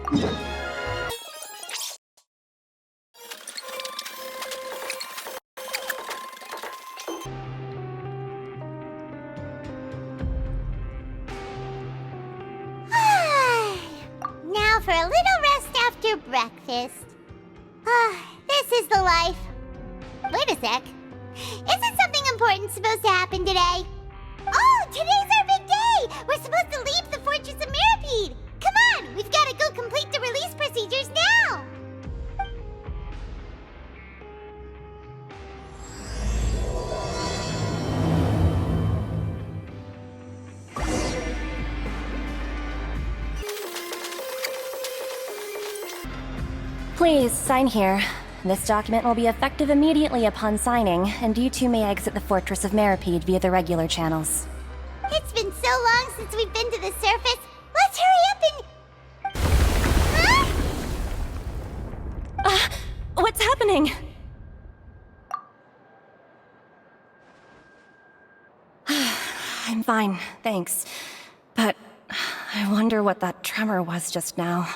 Now for a little rest after breakfast. This is the life. Wait a sec. Isn't something important supposed to happen today? Oh, today's our big day! We're supposed to leave the Fortress of Mirapede! Come on, we've got to go complete the release procedures now! Please, sign here. This document will be effective immediately upon signing, and you two may exit the Fortress of Mirapede via the regular channels. It's been so long since we've been to the surface. Let's hurry up and... What's happening? I'm fine, thanks. But I wonder what that tremor was just now.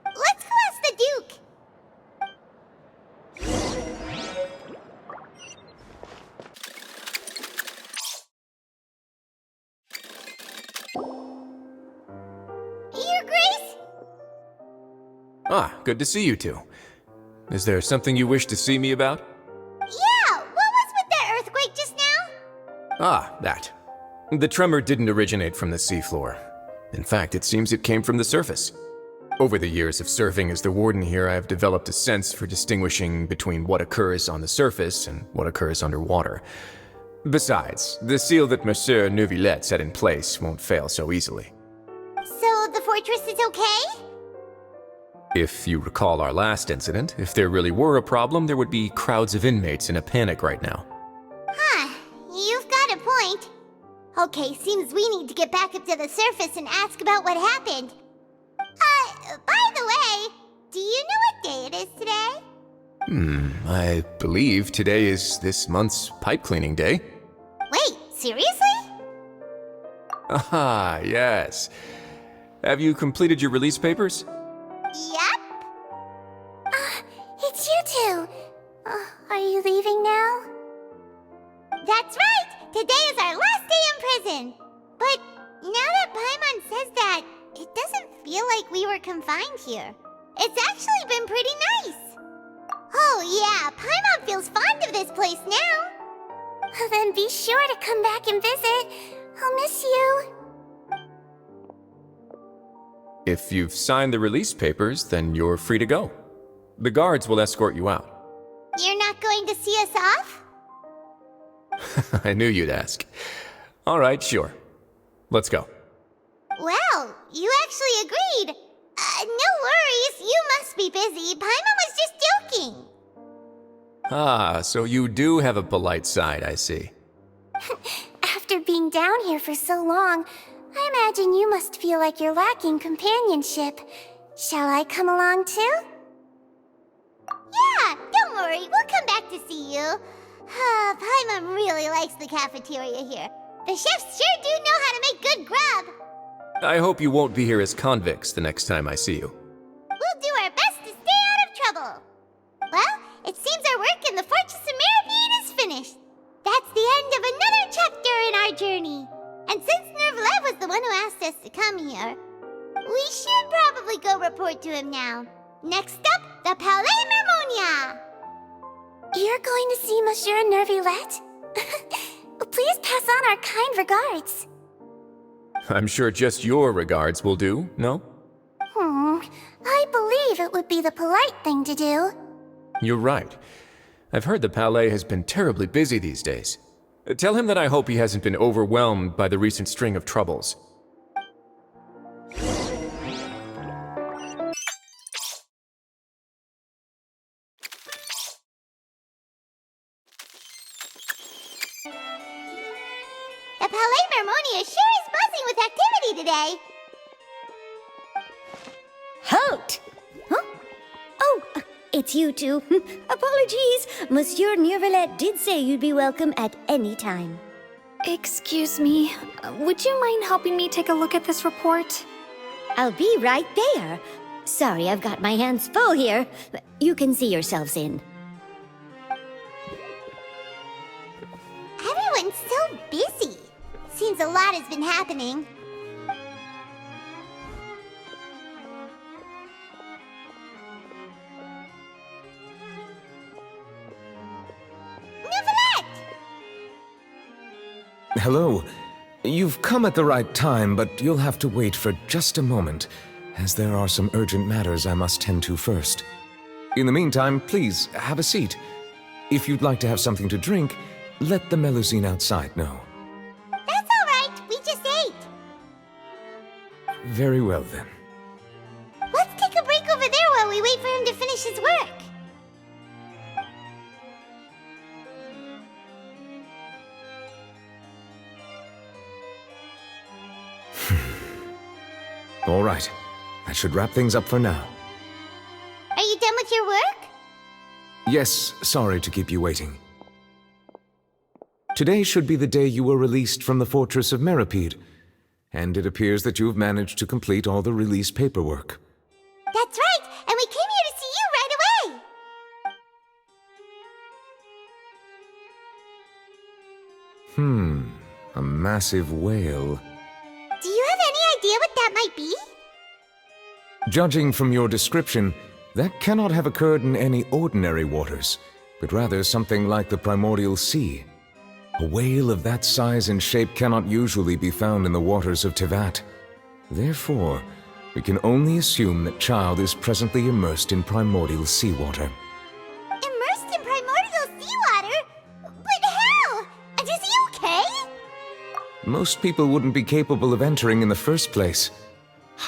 Let's go ask the Duke. Your Grace? Ah, good to see you two. Is there something you wish to see me about? Yeah, what was with that earthquake just now? Ah, that. The tremor didn't originate from the seafloor. In fact, it seems it came from the surface. Over the years of serving as the warden here, I have developed a sense for distinguishing between what occurs on the surface and what occurs underwater. Besides, the seal that Monsieur Neuvillette set in place won't fail so easily. So the fortress is okay? If you recall our last incident, if there really were a problem, there would be crowds of inmates in a panic right now. Huh, you've got a point. Okay, seems we need to get back up to the surface and ask about what happened. By the way, do you know what day it is today? I believe today is this month's pipe cleaning day. Wait, seriously? Ah, yes. Have you completed your release papers? Yep. It's you two. Are you leaving now? That's right! Today is our last day in prison! But now that Paimon says that, it doesn't feel like we were confined here. It's actually been pretty nice. Oh yeah, Paimon feels fond of this place now. Then be sure to come back and visit. I'll miss you. If you've signed the release papers, then you're free to go. The guards will escort you out. You're not going to see us off? I knew you'd ask. All right, sure. Let's go. Well, you actually agreed. No worries, you must be busy. Paimon was just joking. Ah, so you do have a polite side, I see. After being down here for so long, I imagine you must feel like you're lacking companionship. Shall I come along too? Yeah, don't worry, we'll come back to see you. Paimon really likes the cafeteria here. The chefs sure do know how to make good grub. I hope you won't be here as convicts the next time I see you. We'll do our best to stay out of trouble. Well, it seems our work in the Fortress of Mirapede is finished. That's the end of another chapter in our journey. And since Neuvillette was the one who asked us to come here, we should probably go report to him now. Next up, the Palais Mermonia. You're going to see Monsieur Neuvillette? Please pass on our kind regards. I'm sure just your regards will do, no? I believe it would be the polite thing to do. You're right. I've heard the Palais has been terribly busy these days. Tell him that I hope he hasn't been overwhelmed by the recent string of troubles. The Palais Mermonia sure is buzzing with activity today. Halt! Huh? Oh, it's you two. Apologies. Monsieur Neuvillette did say you'd be welcome at any time. Excuse me, would you mind helping me take a look at this report? I'll be right there. Sorry, I've got my hands full here. You can see yourselves in. Everyone's so busy. Seems a lot has been happening. Novelette! Hello. You've come at the right time, but you'll have to wait for just a moment, as there are some urgent matters I must tend to first. In the meantime, please, have a seat. If you'd like to have something to drink, let the Melusine outside know. That's all right. We just ate. Very well, then. Let's take a break over there while we wait for him to finish his work. All right. That should wrap things up for now. Are you done with your work? Yes, sorry to keep you waiting. Today should be the day you were released from the Fortress of Meripede, and it appears that you have managed to complete all the release paperwork. That's right, and we came here to see you right away. A massive whale. Do you have any idea what that might be? Judging from your description, that cannot have occurred in any ordinary waters, but rather something like the primordial sea. A whale of that size and shape cannot usually be found in the waters of Tevat. Therefore, we can only assume that Child is presently immersed in primordial seawater. Immersed in primordial seawater? But how? And is he okay? Most people wouldn't be capable of entering in the first place.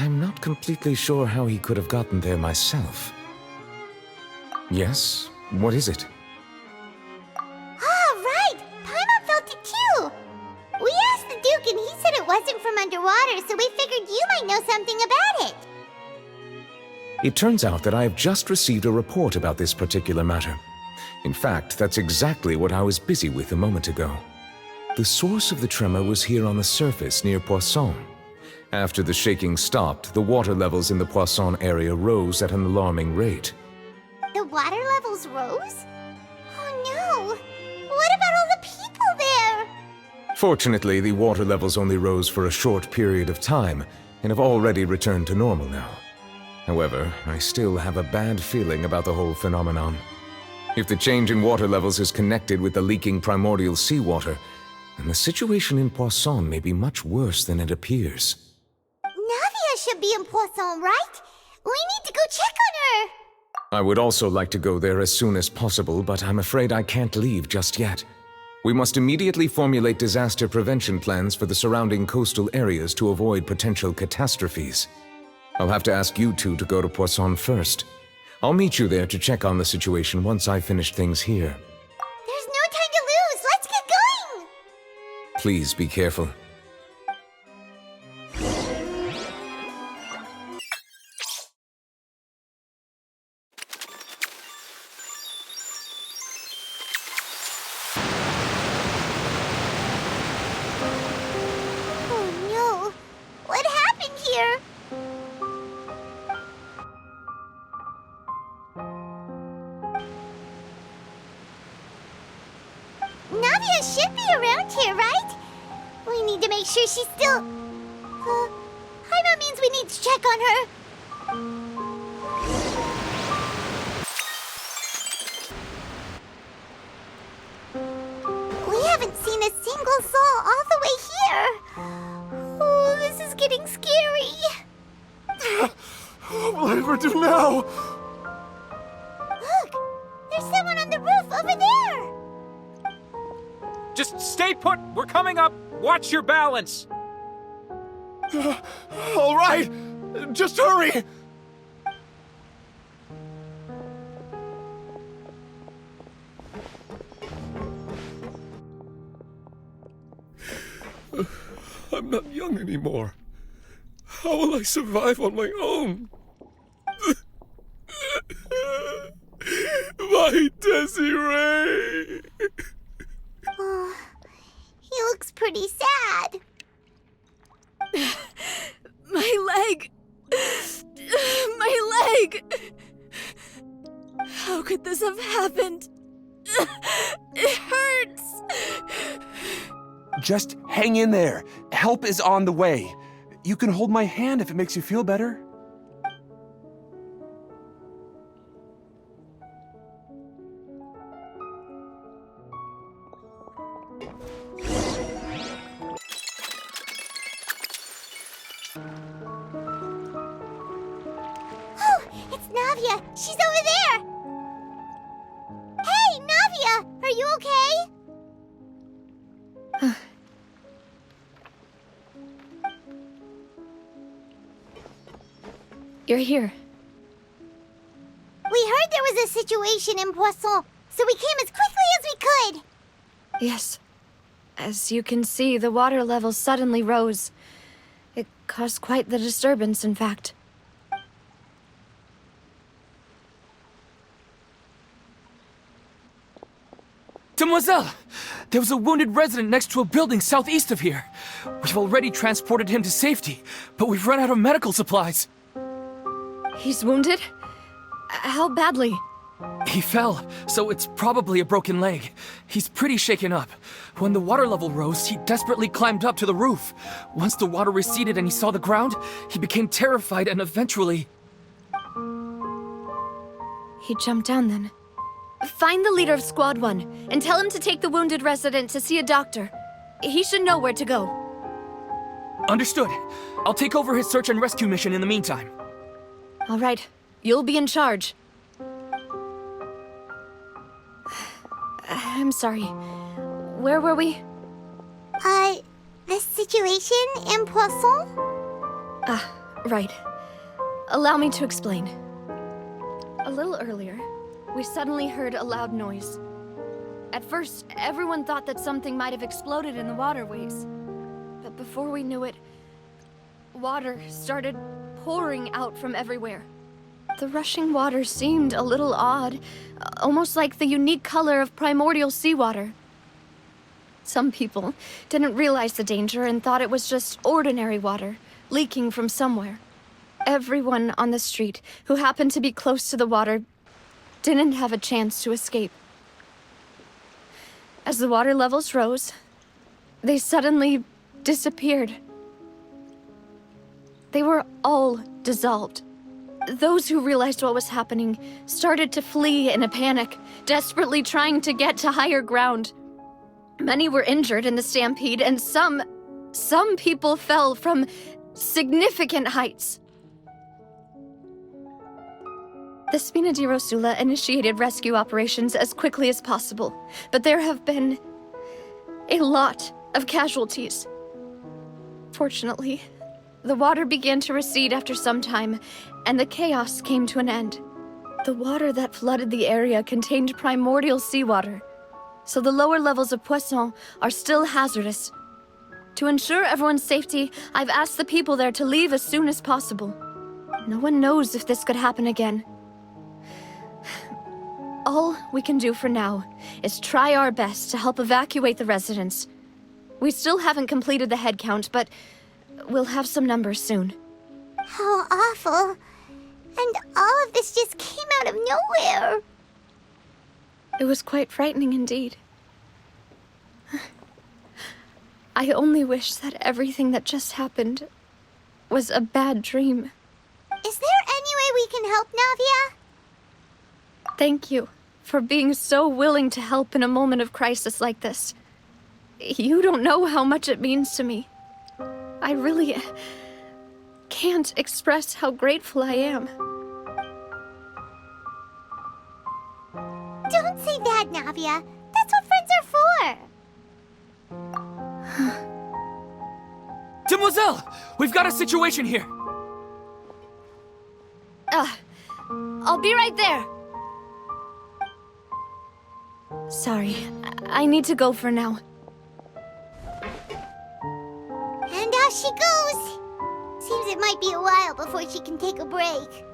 I'm not completely sure how he could have gotten there myself. Yes, what is it? Ah, right! Paimon felt it too! We asked the Duke and he said it wasn't from underwater, so we figured you might know something about it. It turns out that I have just received a report about this particular matter. In fact, that's exactly what I was busy with a moment ago. The source of the tremor was here on the surface near Poisson. After the shaking stopped, the water levels in the Poisson area rose at an alarming rate. The water levels rose? Oh no! What about all the people there? Fortunately, the water levels only rose for a short period of time and have already returned to normal now. However, I still have a bad feeling about the whole phenomenon. If the change in water levels is connected with the leaking primordial seawater, then the situation in Poisson may be much worse than it appears. Navia should be in Poisson, right? We need to go check on her! I would also like to go there as soon as possible, but I'm afraid I can't leave just yet. We must immediately formulate disaster prevention plans for the surrounding coastal areas to avoid potential catastrophes. I'll have to ask you two to go to Poisson first. I'll meet you there to check on the situation once I finish things here. There's no time to lose! Let's get going! Please be careful. Oh no! What happened here? Navia should be around here, right? We need to make sure she's still... Paimon means we need to check on her. We haven't seen a single soul all the way here. Oh, this is getting scary. What will I ever do now? Look, there's someone on the roof over there. Just stay put! We're coming up! Watch your balance! All right, just hurry! I'm not young anymore. How will I survive on my own? My Desiree! Oh, he looks pretty sad. My leg! My leg! How could this have happened? It hurts! Just hang in there. Help is on the way. You can hold my hand if it makes you feel better. Oh, it's Navia! She's over there! Hey, Navia! Are you okay? You're here. We heard there was a situation in Poisson, so we came as quickly as we could! Yes. As you can see, the water level suddenly rose. It caused quite the disturbance, in fact. Demoiselle! There was a wounded resident next to a building southeast of here. We've already transported him to safety, but we've run out of medical supplies. He's wounded? How badly? He fell, so it's probably a broken leg. He's pretty shaken up. When the water level rose, he desperately climbed up to the roof. Once the water receded and he saw the ground, he became terrified and eventually... He jumped down then. Find the leader of Squad 1 and tell him to take the wounded resident to see a doctor. He should know where to go. Understood. I'll take over his search and rescue mission in the meantime. All right. You'll be in charge. I'm sorry. Where were we? The situation in Poisson? Ah, right. Allow me to explain. A little earlier, we suddenly heard a loud noise. At first, everyone thought that something might have exploded in the waterways. But before we knew it, water started pouring out from everywhere. The rushing water seemed a little odd, almost like the unique color of primordial seawater. Some people didn't realize the danger and thought it was just ordinary water, leaking from somewhere. Everyone on the street who happened to be close to the water didn't have a chance to escape. As the water levels rose, they suddenly disappeared. They were all dissolved. Those who realized what was happening started to flee in a panic, desperately trying to get to higher ground. Many were injured in the stampede, and some people fell from significant heights. The Spina di Rosula initiated rescue operations as quickly as possible, but there have been a lot of casualties. Fortunately, the water began to recede after some time, and the chaos came to an end. The water that flooded the area contained primordial seawater, so the lower levels of Poisson are still hazardous. To ensure everyone's safety, I've asked the people there to leave as soon as possible. No one knows if this could happen again. All we can do for now is try our best to help evacuate the residents. We still haven't completed the head count, but we'll have some numbers soon. How awful. And all of this just came out of nowhere. It was quite frightening indeed. I only wish that everything that just happened was a bad dream. Is there any way we can help, Navia? Thank you for being so willing to help in a moment of crisis like this. You don't know how much it means to me. I really can't express how grateful I am. Don't say that, Navia. That's what friends are for. Demoiselle! We've got a situation here! I'll be right there. Sorry, I need to go for now. And out she goes. Seems it might be a while before she can take a break.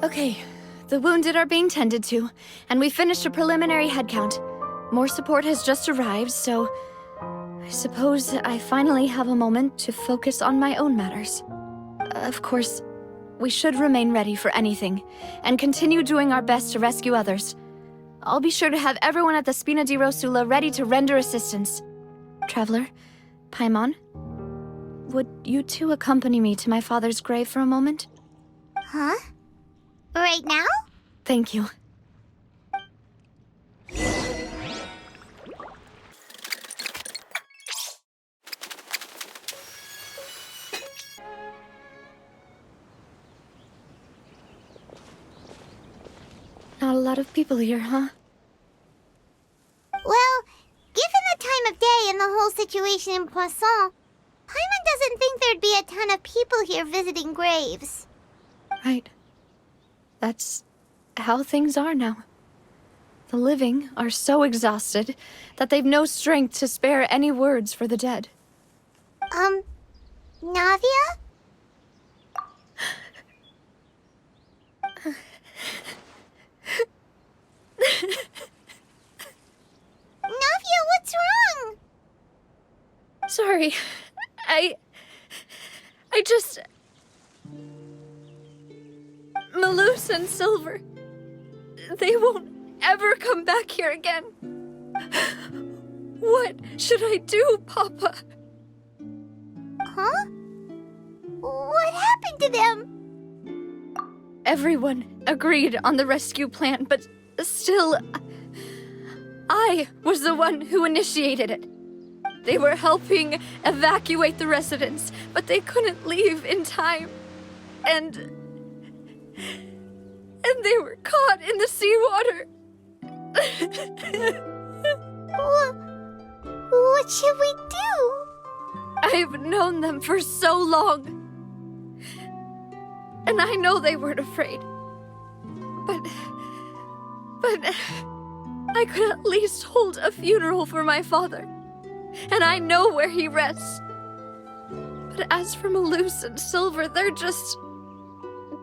Okay, the wounded are being tended to, and we finished a preliminary head count. More support has just arrived, so I suppose I finally have a moment to focus on my own matters. Of course, we should remain ready for anything, and continue doing our best to rescue others. I'll be sure to have everyone at the Spina di Rosula ready to render assistance. Traveler, Paimon, would you two accompany me to my father's grave for a moment? Huh? Right now? Thank you. Not a lot of people here, huh? Well, given the time of day and the whole situation in Poisson, Paimon doesn't think there'd be a ton of people here visiting graves. Right. That's how things are now. The living are so exhausted that they've no strength to spare any words for the dead. Navia? Navia, what's wrong? Sorry. I just... Malus and Silver. They won't ever come back here again. What should I do, Papa? Huh? What happened to them? Everyone agreed on the rescue plan, but still... I was the one who initiated it. They were helping evacuate the residents, but they couldn't leave in time. And they were caught in the seawater. What should we do? I've known them for so long. And I know they weren't afraid. But I could at least hold a funeral for my father. And I know where he rests. But as for Malus and Silver, they're just...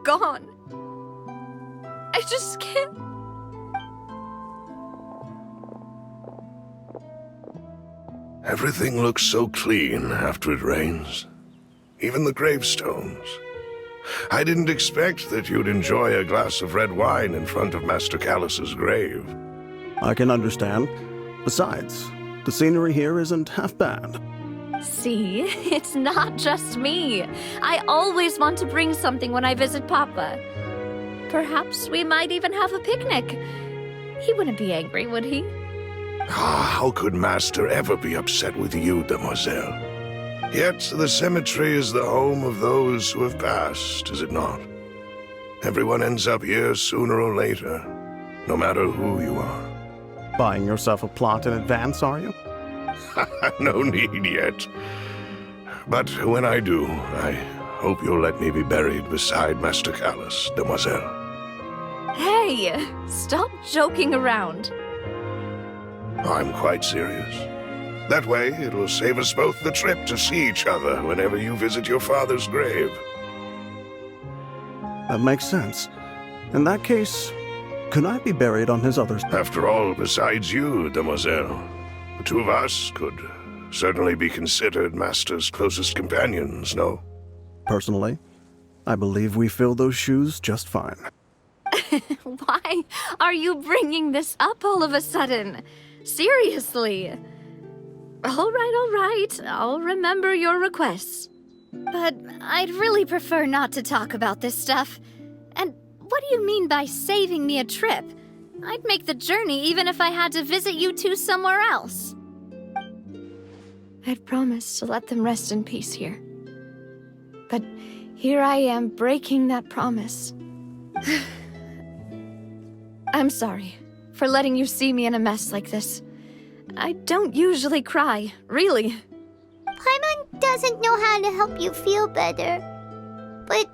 gone. I just can't... Everything looks so clean after it rains. Even the gravestones. I didn't expect that you'd enjoy a glass of red wine in front of Master Callus's grave. I can understand. Besides, the scenery here isn't half bad. See, it's not just me. I always want to bring something when I visit Papa. Perhaps we might even have a picnic. He wouldn't be angry, would he? How could Master ever be upset with you, demoiselle? Yet the cemetery is the home of those who have passed, is it not? Everyone ends up here sooner or later, no matter who you are. Buying yourself a plot in advance, are you? No need yet. But when I do, I hope you'll let me be buried beside Master Callus, demoiselle. Hey, stop joking around. I'm quite serious. That way, it will save us both the trip to see each other whenever you visit your father's grave. That makes sense. In that case, could I be buried on his other... After all, besides you, demoiselle, the two of us could certainly be considered Master's closest companions, no? Personally, I believe we fill those shoes just fine. Why are you bringing this up all of a sudden? Seriously. All right. I'll remember your requests. But I'd really prefer not to talk about this stuff. And what do you mean by saving me a trip? I'd make the journey even if I had to visit you two somewhere else. I'd promised to let them rest in peace here. But here I am breaking that promise. I'm sorry for letting you see me in a mess like this. I don't usually cry, really. Paimon doesn't know how to help you feel better. But,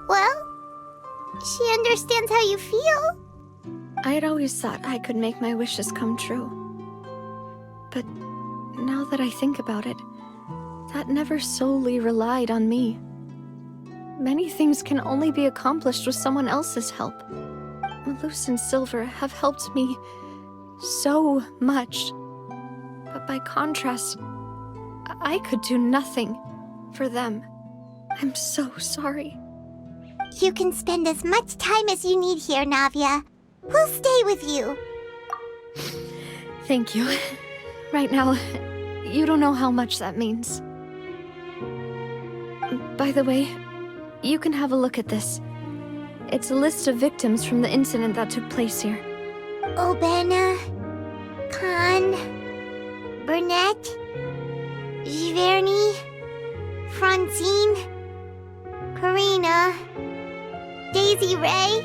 well, she understands how you feel. I'd always thought I could make my wishes come true. But now that I think about it, that never solely relied on me. Many things can only be accomplished with someone else's help. Malus and Silver have helped me so much. But by contrast, I could do nothing for them. I'm so sorry. You can spend as much time as you need here, Navia. We'll stay with you. Thank you. Right now, you don't know how much that means. By the way, you can have a look at this. It's a list of victims from the incident that took place here. Obena, Khan, Burnett, Giverny, Francine, Karina, Daisy Ray,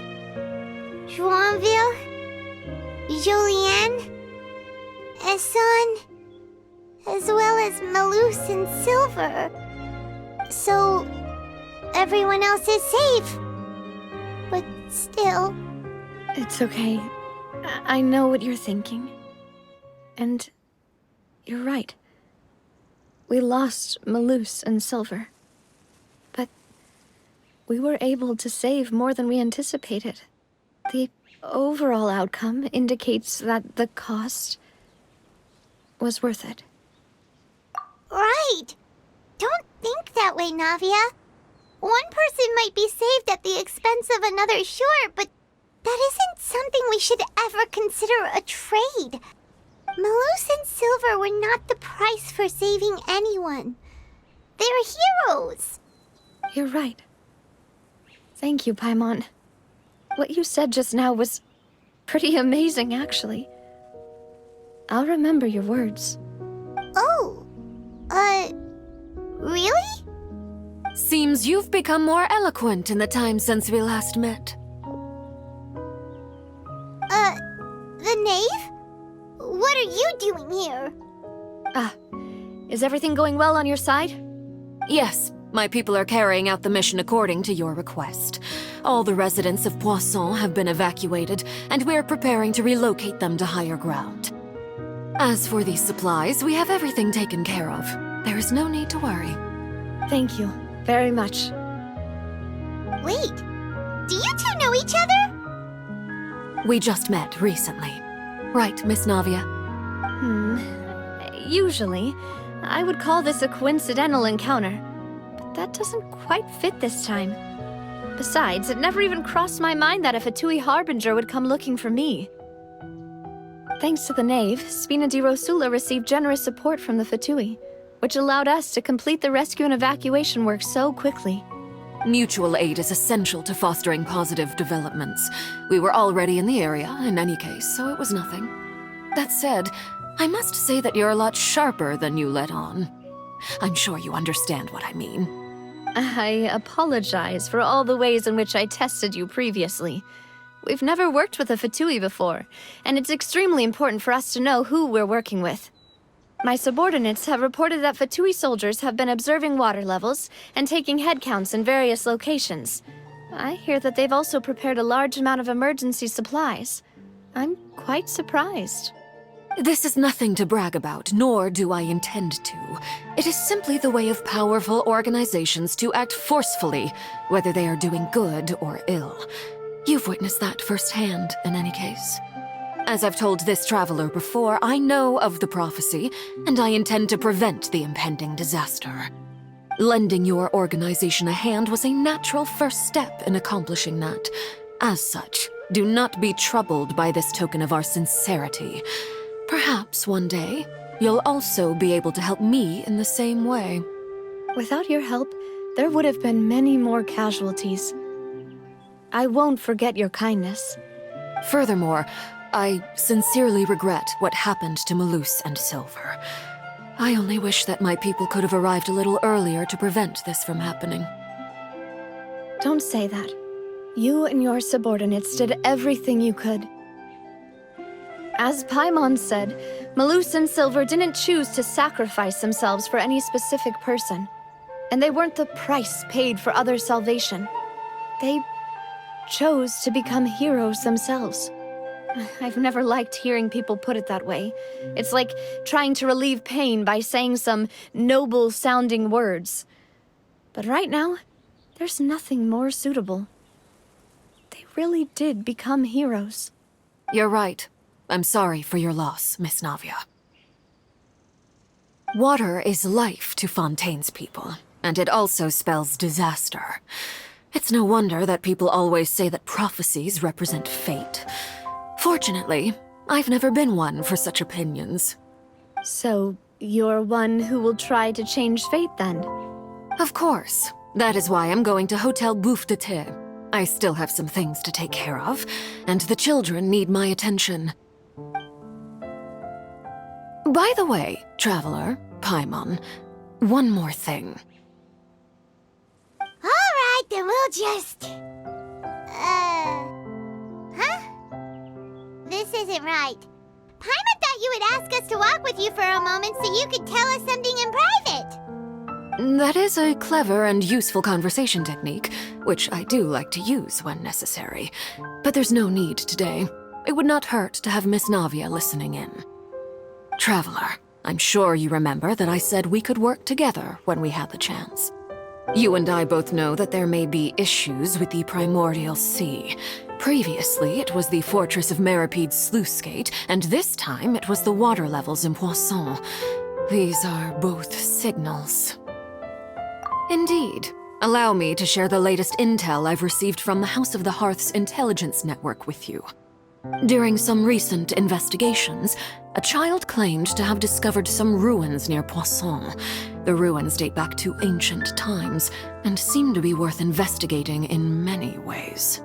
Joinville, Julianne, Esson, as well as Malus and Silver. So, everyone else is safe. But still... It's okay. I know what you're thinking. And you're right. We lost Malus and Silver. But we were able to save more than we anticipated. The overall outcome indicates that the cost was worth it. Right! Don't think that way, Navia. One person might be saved at the expense of another, sure, but that isn't something we should ever consider a trade. Malus and Silver were not the price for saving anyone. They're heroes. You're right. Thank you, Paimon. What you said just now was pretty amazing, actually. I'll remember your words. Oh, really? Seems you've become more eloquent in the time since we last met. The knave? What are you doing here? Is everything going well on your side? Yes, my people are carrying out the mission according to your request. All the residents of Poisson have been evacuated, and we're preparing to relocate them to higher ground. As for these supplies, we have everything taken care of. There is no need to worry. Thank you very much. Wait, do you two know each other? We just met recently. Right, Miss Navia? Usually, I would call this a coincidental encounter, but that doesn't quite fit this time. Besides, it never even crossed my mind that a Fatui Harbinger would come looking for me. Thanks to the Knave, Spina di Rosula received generous support from the Fatui, which allowed us to complete the rescue and evacuation work so quickly. Mutual aid is essential to fostering positive developments. We were already in the area, in any case, so it was nothing. That said, I must say that you're a lot sharper than you let on. I'm sure you understand what I mean. I apologize for all the ways in which I tested you previously. We've never worked with a Fatui before, and it's extremely important for us to know who we're working with. My subordinates have reported that Fatui soldiers have been observing water levels and taking head counts in various locations. I hear that they've also prepared a large amount of emergency supplies. I'm quite surprised. This is nothing to brag about, nor do I intend to. It is simply the way of powerful organizations to act forcefully, whether they are doing good or ill. You've witnessed that firsthand, in any case. As I've told this traveler before, I know of the prophecy, and I intend to prevent the impending disaster. Lending your organization a hand was a natural first step in accomplishing that. As such, do not be troubled by this token of our sincerity. Perhaps one day, you'll also be able to help me in the same way. Without your help, there would have been many more casualties. I won't forget your kindness. Furthermore, I sincerely regret what happened to Malus and Silver. I only wish that my people could have arrived a little earlier to prevent this from happening. Don't say that. You and your subordinates did everything you could. As Paimon said, Malus and Silver didn't choose to sacrifice themselves for any specific person. And they weren't the price paid for others' salvation. They chose to become heroes themselves. I've never liked hearing people put it that way. It's like trying to relieve pain by saying some noble-sounding words. But right now, there's nothing more suitable. They really did become heroes. You're right. I'm sorry for your loss, Miss Navia. Water is life to Fontaine's people, and it also spells disaster. It's no wonder that people always say that prophecies represent fate. Fortunately, I've never been one for such opinions. So, you're one who will try to change fate then? Of course. That is why I'm going to Hotel Bouffe de Thé. I still have some things to take care of, and the children need my attention. By the way, Traveler, Paimon, one more thing. Alright, then we'll just... Huh? This isn't right. Paimon thought you would ask us to walk with you for a moment so you could tell us something in private. That is a clever and useful conversation technique, which I do like to use when necessary. But there's no need today. It would not hurt to have Miss Navia listening in. Traveler, I'm sure you remember that I said we could work together when we had the chance. You and I both know that there may be issues with the Primordial Sea. Previously, it was the Fortress of Meripede's sluice gate, and this time it was the water levels in Poisson. These are both signals. Indeed. Allow me to share the latest intel I've received from the House of the Hearth's intelligence network with you. During some recent investigations, a child claimed to have discovered some ruins near Poisson. The ruins date back to ancient times, and seem to be worth investigating in many ways.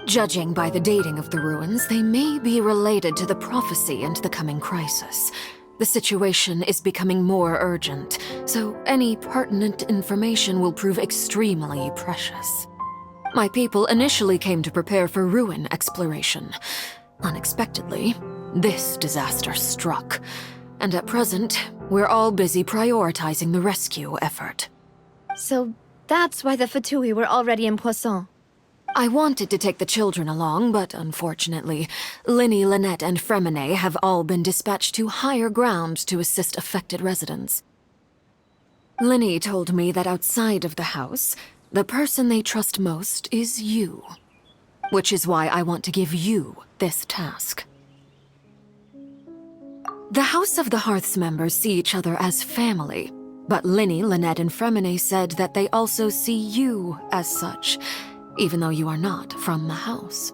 Judging by the dating of the ruins, they may be related to the prophecy and the coming crisis. The situation is becoming more urgent, so any pertinent information will prove extremely precious. My people initially came to prepare for ruin exploration. Unexpectedly, this disaster struck, and at present, we're all busy prioritizing the rescue effort. So that's why the Fatui were already in Poisson. I wanted to take the children along, but unfortunately, Linny, Lynette, and Fremine have all been dispatched to higher ground to assist affected residents. Linny told me that outside of the house, the person they trust most is you. Which is why I want to give you this task. The House of the Hearth's members see each other as family, but Linny, Lynette, and Fremine said that they also see you as such, even though you are not from the house.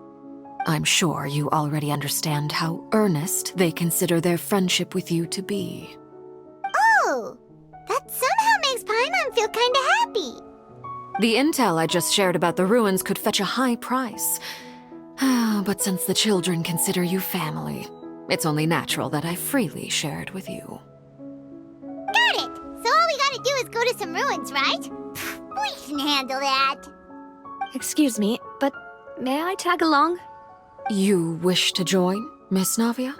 I'm sure you already understand how earnest they consider their friendship with you to be. Oh, that somehow makes Paimon feel kinda happy. The intel I just shared about the ruins could fetch a high price. But since the children consider you family, it's only natural that I freely share it with you. Got it! So all we gotta do is go to some ruins, right? We can handle that. Excuse me, but may I tag along? You wish to join, Miss Navia?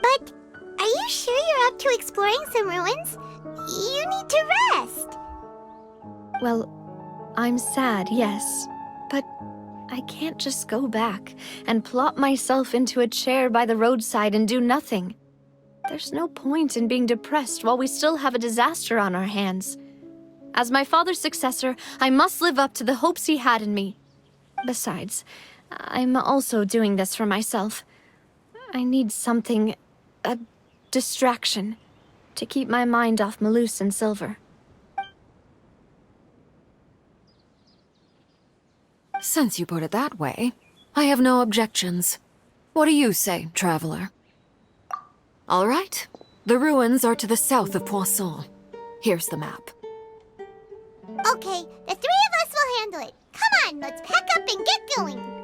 But are you sure you're up to exploring some ruins? You need to rest. Well, I'm sad, yes, but I can't just go back and plop myself into a chair by the roadside and do nothing. There's no point in being depressed while we still have a disaster on our hands. As my father's successor, I must live up to the hopes he had in me. Besides, I'm also doing this for myself. I need something, a distraction, to keep my mind off Malus and Silver. Since you put it that way, I have no objections. What do you say, Traveler? All right. The ruins are to the south of Poisson. Here's the map. Okay, the three of us will handle it. Come on, let's pack up and get going.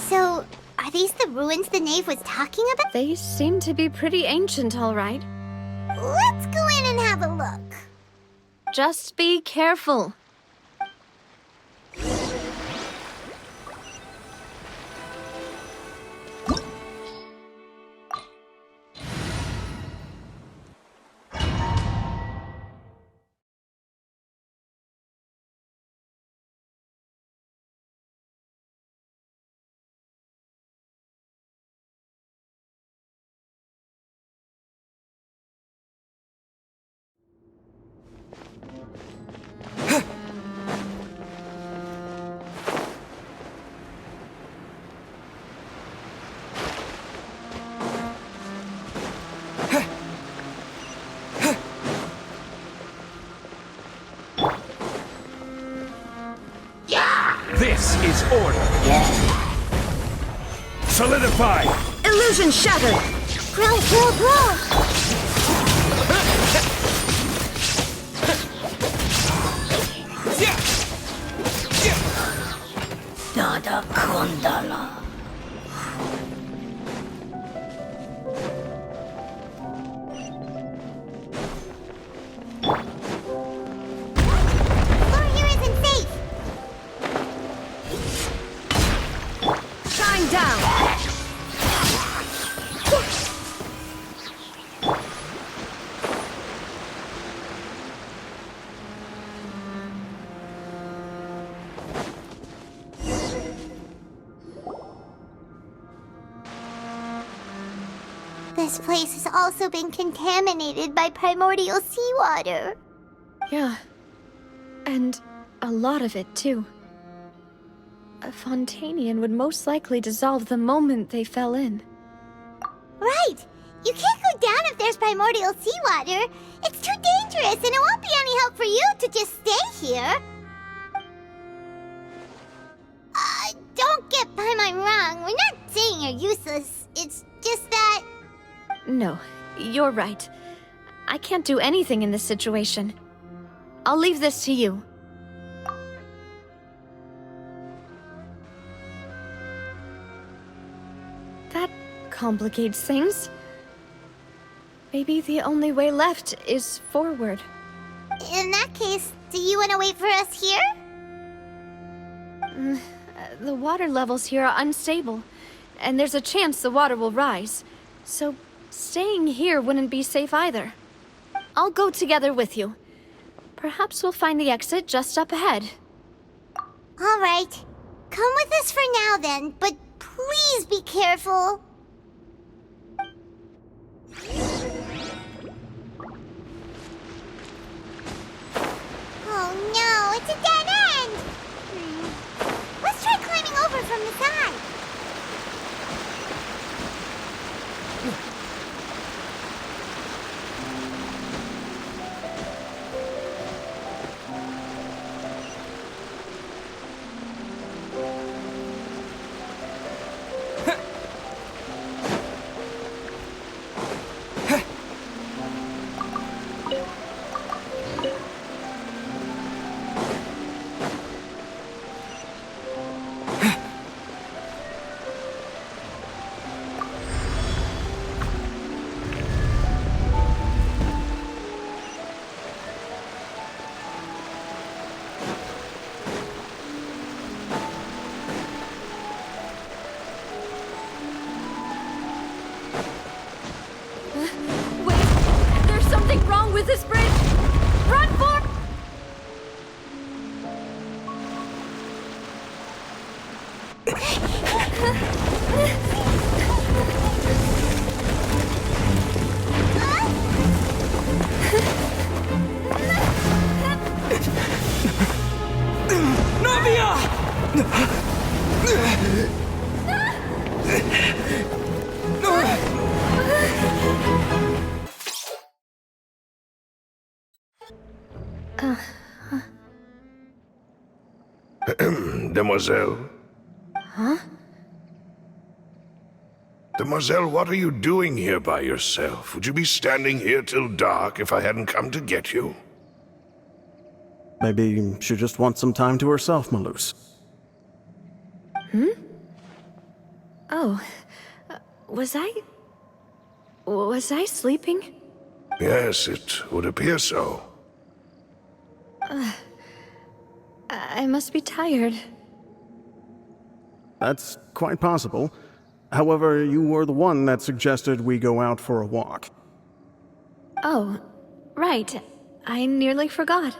So, are these the ruins the knave was talking about? They seem to be pretty ancient, all right. Let's go in and have a look. Just be careful. this order. Solidify! Illusion shattered! Grow, grow, grow! Dada Kondala. Floor here isn't safe! Shine down! This place has also been contaminated by primordial seawater. Yeah. And a lot of it, too. A Fontanian would most likely dissolve the moment they fell in. Right! You can't go down if there's primordial seawater. It's too dangerous, and it won't be any help for you to just stay here. Don't get by my wrong. We're not saying you're useless. It's just that... No, you're right. I can't do anything in this situation. I'll leave this to you. That complicates things. Maybe the only way left is forward. In that case, do you want to wait for us here? The water levels here are unstable, and there's a chance the water will rise. So staying here wouldn't be safe either. I'll go together with you. Perhaps we'll find the exit just up ahead. All right. Come with us for now then, but please be careful. Oh no, it's a dead end! Let's try climbing over from the side. With this bridge! Run for... Demoiselle? Huh? Demoiselle, what are you doing here by yourself? Would you be standing here till dark if I hadn't come to get you? Maybe she just wants some time to herself, Malus. Oh. Was I sleeping? Yes, it would appear so. I must be tired. That's quite possible. However, you were the one that suggested we go out for a walk. Oh, right. I nearly forgot.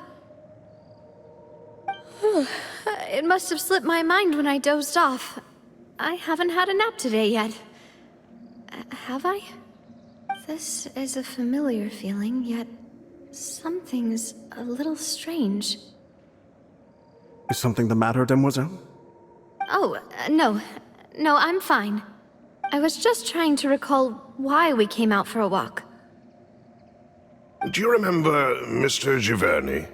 It must have slipped my mind when I dozed off. I haven't had a nap today yet. Have I? This is a familiar feeling, yet something's a little strange. Is something the matter, Demoiselle? Oh, no. No, I'm fine. I was just trying to recall why we came out for a walk. Do you remember Mr. Giverny?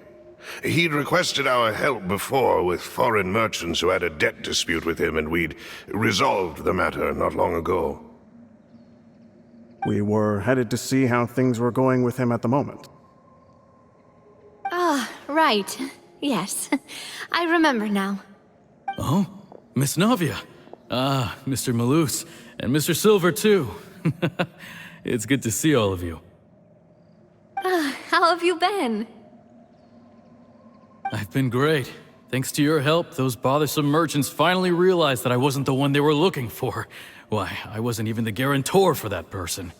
He'd requested our help before with foreign merchants who had a debt dispute with him, and we'd resolved the matter not long ago. We were headed to see how things were going with him at the moment. Ah, right. Yes. I remember now. Oh, Miss Navia. Ah, Mr. Malus. And Mr. Silver, too. It's good to see all of you. How have you been? I've been great. Thanks to your help, those bothersome merchants finally realized that I wasn't the one they were looking for. Why, I wasn't even the guarantor for that person.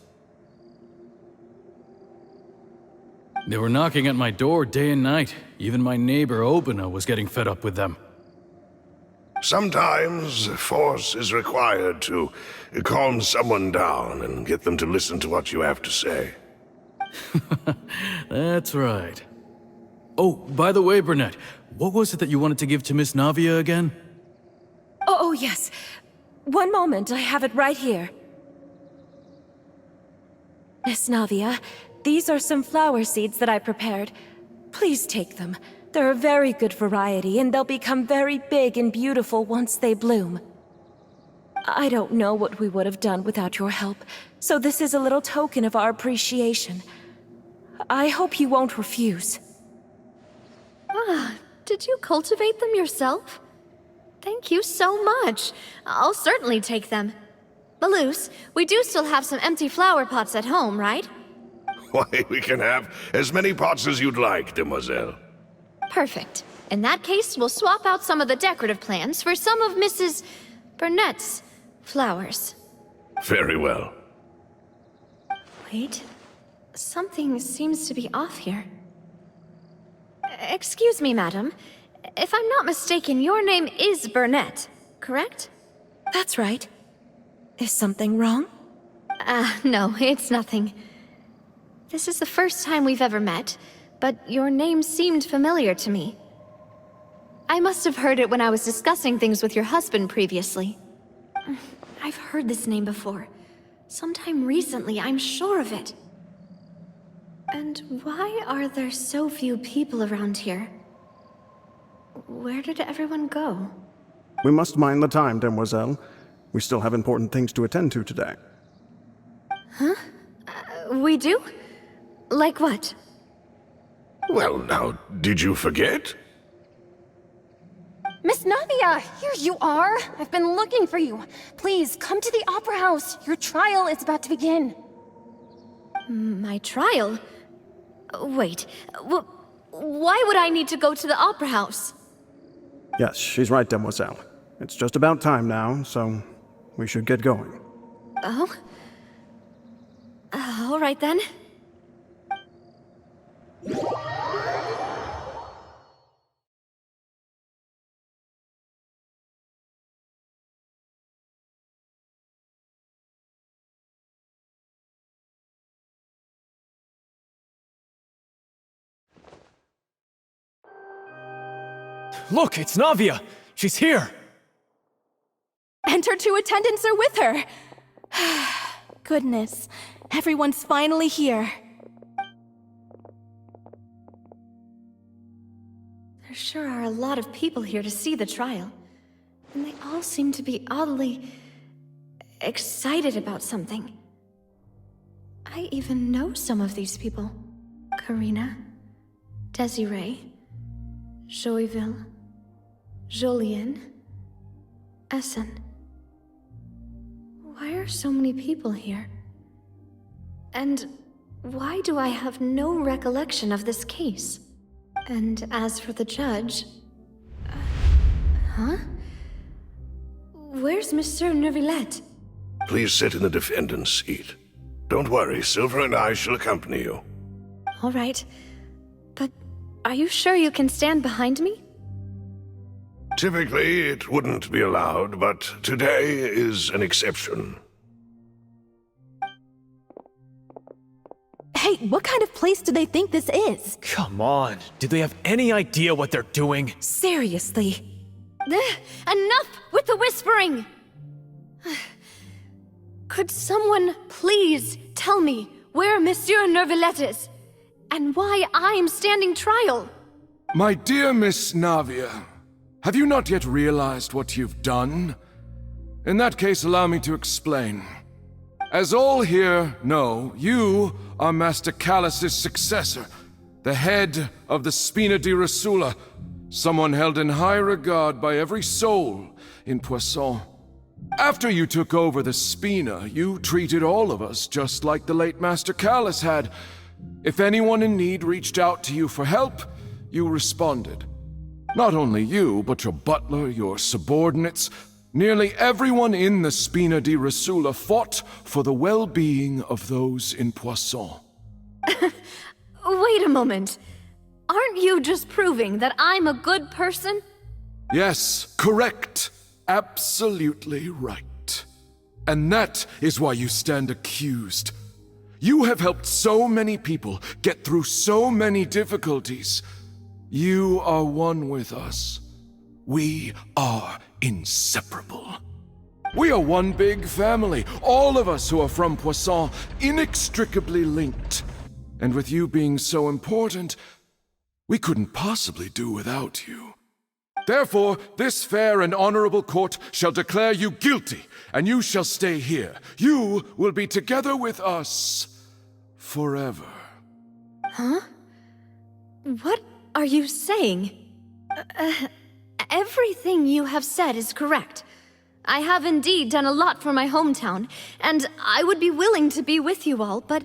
They were knocking at my door day and night. Even my neighbor, Obina, was getting fed up with them. Sometimes force is required to calm someone down and get them to listen to what you have to say. That's right. Oh, by the way, Burnett, what was it that you wanted to give to Miss Navia again? Oh, yes. One moment, I have it right here. Miss Navia, these are some flower seeds that I prepared. Please take them. They're a very good variety, and they'll become very big and beautiful once they bloom. I don't know what we would have done without your help, so this is a little token of our appreciation. I hope you won't refuse. Ah, did you cultivate them yourself? Thank you so much. I'll certainly take them. Malus, we do still have some empty flower pots at home, right? Why, we can have as many pots as you'd like, demoiselle. Perfect. In that case, we'll swap out some of the decorative plants for some of Mrs. Burnett's flowers. Very well. Wait. Something seems to be off here. Excuse me, madam. If I'm not mistaken, your name is Burnett, correct? That's right. Is something wrong? No, it's nothing. This is the first time we've ever met, but your name seemed familiar to me. I must have heard it when I was discussing things with your husband previously. I've heard this name before. Sometime recently, I'm sure of it. And why are there so few people around here? Where did everyone go? We must mind the time, demoiselle. We still have important things to attend to today. Huh? We do? Like what? Well, now, did you forget? Miss Navia, here you are. I've been looking for you. Please, come to the Opera House. Your trial is about to begin. My trial? Wait, why would I need to go to the Opera House? Yes, she's right, demoiselle. It's just about time now, so we should get going. Oh? All right then. Look, it's Navia! She's here! And her two attendants are with her! Goodness, everyone's finally here. There sure are a lot of people here to see the trial. And they all seem to be oddly excited about something. I even know some of these people. Karina, Desiree, Joyville, Jolien, Essen. Why are so many people here? And why do I have no recollection of this case? And as for the judge... huh? Where's Monsieur Neuvillette? Please sit in the defendant's seat. Don't worry, Silver and I shall accompany you. All right. But are you sure you can stand behind me? Typically, it wouldn't be allowed, but today is an exception. Hey, what kind of place do they think this is? Come on, do they have any idea what they're doing? Seriously. Enough with the whispering! Could someone please tell me where Monsieur Neuvillette is? And why I'm standing trial? My dear Miss Navia, have you not yet realized what you've done? In that case, allow me to explain. As all here know, you are Master Callus's successor, the head of the Spina di Rasula, someone held in high regard by every soul in Poisson. After you took over the Spina, you treated all of us just like the late Master Callus had. If anyone in need reached out to you for help, you responded. Not only you, but your butler, your subordinates, nearly everyone in the Spina di Rasula fought for the well-being of those in Poisson. Wait a moment. Aren't you just proving that I'm a good person? Yes, correct. Absolutely right. And that is why you stand accused. You have helped so many people get through so many difficulties. You are one with us. We are inseparable. We are one big family, all of us who are from Poisson, inextricably linked. And with you being so important, we couldn't possibly do without you. Therefore, this fair and honorable court shall declare you guilty, and you shall stay here. You will be together with us forever. Huh? What are you saying? Everything you have said is correct. I have indeed done a lot for my hometown, and I would be willing to be with you all, but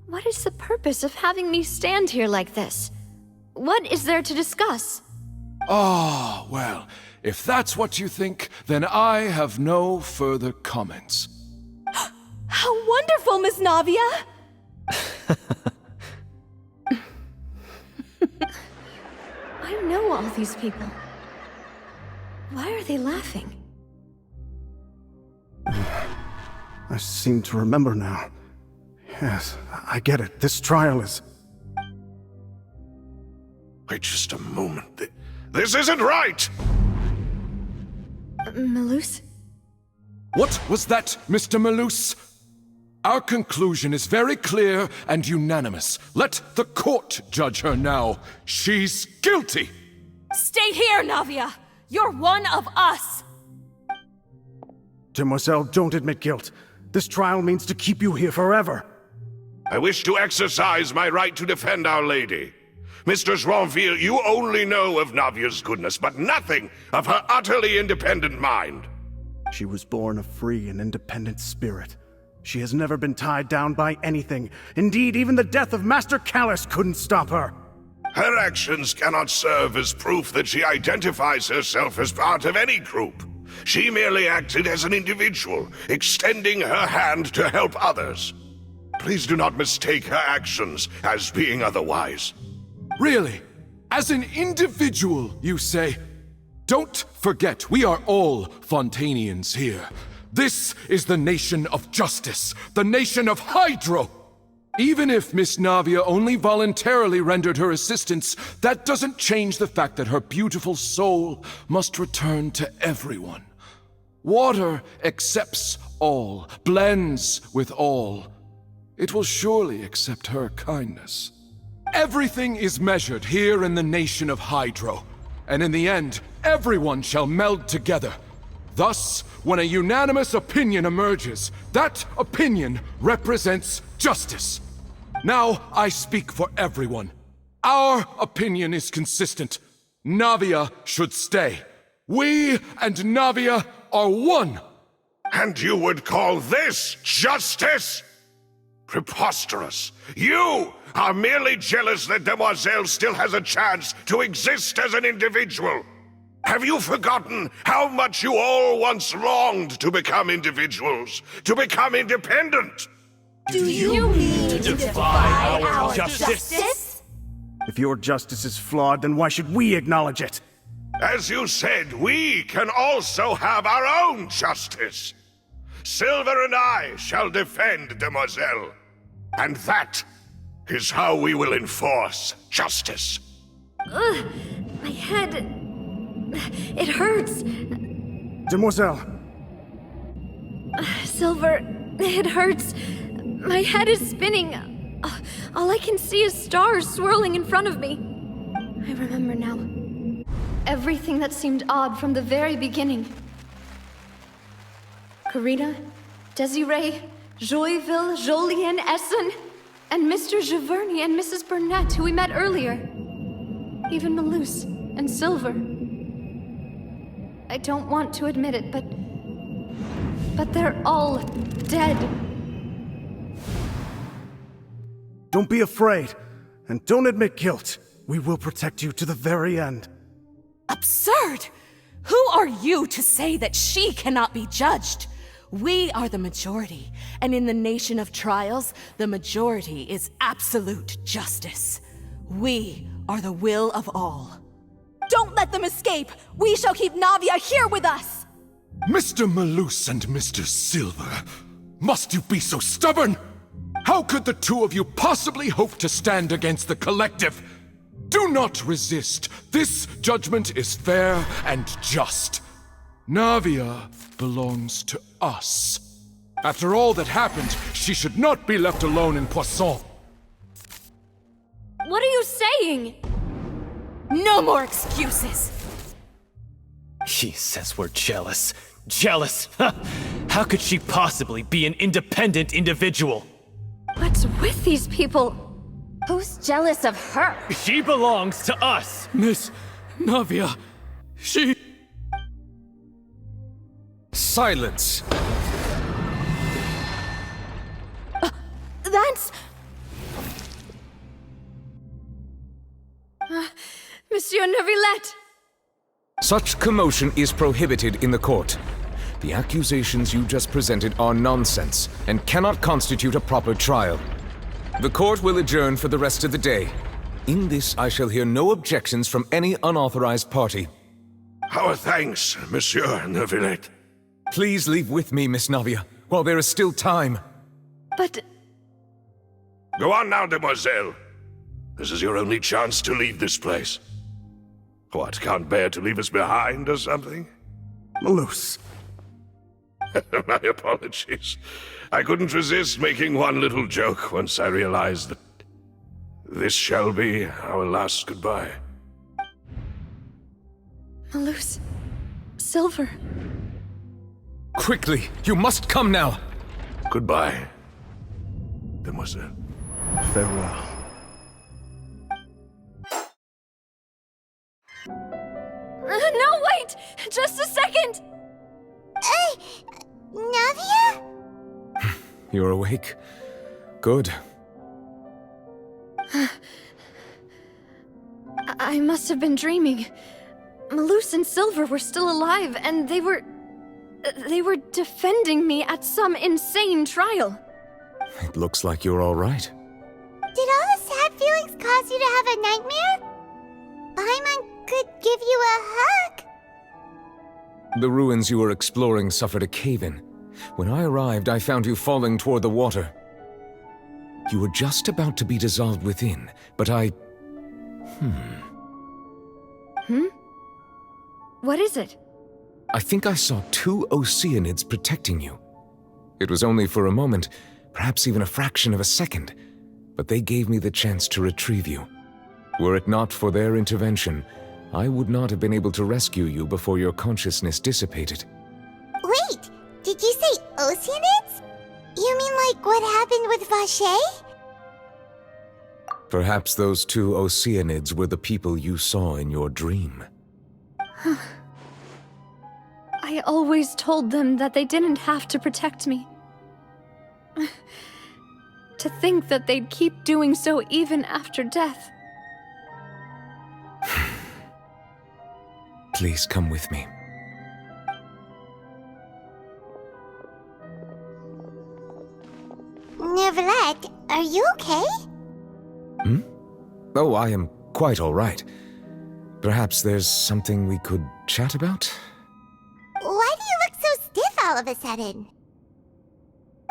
what is the purpose of having me stand here like this? What is there to discuss? Ah, well, if that's what you think, then I have no further comments. How wonderful, Miss Navia! I know all these people. Why are they laughing? I seem to remember now. Yes, I get it. This trial is... Wait just a moment. This isn't right! Malus? What was that, Mr. Malus? Our conclusion is very clear and unanimous. Let the court judge her now. She's guilty! Stay here, Navia! You're one of us! Demoiselle, don't admit guilt. This trial means to keep you here forever. I wish to exercise my right to defend Our Lady. Mistress Ronville, you only know of Navia's goodness, but nothing of her utterly independent mind. She was born a free and independent spirit. She has never been tied down by anything. Indeed, even the death of Master Callus couldn't stop her. Her actions cannot serve as proof that she identifies herself as part of any group. She merely acted as an individual, extending her hand to help others. Please do not mistake her actions as being otherwise. Really? As an individual, you say? Don't forget, we are all Fontanians here. This is the nation of justice, the nation of Hydro! Even if Miss Navia only voluntarily rendered her assistance, that doesn't change the fact that her beautiful soul must return to everyone. Water accepts all, blends with all. It will surely accept her kindness. Everything is measured here in the nation of Hydro, and in the end, everyone shall meld together. Thus, when a unanimous opinion emerges, that opinion represents justice. Now I speak for everyone. Our opinion is consistent. Navia should stay. We and Navia are one. And you would call this justice? Preposterous. You are merely jealous that Demoiselle still has a chance to exist as an individual. Have you forgotten how much you all once longed to become individuals, to become independent? Do you mean to defy our justice? If your justice is flawed, then why should we acknowledge it? As you said, we can also have our own justice. Silver and I shall defend Demoiselle. And that is how we will enforce justice. Ugh, my head... it hurts. Demoiselle! Silver, it hurts. My head is spinning. All I can see is stars swirling in front of me. I remember now. Everything that seemed odd from the very beginning. Karina, Desiree, Joyville, Jolien, Essen, and Mr. Giverny and Mrs. Burnett, who we met earlier. Even Malus and Silver. I don't want to admit it, but they're all dead. Don't be afraid, and don't admit guilt. We will protect you to the very end. Absurd! Who are you to say that she cannot be judged? We are the majority, and in the nation of trials, the majority is absolute justice. We are the will of all. Don't let them escape! We shall keep Navia here with us! Mr. Malus and Mr. Silver, must you be so stubborn? How could the two of you possibly hope to stand against the collective? Do not resist. This judgment is fair and just. Navia belongs to us. After all that happened, she should not be left alone in Poisson. What are you saying? No more excuses! He says we're jealous. Jealous? How could she possibly be an independent individual? What's with these people? Who's jealous of her? She belongs to us! Miss Navia, she... Silence! That's... Monsieur Neuvillette! Such commotion is prohibited in the court. The accusations you just presented are nonsense and cannot constitute a proper trial. The court will adjourn for the rest of the day. In this, I shall hear no objections from any unauthorized party. Our thanks, Monsieur Neuvillette. Please leave with me, Miss Navia, while there is still time. But... Go on now, demoiselle. This is your only chance to leave this place. What, can't bear to leave us behind or something? Malus. My apologies. I couldn't resist making one little joke once I realized that this shall be our last goodbye. Malus... Silver... Quickly, you must come now! Goodbye, demoiselle. Farewell. No, wait! Just a second! Navia? You're awake? Good. I must have been dreaming. Malus and Silver were still alive, and they were defending me at some insane trial. It looks like you're all right. Did all the sad feelings cause you to have a nightmare? Paimon could give you a hug. The ruins you were exploring suffered a cave-in. When I arrived, I found you falling toward the water. You were just about to be dissolved within, but I... What is it? I think I saw 2 Oceanids protecting you. It was only for a moment, perhaps even a fraction of a second, but they gave me the chance to retrieve you. Were it not for their intervention, I would not have been able to rescue you before your consciousness dissipated. Wait, did you say Oceanids? You mean like what happened with Vache? Perhaps those 2 Oceanids were the people you saw in your dream. I always told them that they didn't have to protect me. To think that they'd keep doing so even after death. Please come with me. Neuvillette, are you okay? Oh, I am quite all right. Perhaps there's something we could chat about? Why do you look so stiff all of a sudden?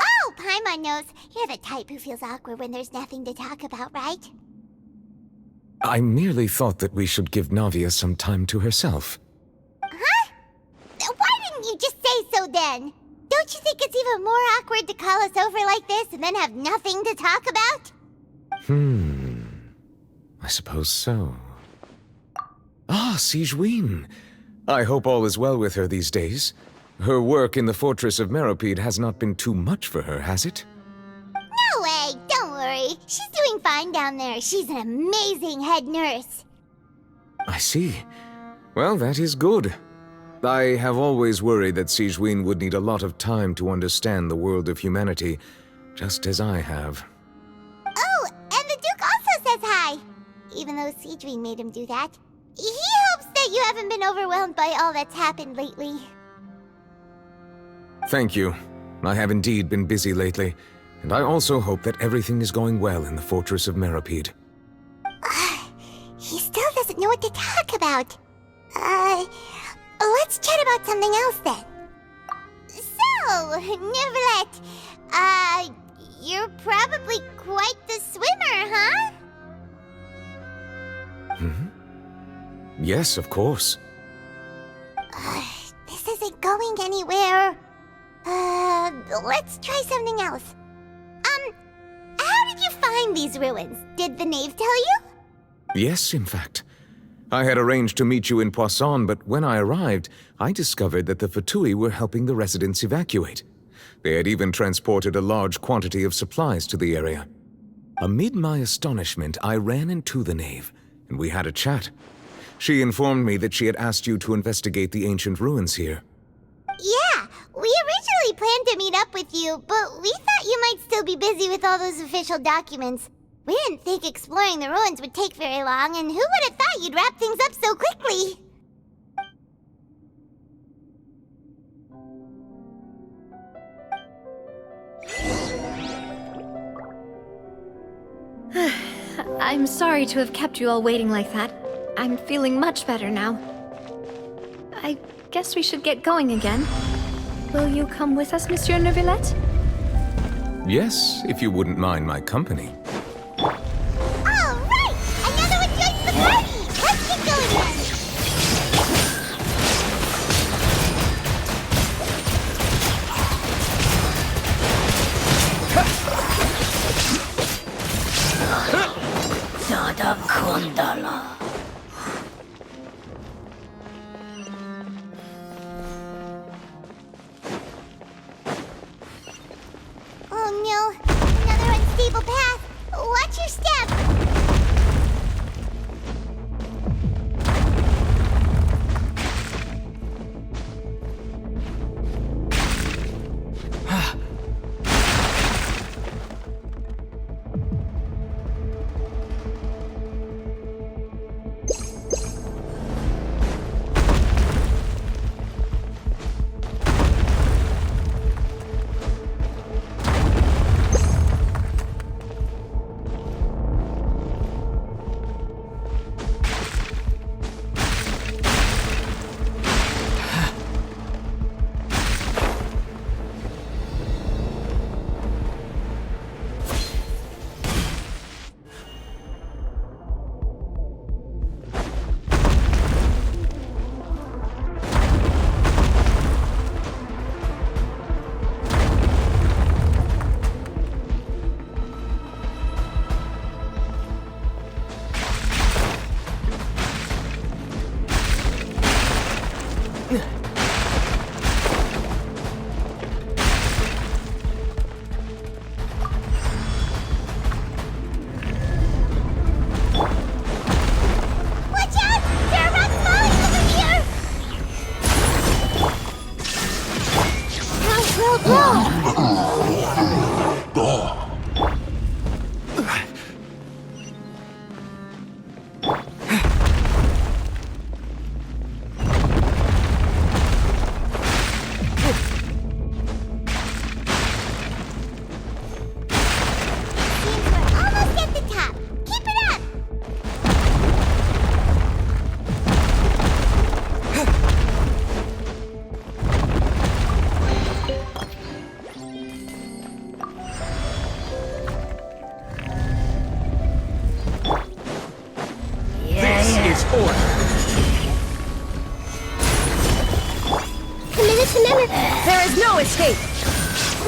Oh, Paimon knows. You're the type who feels awkward when there's nothing to talk about, right? I merely thought that we should give Navia some time to herself. Huh? Why didn't you just say so then? Don't you think it's even more awkward to call us over like this and then have nothing to talk about? I suppose so. Ah, Sigewinne. I hope all is well with her these days. Her work in the Fortress of Meropide has not been too much for her, has it? No way, don't worry. She's doing fine down there. She's an amazing head nurse. I see. Well, that is good. I have always worried that Sigewinne would need a lot of time to understand the world of humanity, just as I have. Oh, and the Duke also says hi. Even though Sigewinne made him do that. He hopes that you haven't been overwhelmed by all that's happened lately. Thank you. I have indeed been busy lately, and I also hope that everything is going well in the Fortress of Meropide. He still doesn't know what to talk about. Let's chat about something else then. So, Neuvillette, you're probably quite the swimmer, huh? Yes, of course. This isn't going anywhere. Let's try something else. How did you find these ruins? Did the knave tell you? Yes, in fact. I had arranged to meet you in Poisson, but when I arrived, I discovered that the Fatui were helping the residents evacuate. They had even transported a large quantity of supplies to the area. Amid my astonishment, I ran into the knave, and we had a chat. She informed me that she had asked you to investigate the ancient ruins here. Yeah, we originally planned to meet up with you, but we thought you might still be busy with all those official documents. We didn't think exploring the ruins would take very long, and who would have thought you'd wrap things up so quickly? I'm sorry to have kept you all waiting like that. I'm feeling much better now. I guess we should get going again. Will you come with us, Monsieur Neuvillette? Yes, if you wouldn't mind my company. All right! Another one joins the party! Let's get going then! Dada Kundala. Oh no! Another unstable path! Watch your step! There is no escape!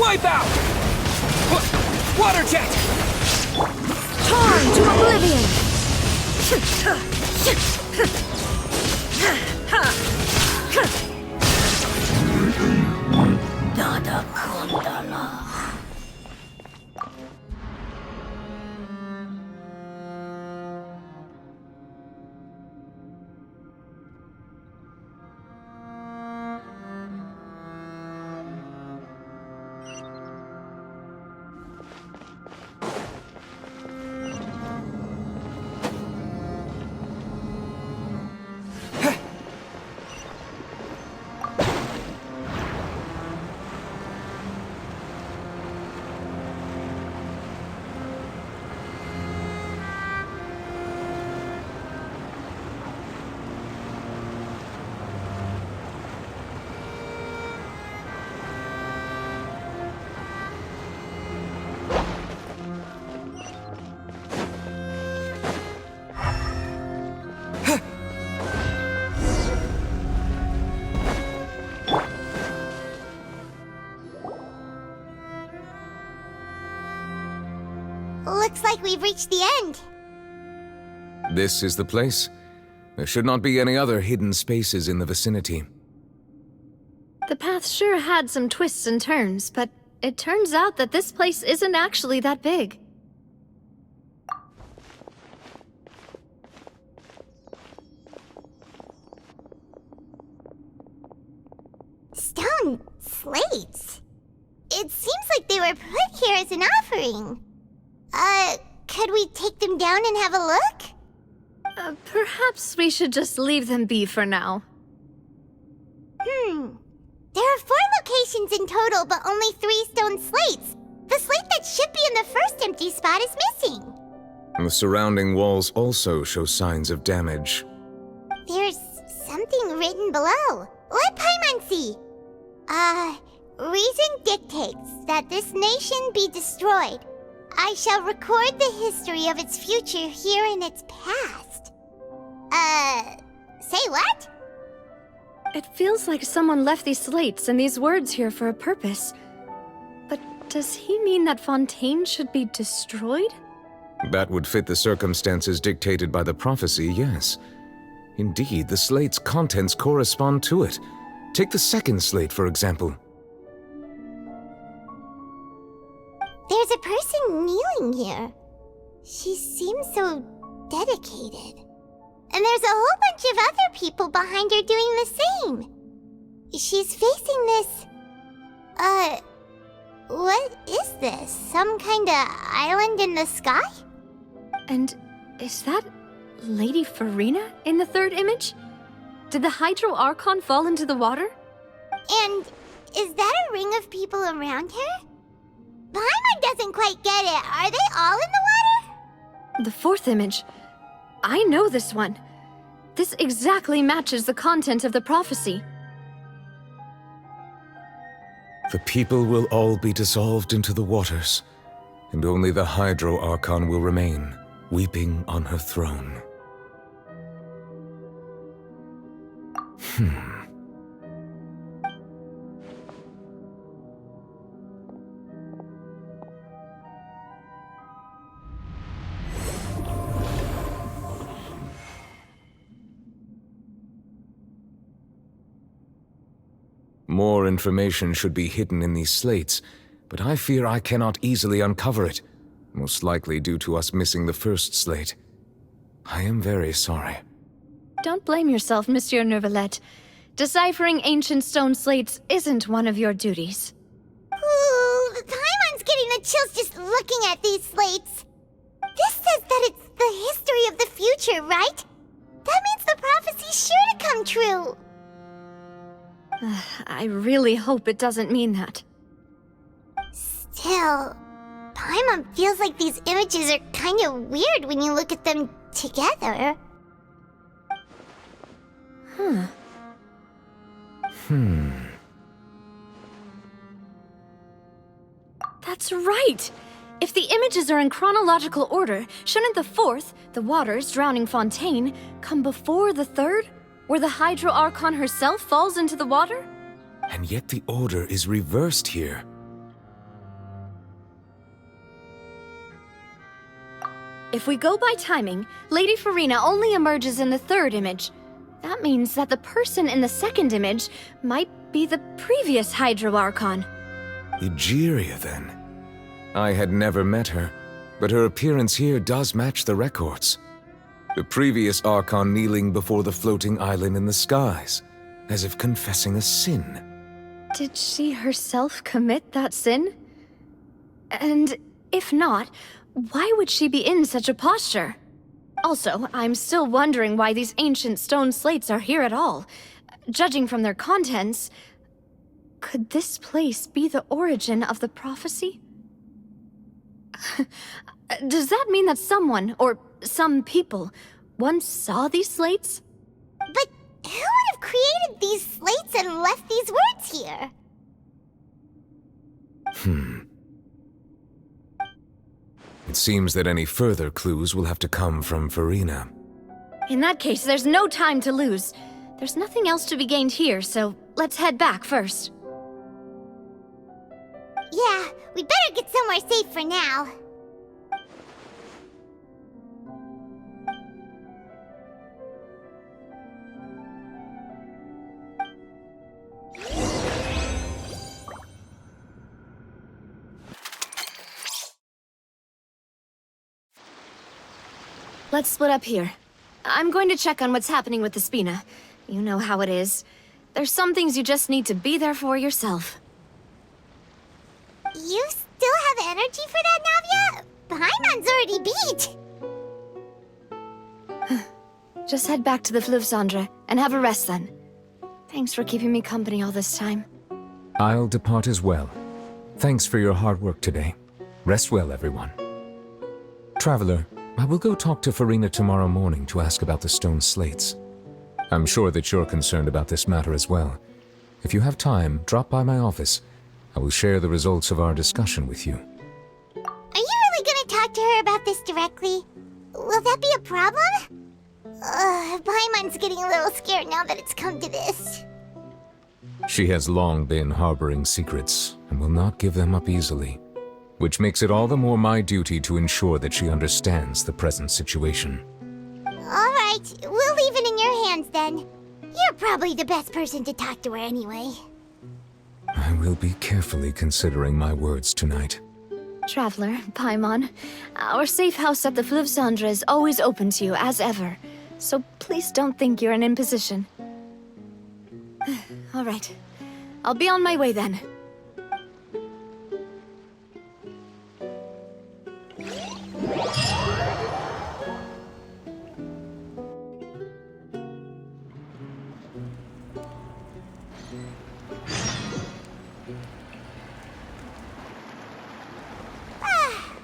Wipe out! Water jet! Torn to oblivion! Looks like we've reached the end. This is the place. There should not be any other hidden spaces in the vicinity. The path sure had some twists and turns, but it turns out that this place isn't actually that big. Stone slates? It seems like they were put here as an offering. Could we take them down and have a look? Perhaps we should just leave them be for now. There are 4 locations in total, but only 3 stone slates. The slate that should be in the first empty spot is missing. The surrounding walls also show signs of damage. There's something written below. Let Paimon see. Reason dictates that this nation be destroyed. I shall record the history of its future here in its past. Say what? It feels like someone left these slates and these words here for a purpose. But does he mean that Fontaine should be destroyed? That would fit the circumstances dictated by the prophecy, yes. Indeed, the slate's contents correspond to it. Take the second slate, for example. There's a person kneeling here. She seems so dedicated. And there's a whole bunch of other people behind her doing the same. She's facing this... what is this? Some kind of island in the sky? And is that Lady Farina in the third image? Did the Hydro Archon fall into the water? And is that a ring of people around her? Paimon doesn't quite get it. Are they all in the water? The fourth image. I know this one. This exactly matches the content of the prophecy. The people will all be dissolved into the waters, and only the Hydro Archon will remain, weeping on her throne. More information should be hidden in these slates, but I fear I cannot easily uncover it, most likely due to us missing the first slate. I am very sorry. Don't blame yourself, Monsieur Neuvillette. Deciphering ancient stone slates isn't one of your duties. Ooh, Paimon's getting the chills just looking at these slates. This says that it's the history of the future, right? That means the prophecy's sure to come true. I really hope it doesn't mean that. Still, Paimon feels like these images are kind of weird when you look at them together. That's right! If the images are in chronological order, shouldn't the fourth, the waters drowning Fontaine, come before the third, where the Hydro Archon herself falls into the water? And yet the order is reversed here. If we go by timing, Lady Farina only emerges in the third image. That means that the person in the second image might be the previous Hydro Archon. Egeria, then. I had never met her, but her appearance here does match the records. The previous Archon kneeling before the floating island in the skies, as if confessing a sin. Did she herself commit that sin? And if not, why would she be in such a posture? Also, I'm still wondering why these ancient stone slates are here at all. Judging from their contents, could this place be the origin of the prophecy? Does that mean that someone, or some people, once saw these slates? But who would have created these slates and left these words here? It seems that any further clues will have to come from Farina. In that case, there's no time to lose. There's nothing else to be gained here, so let's head back first. Yeah, we better get somewhere safe for now. Let's split up here. I'm going to check on what's happening with the Spina. You know how it is. There's some things you just need to be there for yourself. You still have energy for that, Navia? Paimon's already beat. Just head back to the Fluvsandra and have a rest then. Thanks for keeping me company all this time. I'll depart as well. Thanks for your hard work today. Rest well, everyone. Traveler, I will go talk to Farina tomorrow morning to ask about the stone slates. I'm sure that you're concerned about this matter as well. If you have time, drop by my office. I will share the results of our discussion with you. Are you really gonna talk to her about this directly? Will that be a problem? Paimon's getting a little scared now that it's come to this. She has long been harboring secrets and will not give them up easily, which makes it all the more my duty to ensure that she understands the present situation. Alright, we'll leave it in your hands then. You're probably the best person to talk to her anyway. I will be carefully considering my words tonight. Traveler, Paimon, our safe house at the Fluvsandra is always open to you as ever, so please don't think you're an imposition. Alright, I'll be on my way then.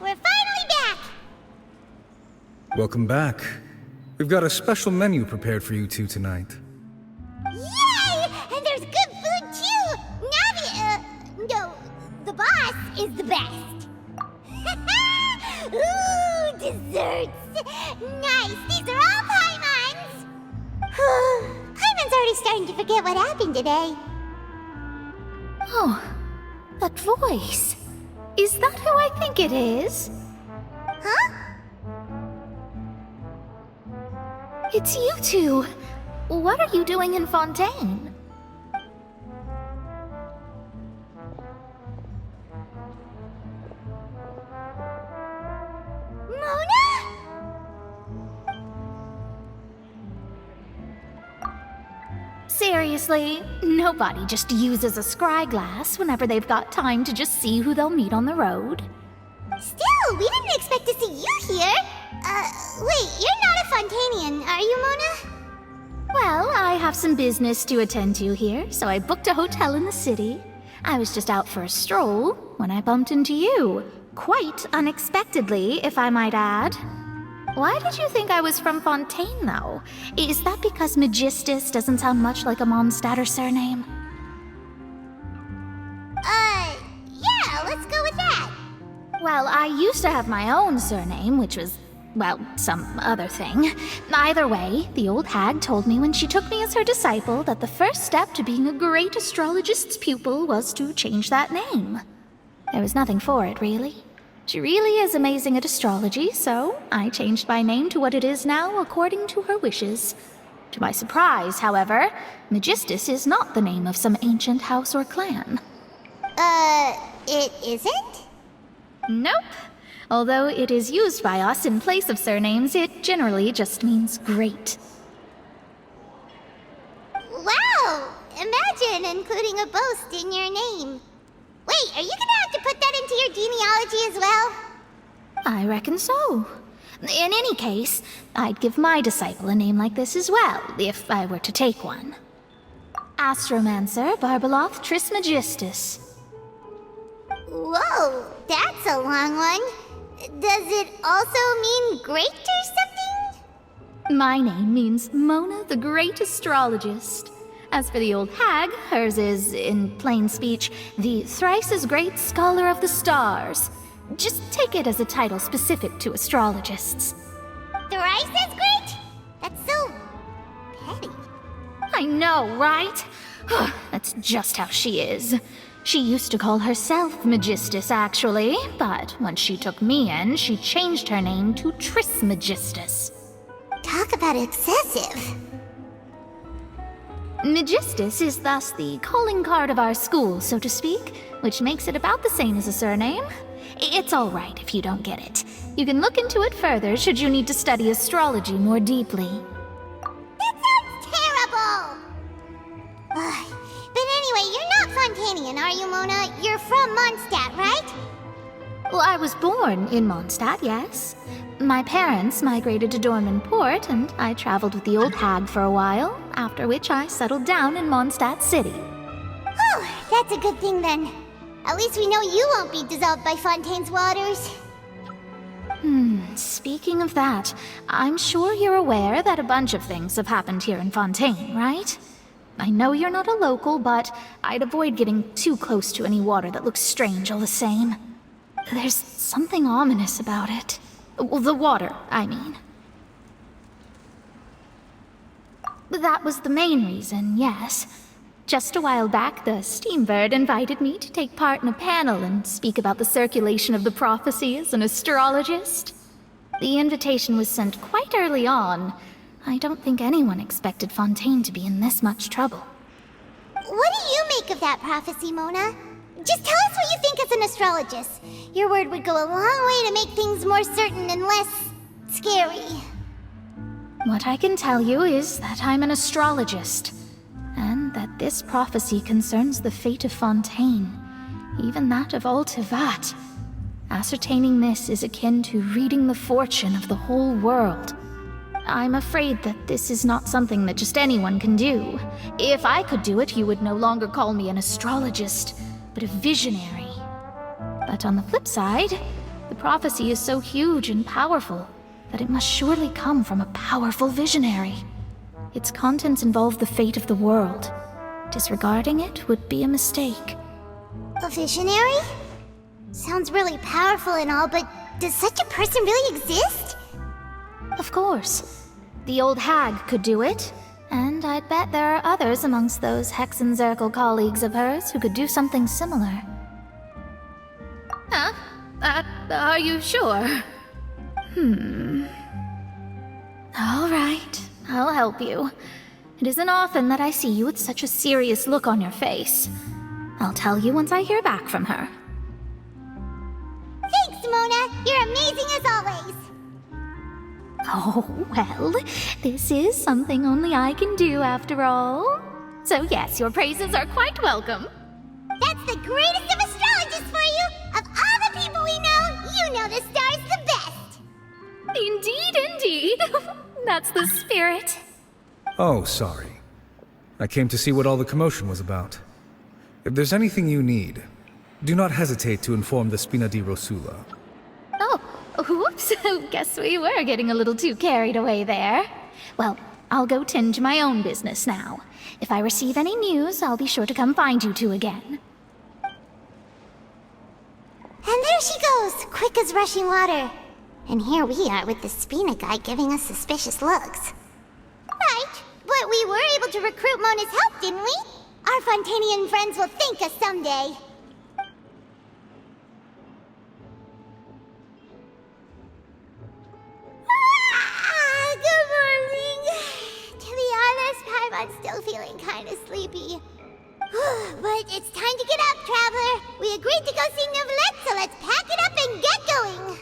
We're finally back! Welcome back. We've got a special menu prepared for you two tonight. Yay! And there's good food too! No, the boss is the best. Ooh, desserts! Nice, these are all Paimon's! Paimon's already starting to forget what happened today. Oh, that voice. Is that who I think it is? Huh? It's you two. What are you doing in Fontaine? Mona? Seriously, nobody just uses a scry glass whenever they've got time to just see who they'll meet on the road. Still, we didn't expect to see you here. Wait, you're not a Fontanian, are you, Mona? Well, I have some business to attend to here, so I booked a hotel in the city. I was just out for a stroll when I bumped into you. Quite unexpectedly, if I might add. Why did you think I was from Fontaine, though? Is that because Magistus doesn't sound much like a Mondstatter surname? Yeah, let's go with that. Well, I used to have my own surname, which was, well, some other thing. Either way, the old hag told me when she took me as her disciple that the first step to being a great astrologist's pupil was to change that name. There was nothing for it, really. She really is amazing at astrology, so I changed my name to what it is now according to her wishes. To my surprise, however, Magistus is not the name of some ancient house or clan. It isn't? Nope. Although it is used by us in place of surnames, it generally just means great. Wow! Imagine including a boast in your name. Wait, are you gonna have to put that into your genealogy as well? I reckon so. In any case, I'd give my disciple a name like this as well, if I were to take one. Astromancer Barbeloth Trismegistus. Whoa, that's a long one. Does it also mean great or something? My name means Mona the Great Astrologist. As for the old hag, hers is, in plain speech, the thrice as great Scholar of the Stars. Just take it as a title specific to astrologists. Thrice as great? That's so petty. I know, right? That's just how she is. She used to call herself Magistus, actually, but once she took me in, she changed her name to Trismegistus. Talk about excessive. Magistus is thus the calling card of our school, so to speak, which makes it about the same as a surname. It's all right if you don't get it. You can look into it further should you need to study astrology more deeply. That sounds terrible! But anyway, you're not Fontanian, are you, Mona? You're from Mondstadt, right? Well, I was born in Mondstadt, yes. My parents migrated to Dornman Port, and I traveled with the old hag for a while, after which I settled down in Mondstadt City. Whew, that's a good thing then. At least we know you won't be dissolved by Fontaine's waters. Speaking of that, I'm sure you're aware that a bunch of things have happened here in Fontaine, right? I know you're not a local, but I'd avoid getting too close to any water that looks strange all the same. There's something ominous about it. Well, the water, I mean. That was the main reason, yes. Just a while back, the Steambird invited me to take part in a panel and speak about the circulation of the prophecy as an astrologist. The invitation was sent quite early on. I don't think anyone expected Fontaine to be in this much trouble. What do you make of that prophecy, Mona? Just tell us what you think as an astrologist. Your word would go a long way to make things more certain and less scary. What I can tell you is that I'm an astrologist, and that this prophecy concerns the fate of Fontaine, even that of Altivat. Ascertaining this is akin to reading the fortune of the whole world. I'm afraid that this is not something that just anyone can do. If I could do it, you would no longer call me an astrologist, but a visionary. But on the flip side, the prophecy is so huge and powerful that it must surely come from a powerful visionary. Its contents involve the fate of the world. Disregarding it would be a mistake. A visionary? Sounds really powerful and all, but does such a person really exist? Of course. The old hag could do it, and I'd bet there are others amongst those Hexenzirkel colleagues of hers who could do something similar. Huh? Are you sure? All right, I'll help you. It isn't often that I see you with such a serious look on your face. I'll tell you once I hear back from her. Thanks, Mona! You're amazing as always! Oh, well, this is something only I can do after all. So yes, your praises are quite welcome. That's the greatest of astrologists for you! Of all the people we know, you know the star's the best! Indeed, indeed. That's the spirit. Oh, sorry. I came to see what all the commotion was about. If there's anything you need, do not hesitate to inform the Spina di Rosula. Oh, whoops. Guess we were getting a little too carried away there. Well, I'll go tend to my own business now. If I receive any news, I'll be sure to come find you two again. And there she goes, quick as rushing water. And here we are with the Spina guy giving us suspicious looks. Right, but we were able to recruit Mona's help, didn't we? Our Fontanian friends will thank us someday. Good morning. To be feeling kinda sleepy. But it's time to get up, Traveler. We agreed to go see Novelette, so let's pack it up and get going.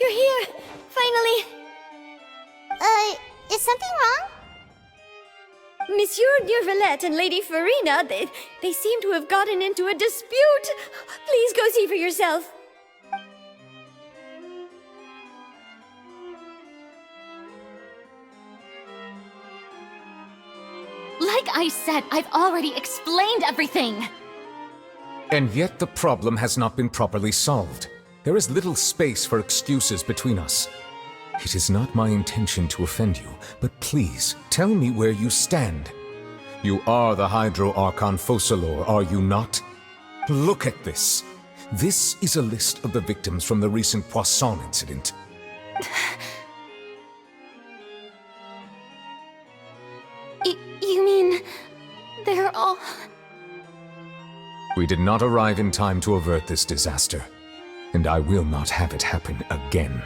You're here! Finally! Is something wrong? Monsieur Noirceur and Lady Farina, they seem to have gotten into a dispute. Please go see for yourself. Like I said, I've already explained everything. And yet the problem has not been properly solved. There is little space for excuses between us. It is not my intention to offend you, but please, tell me where you stand. You are the Hydro Archon Focalor, are you not? Look at this. This is a list of the victims from the recent Poisson incident. You mean... they're all... We did not arrive in time to avert this disaster, and I will not have it happen again.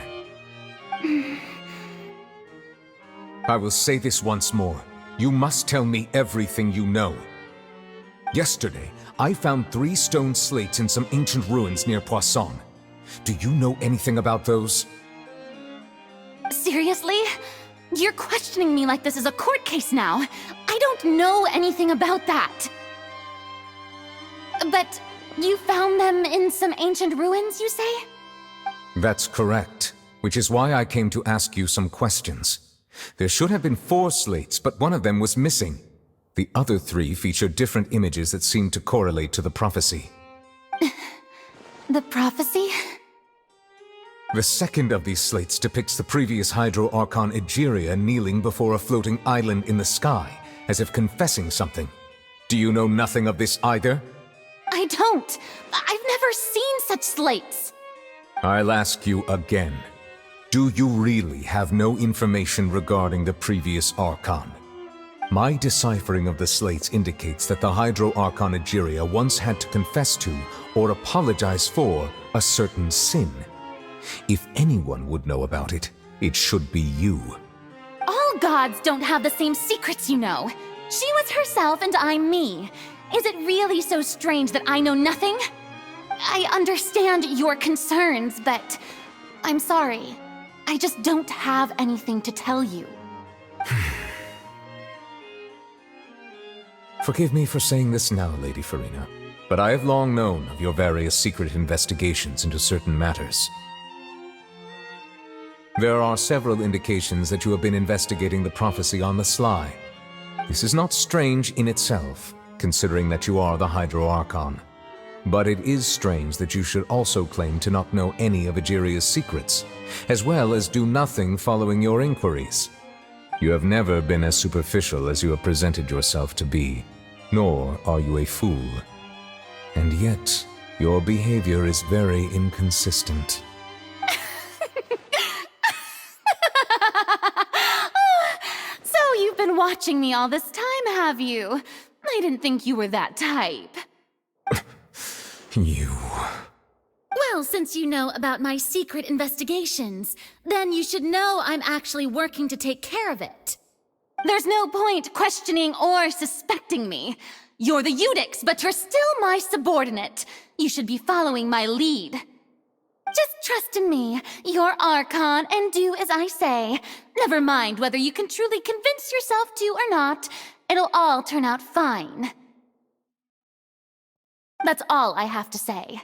I will say this once more. You must tell me everything you know. Yesterday, I found 3 stone slates in some ancient ruins near Poisson. Do you know anything about those? Seriously? You're questioning me like this is a court case now. I don't know anything about that. But you found them in some ancient ruins, you say? That's correct, which is why I came to ask you some questions. There should have been 4 slates, but one of them was missing. The other 3 featured different images that seemed to correlate to the prophecy. The prophecy? The second of these slates depicts the previous Hydro Archon Egeria kneeling before a floating island in the sky, as if confessing something. Do you know nothing of this either? I don't. I've never seen such slates. I'll ask you again. Do you really have no information regarding the previous Archon? My deciphering of the slates indicates that the Hydro Archon Egeria once had to confess to, or apologize for, a certain sin. If anyone would know about it, it should be you. All gods don't have the same secrets, you know. She was herself and I'm me. Is it really so strange that I know nothing? I understand your concerns, but I'm sorry. I just don't have anything to tell you. Forgive me for saying this now, Lady Farina, but I have long known of your various secret investigations into certain matters. There are several indications that you have been investigating the prophecy on the sly. This is not strange in itself, considering that you are the Hydro Archon. But it is strange that you should also claim to not know any of Egeria's secrets, as well as do nothing following your inquiries. You have never been as superficial as you have presented yourself to be, nor are you a fool. And yet, your behavior is very inconsistent. So you've been watching me all this time, have you? I didn't think you were that type. You... Well, since you know about my secret investigations, then you should know I'm actually working to take care of it. There's no point questioning or suspecting me. You're the Eudix, but you're still my subordinate. You should be following my lead. Just trust in me, you're Archon, and do as I say. Never mind whether you can truly convince yourself to or not. It'll all turn out fine. That's all I have to say.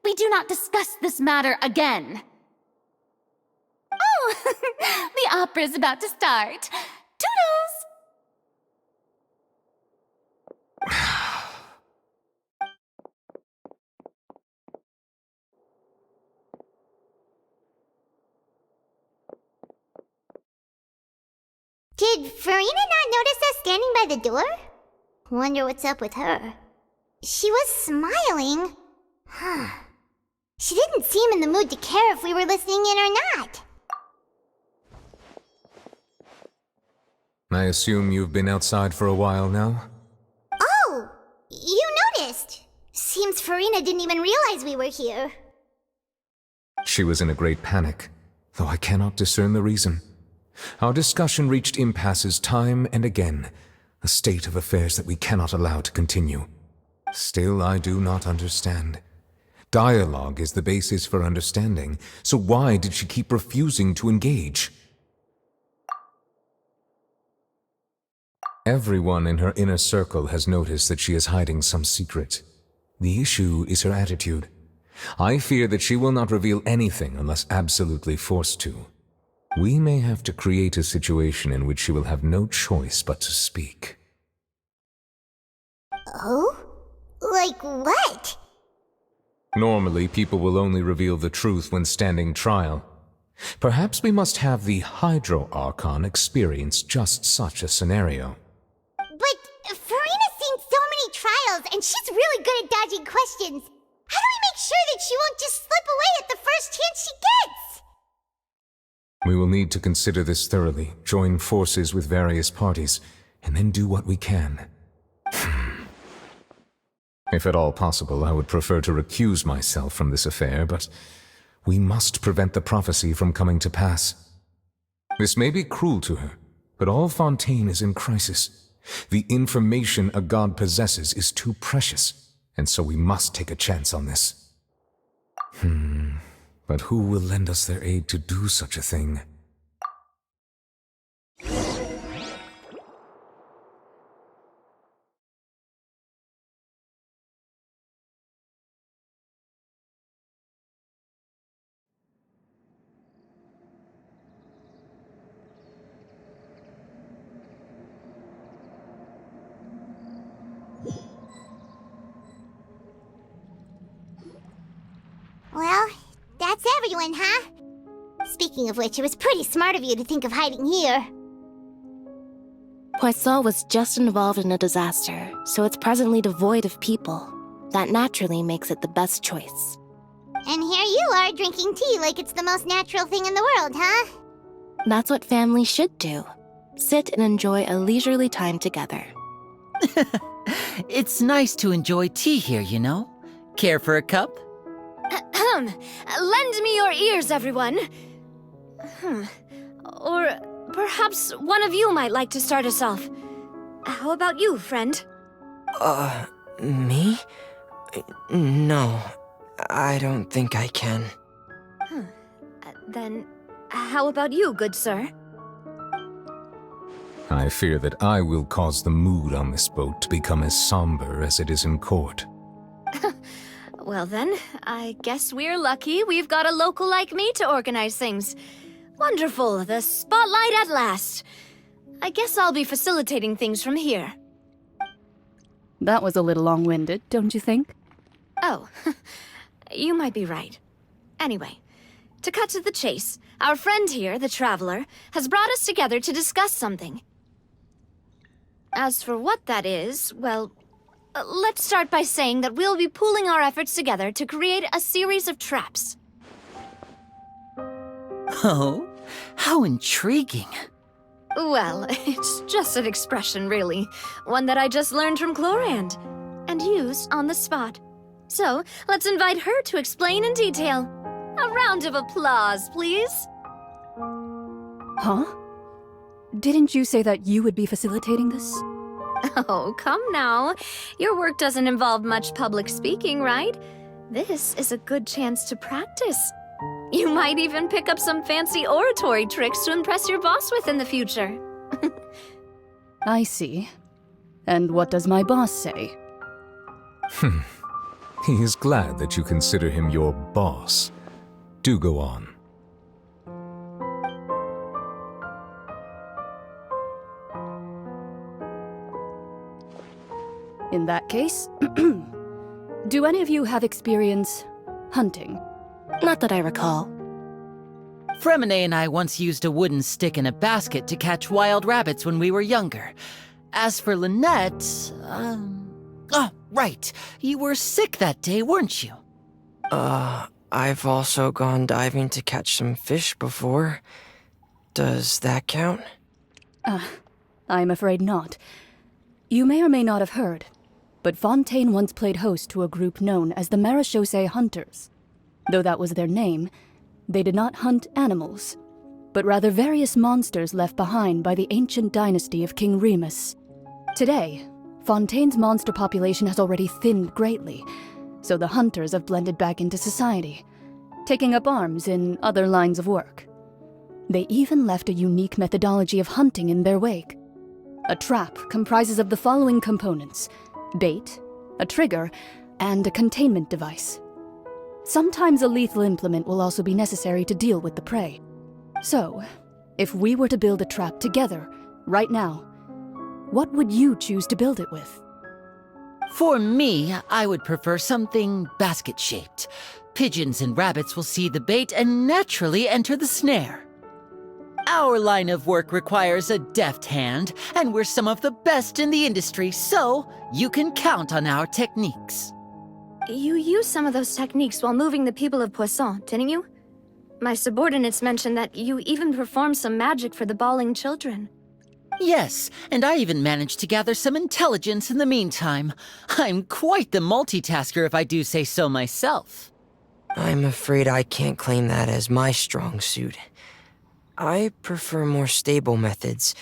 We do not discuss this matter again. Oh, the opera's about to start. Toodles! Did Farina not notice us standing by the door? Wonder what's up with her. She was smiling. Huh. She didn't seem in the mood to care if we were listening in or not. I assume you've been outside for a while now? Oh, you noticed. Seems Farina didn't even realize we were here. She was in a great panic, though I cannot discern the reason. Our discussion reached impasses time and again, a state of affairs that we cannot allow to continue. Still, I do not understand. Dialogue is the basis for understanding, so why did she keep refusing to engage? Everyone in her inner circle has noticed that she is hiding some secret. The issue is her attitude. I fear that she will not reveal anything unless absolutely forced to. We may have to create a situation in which she will have no choice but to speak. Oh? Like what? Normally, people will only reveal the truth when standing trial. Perhaps we must have the Hydro Archon experience just such a scenario. But Farina's seen so many trials, and she's really good at dodging questions. How do we make sure that she won't just slip away at the first chance she gets? We will need to consider this thoroughly, join forces with various parties, and then do what we can. If at all possible, I would prefer to recuse myself from this affair, but we must prevent the prophecy from coming to pass. This may be cruel to her, but all Fontaine is in crisis. The information a god possesses is too precious, and so we must take a chance on this. But who will lend us their aid to do such a thing? Well, that's everyone, huh? Speaking of which, it was pretty smart of you to think of hiding here. Poisson was just involved in a disaster, so it's presently devoid of people. That naturally makes it the best choice. And here you are drinking tea like it's the most natural thing in the world, huh? That's what families should do. Sit and enjoy a leisurely time together. It's nice to enjoy tea here, you know? Care for a cup? Lend me your ears, everyone. Or perhaps one of you might like to start us off. How about you, friend? Me? No, I don't think I can. Then, how about you, good sir? I fear that I will cause the mood on this boat to become as somber as it is in court. Well then, I guess we're lucky we've got a local like me to organize things. Wonderful, the spotlight at last. I guess I'll be facilitating things from here. That was a little long-winded, don't you think? Oh, you might be right. Anyway, to cut to the chase, our friend here, the Traveler, has brought us together to discuss something. As for what that is, well, let's start by saying that we'll be pooling our efforts together to create a series of traps. Oh, how intriguing. Well, it's just an expression, really. One that I just learned from Chlorand, and used on the spot. So, let's invite her to explain in detail. A round of applause, please. Huh? Didn't you say that you would be facilitating this? Oh, come now. Your work doesn't involve much public speaking, right? This is a good chance to practice. You might even pick up some fancy oratory tricks to impress your boss with in the future. I see. And what does my boss say? He is glad that you consider him your boss. Do go on. In that case, do any of you have experience hunting? Not that I recall. Fremine and I once used a wooden stick in a basket to catch wild rabbits when we were younger. As for Lynette, oh, right. You were sick that day, weren't you? I've also gone diving to catch some fish before. Does that count? I'm afraid not. You may or may not have heard, but Fontaine once played host to a group known as the Marechaussee Hunters. Though that was their name, they did not hunt animals, but rather various monsters left behind by the ancient dynasty of King Remus. Today, Fontaine's monster population has already thinned greatly, so the hunters have blended back into society, taking up arms in other lines of work. They even left a unique methodology of hunting in their wake. A trap comprises of the following components: bait, a trigger, and a containment device. Sometimes a lethal implement will also be necessary to deal with the prey. So, if we were to build a trap together, right now, what would you choose to build it with? For me, I would prefer something basket-shaped. Pigeons and rabbits will see the bait and naturally enter the snare. Our line of work requires a deft hand, and we're some of the best in the industry, so you can count on our techniques. You used some of those techniques while moving the people of Poisson, didn't you? My subordinates mentioned that you even performed some magic for the bawling children. Yes, and I even managed to gather some intelligence in the meantime. I'm quite the multitasker if I do say so myself. I'm afraid I can't claim that as my strong suit. I prefer more stable methods,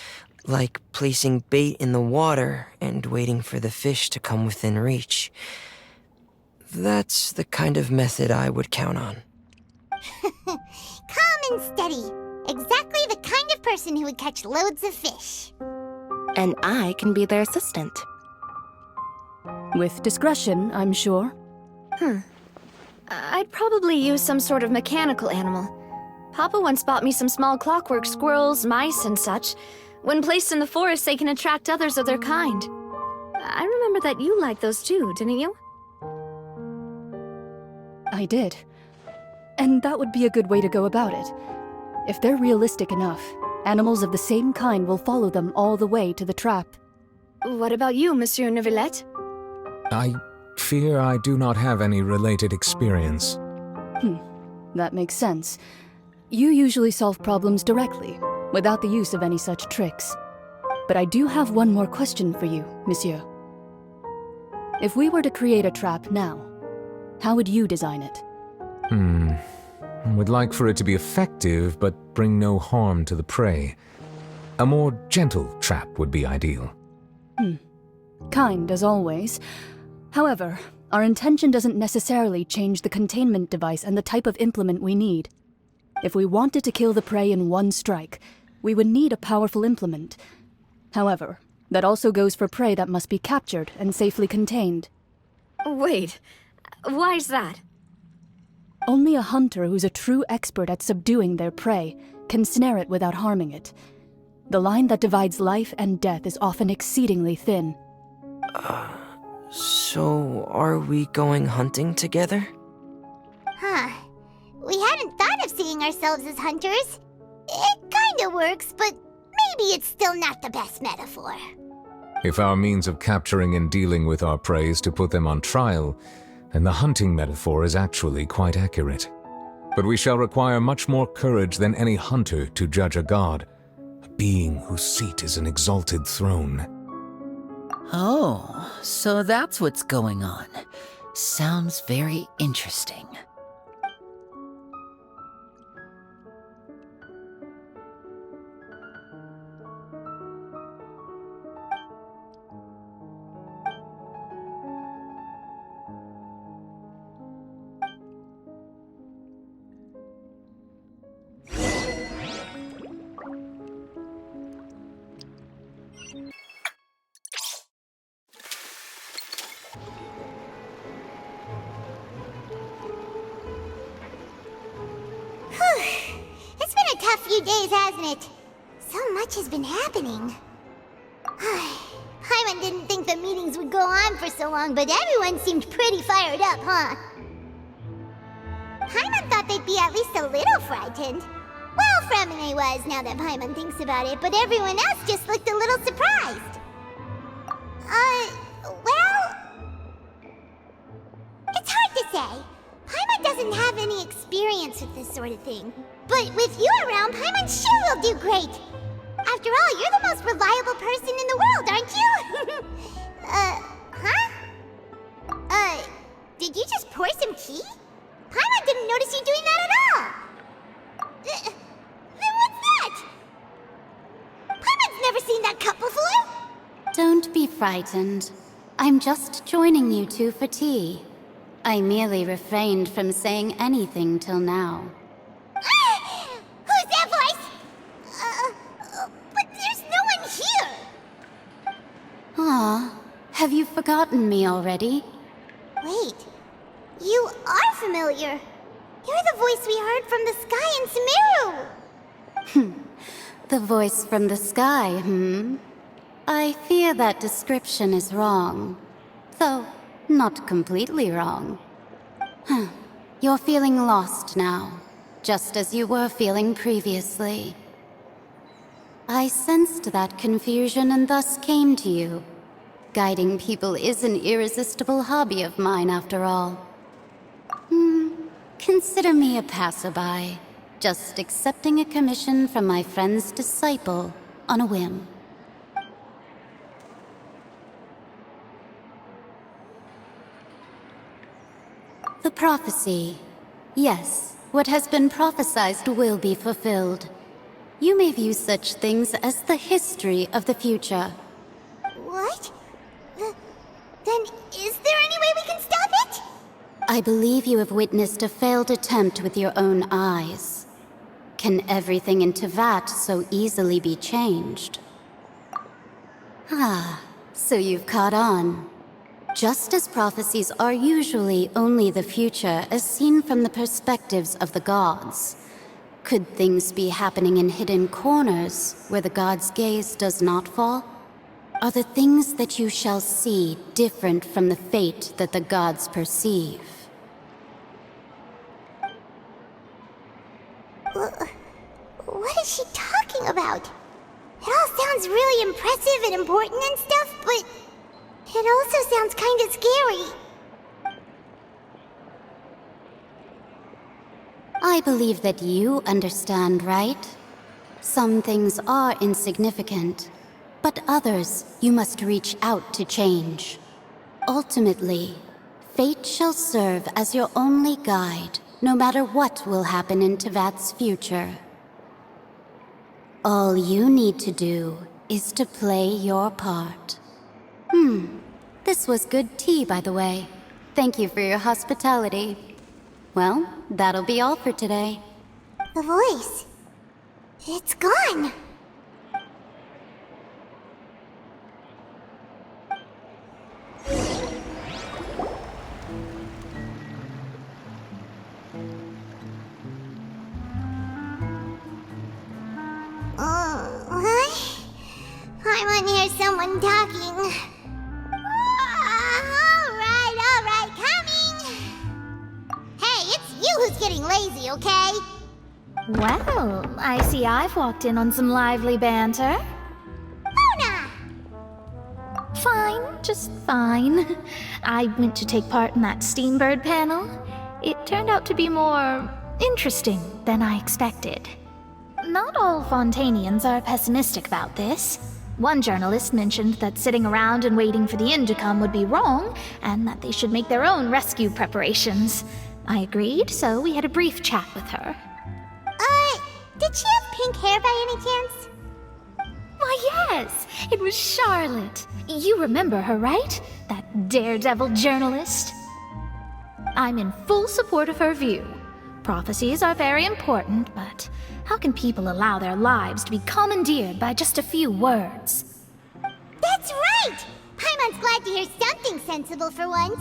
like placing bait in the water and waiting for the fish to come within reach. That's the kind of method I would count on. Calm and steady. Exactly the kind of person who would catch loads of fish. And I can be their assistant. With discretion, I'm sure. I'd probably use some sort of mechanical animal. Papa once bought me some small clockwork squirrels, mice, and such. When placed in the forest, they can attract others of their kind. I remember that you liked those too, didn't you? I did. And that would be a good way to go about it. If they're realistic enough, animals of the same kind will follow them all the way to the trap. What about you, Monsieur Neuvillette? I fear I do not have any related experience. That makes sense. You usually solve problems directly, without the use of any such tricks. But I do have one more question for you, Monsieur. If we were to create a trap now, how would you design it? Would like for it to be effective, but bring no harm to the prey. A more gentle trap would be ideal. Kind, as always. However, our intention doesn't necessarily change the containment device and the type of implement we need. If we wanted to kill the prey in one strike, we would need a powerful implement. However, that also goes for prey that must be captured and safely contained. Wait, why's that? Only a hunter who's a true expert at subduing their prey can snare it without harming it. The line that divides life and death is often exceedingly thin. So are we going hunting together? We hadn't thought of seeing ourselves as hunters. It kinda works, but maybe it's still not the best metaphor. If our means of capturing and dealing with our prey is to put them on trial, then the hunting metaphor is actually quite accurate. But we shall require much more courage than any hunter to judge a god, a being whose seat is an exalted throne. Oh, so that's what's going on. Sounds very interesting. It's been a tough few days, hasn't it? So much has been happening. Paimon didn't think the meetings would go on for so long, but everyone seemed pretty fired up, huh? Paimon thought they'd be at least a little frightened. Well, Fremine was, now that Paimon thinks about it, but everyone else just looked a little surprised. Well... It's hard to say. Paimon doesn't have any experience with this sort of thing. But with you around, Paimon sure will do great. After After all, you're the most reliable person in the world, aren't you? Huh? Did you just pour some tea? Paimon didn't notice you doing that at all. Then what's that? Paimon's never seen that cup before. Don't be frightened. I'm just joining you two for tea. I merely refrained from saying anything till now. Who's that voice? But there's no one here. Ah, have you forgotten me already? Wait, you are familiar. You're the voice we heard from the sky in Sumeru. The voice from the sky, I fear that description is wrong. Though, not completely wrong. You're feeling lost now, just as you were feeling previously. I sensed that confusion and thus came to you. Guiding people is an irresistible hobby of mine, after all. Consider me a passerby, just accepting a commission from my friend's disciple on a whim. The prophecy. Yes, what has been prophesied will be fulfilled. You may view such things as the history of the future. What? Then is there any way we can stop it? I believe you have witnessed a failed attempt with your own eyes. Can everything in Tevat so easily be changed? Ah, so you've caught on. Just as prophecies are usually only the future as seen from the perspectives of the gods, could things be happening in hidden corners where the gods' gaze does not fall? Are the things that you shall see different from the fate that the gods perceive? What is she talking about? It all sounds really impressive and important and stuff, but it also sounds kind of scary. I believe that you understand, right? Some things are insignificant, but others you must reach out to change. Ultimately, fate shall serve as your only guide, no matter what will happen in Tevat's future. All you need to do is to play your part. This was good tea, by the way. Thank you for your hospitality. Well, that'll be all for today. The voice. It's gone. I want to hear someone talking. All right, coming. Hey, it's you who's getting lazy, okay? Well, I see I've walked in on some lively banter. Mona! Fine, just fine. I went to take part in that Steambird panel. It turned out to be more interesting than I expected. Not all Fontanians are pessimistic about this. One journalist mentioned that sitting around and waiting for the end to come would be wrong, and that they should make their own rescue preparations. I agreed, so we had a brief chat with her. Did she have pink hair by any chance? Why, yes! It was Charlotte. You remember her, right? That daredevil journalist? I'm in full support of her view. Prophecies are very important, but how can people allow their lives to be commandeered by just a few words? That's right! Paimon's glad to hear something sensible for once.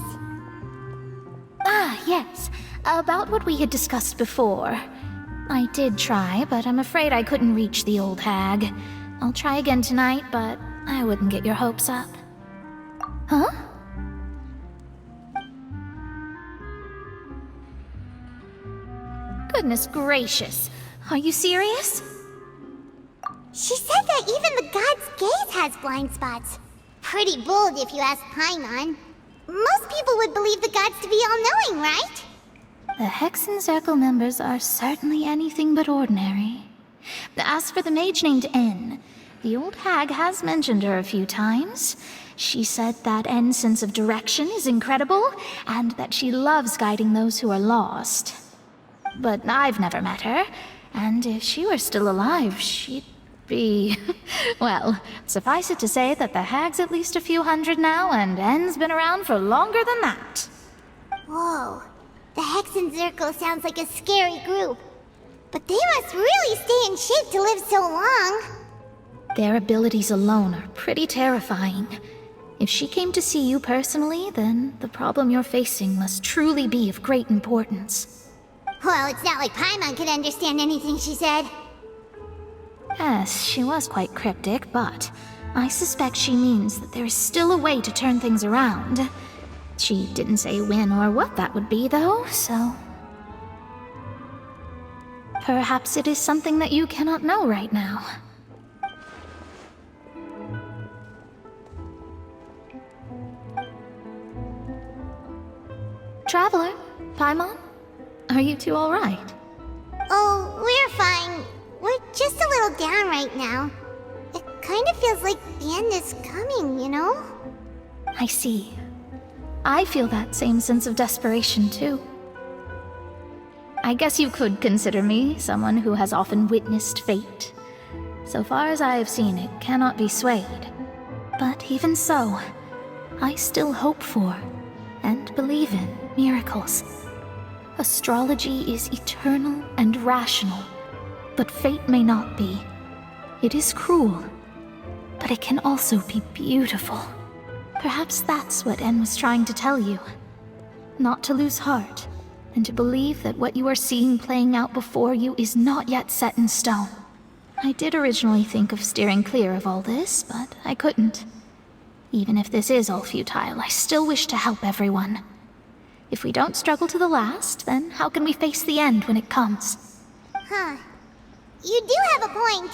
Ah, yes. About what we had discussed before. I did try, but I'm afraid I couldn't reach the old hag. I'll try again tonight, but I wouldn't get your hopes up. Huh? Goodness gracious. Are you serious? She said that even the god's gaze has blind spots. Pretty bold if you ask Paimon. Most people would believe the gods to be all-knowing, right? The Hexen Circle members are certainly anything but ordinary. As for the mage named N, The old hag has mentioned her a few times. She said that N's sense of direction is incredible, and that she loves guiding those who are lost. But I've never met her, and if she were still alive, she'd be... well, suffice it to say that the hag's at least a few hundred now, and N's been around for longer than that. Whoa. The Hexenzirkel sounds like a scary group. But they must really stay in shape to live so long. Their abilities alone are pretty terrifying. If she came to see you personally, then the problem you're facing must truly be of great importance. Well, it's not like Paimon could understand anything she said. Yes, she was quite cryptic, but I suspect she means that there is still a way to turn things around. She didn't say when or what that would be, though, so... perhaps it is something that you cannot know right now. Traveler, Paimon, are you two all right? Oh, we're fine. We're just a little down right now. It kind of feels like the end is coming, you know? I see. I feel that same sense of desperation, too. I guess you could consider me someone who has often witnessed fate. So far as I have seen, it cannot be swayed. But even so, I still hope for, and believe in, miracles. Astrology is eternal and rational, but fate may not be. It is cruel, but it can also be beautiful. Perhaps that's what En was trying to tell you. Not to lose heart, and to believe that what you are seeing playing out before you is not yet set in stone. I did originally think of steering clear of all this, but I couldn't. Even if this is all futile, I still wish to help everyone. If we don't struggle to the last, then how can we face the end when it comes? Huh. You do have a point.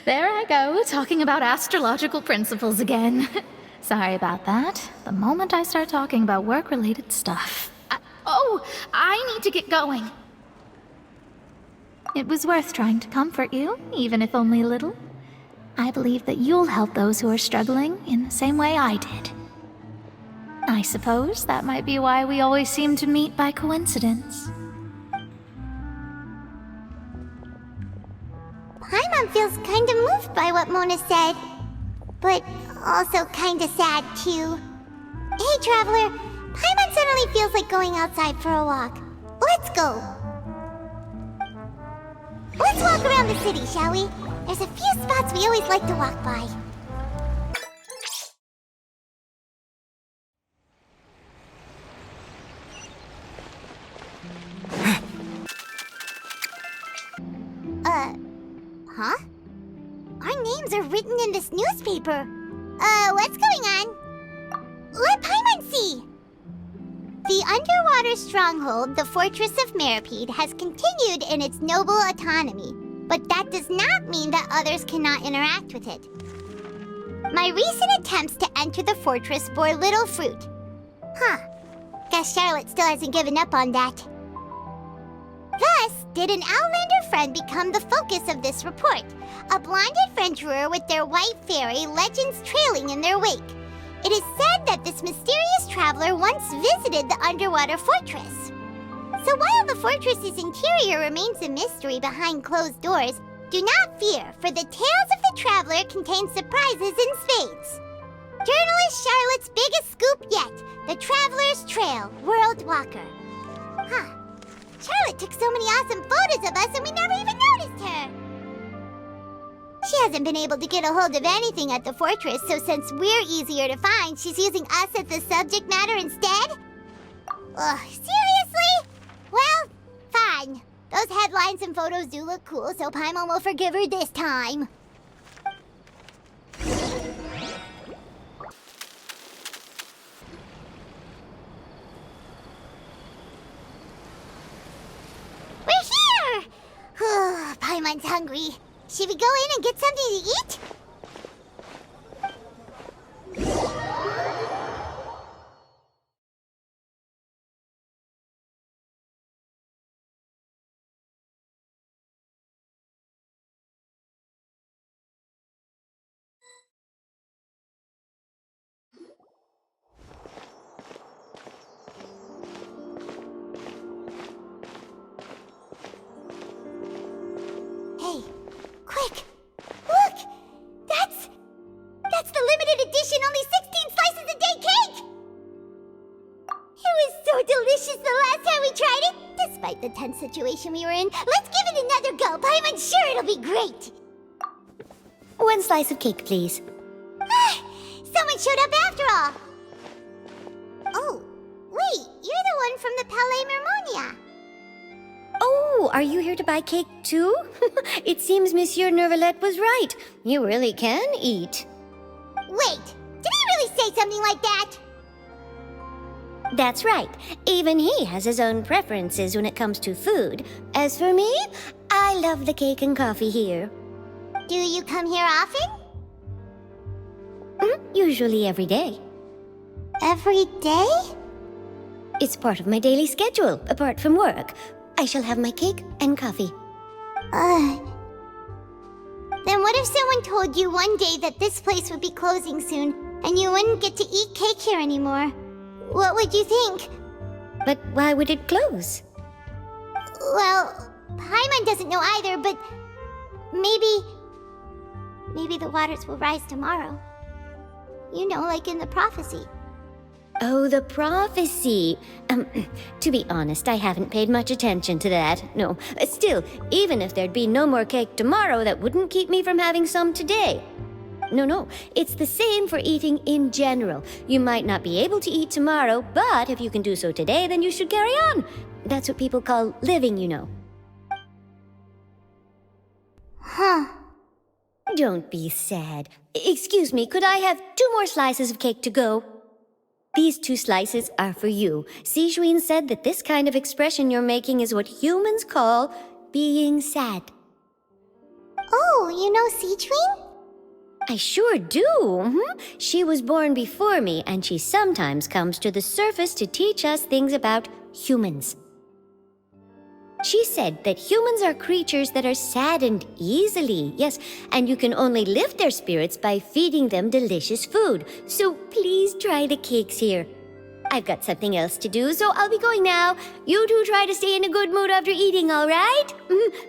There I go, talking about astrological principles again. Sorry about that. The moment I start talking about work-related stuff... I need to get going. It was worth trying to comfort you, even if only a little. I believe that you'll help those who are struggling in the same way I did. I suppose that might be why we always seem to meet by coincidence. Paimon feels kind of moved by what Mona said. But also kind of sad, too. Hey, Traveler. Paimon suddenly feels like going outside for a walk. Let's go. Let's walk around the city, shall we? There's a few spots we always like to walk by. Huh? Our names are written in this newspaper. What's going on? Let Paimon see! The underwater stronghold, the Fortress of Meripede, has continued in its noble autonomy, but that does not mean that others cannot interact with it. My recent attempts to enter the fortress bore little fruit. Huh. Guess Charlotte still hasn't given up on that. Thus, did an Outlander friend become the focus of this report, a blonde adventurer with their white fairy legends trailing in their wake. It is said that this mysterious traveler once visited the underwater fortress. So while the fortress's interior remains a mystery behind closed doors, do not fear, for the tales of the traveler contain surprises in spades. Journalist Charlotte's biggest scoop yet, the Traveler's Trail, World Walker. Huh. Charlotte took so many awesome photos of us and we never even noticed her. She hasn't been able to get a hold of anything at the fortress, so since we're easier to find, she's using us as the subject matter instead? Ugh, seriously? Well, fine. Those headlines and photos do look cool, so Paimon will forgive her this time. We're here! Paimon's hungry. Should we go in and get something to eat? Quick! Look! That's the limited edition only 16 slices a day cake! It was so delicious the last time we tried it! Despite the tense situation we were in, let's give it another go. I'm sure it'll be great! 1 slice of cake, please. Someone showed up after all! Oh, wait, you're the one from the Palais Mermonia. Oh, are you here to buy cake too? It seems Monsieur Neuvillette was right. You really can eat. Wait, did he really say something like that? That's right. Even he has his own preferences when it comes to food. As for me, I love the cake and coffee here. Do you come here often? Usually every day. Every day? It's part of my daily schedule, apart from work. I shall have my cake and coffee. Then what if someone told you one day that this place would be closing soon, and you wouldn't get to eat cake here anymore? What would you think? But why would it close? Well, Paimon doesn't know either, but maybe the waters will rise tomorrow. You know, like in the prophecy. Oh, the prophecy. To be honest, I haven't paid much attention to that. No, still, even if there'd be no more cake tomorrow, that wouldn't keep me from having some today. No, it's the same for eating in general. You might not be able to eat tomorrow, but if you can do so today, then you should carry on. That's what people call living, you know. Huh. Don't be sad. Excuse me, could I have 2 more slices of cake to go? These 2 slices are for you. Sijuin said that this kind of expression you're making is what humans call being sad. Oh, you know Sijuin? I sure do. She was born before me, and she sometimes comes to the surface to teach us things about humans. She said that humans are creatures that are saddened easily, yes, and you can only lift their spirits by feeding them delicious food. So please try the cakes here. I've got something else to do, so I'll be going now. You two try to stay in a good mood after eating, all right?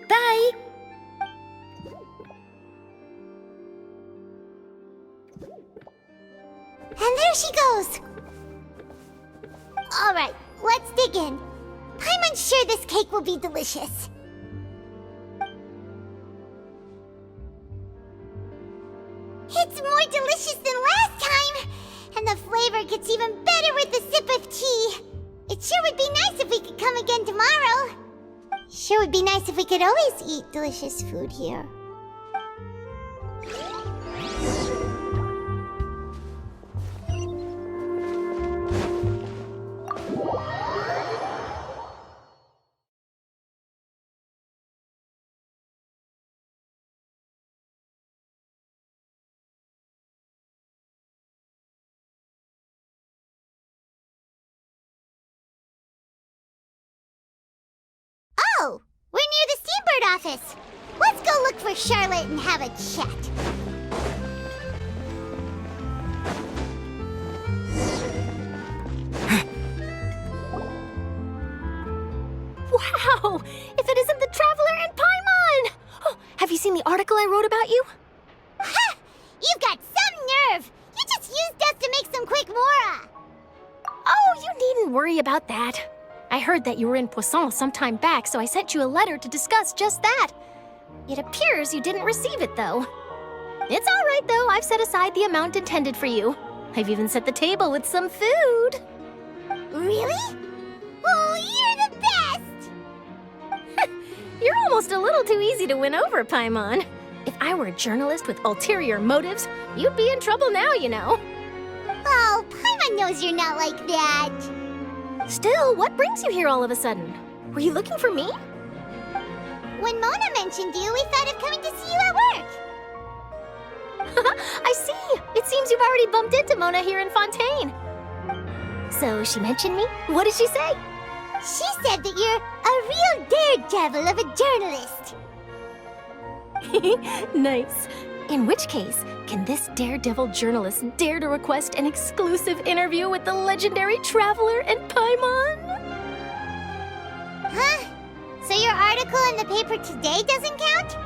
Bye. And there she goes! Alright, let's dig in. I'm unsure this cake will be delicious. It's more delicious than last time! And the flavor gets even better with a sip of tea. It sure would be nice if we could come again tomorrow. Sure would be nice if we could always eat delicious food here. Oh, we're near the Steambird office. Let's go look for Charlotte and have a chat. Wow! If it isn't the Traveler and Paimon! Oh, have you seen the article I wrote about you? Ha! You've got some nerve! You just used us to make some quick mora! Oh, you needn't worry about that. I heard that you were in Poisson some time back, so I sent you a letter to discuss just that. It appears you didn't receive it, though. It's all right, though. I've set aside the amount intended for you. I've even set the table with some food. Really? Oh, you're the best! You're almost a little too easy to win over, Paimon. If I were a journalist with ulterior motives, you'd be in trouble now, you know. Oh, Paimon knows you're not like that. Still, what brings you here all of a sudden? Were you looking for me? When Mona mentioned you, we thought of coming to see you at work. I see. It seems you've already bumped into Mona here in Fontaine. So she mentioned me? What did she say? She said that you're a real daredevil of a journalist. Nice. In which case, can this daredevil journalist dare to request an exclusive interview with the legendary Traveler and Paimon? Huh? So your article in the paper today doesn't count?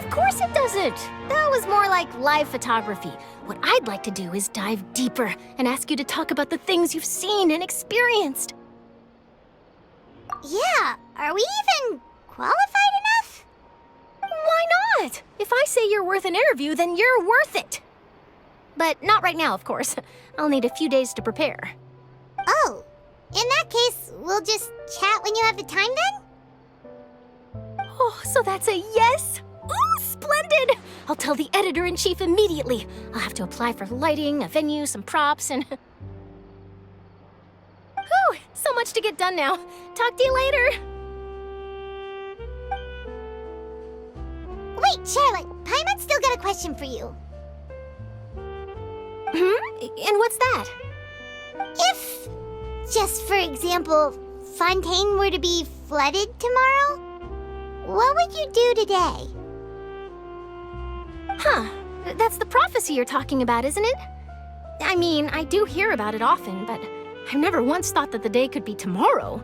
Of course it doesn't. That was more like live photography. What I'd like to do is dive deeper and ask you to talk about the things you've seen and experienced. Yeah, are we even qualified enough? Why not? If I say you're worth an interview, then you're worth it. But not right now, of course. I'll need a few days to prepare. Oh, in that case, we'll just chat when you have the time then? Oh, so that's a yes? Ooh, splendid! I'll tell the editor-in-chief immediately. I'll have to apply for lighting, a venue, some props, and... Whew, so much to get done now. Talk to you later. Wait, Charlotte, Paimon's still got a question for you. And what's that? If, just for example, Fontaine were to be flooded tomorrow, what would you do today? Huh, that's the prophecy you're talking about, isn't it? I mean, I do hear about it often, but I've never once thought that the day could be tomorrow.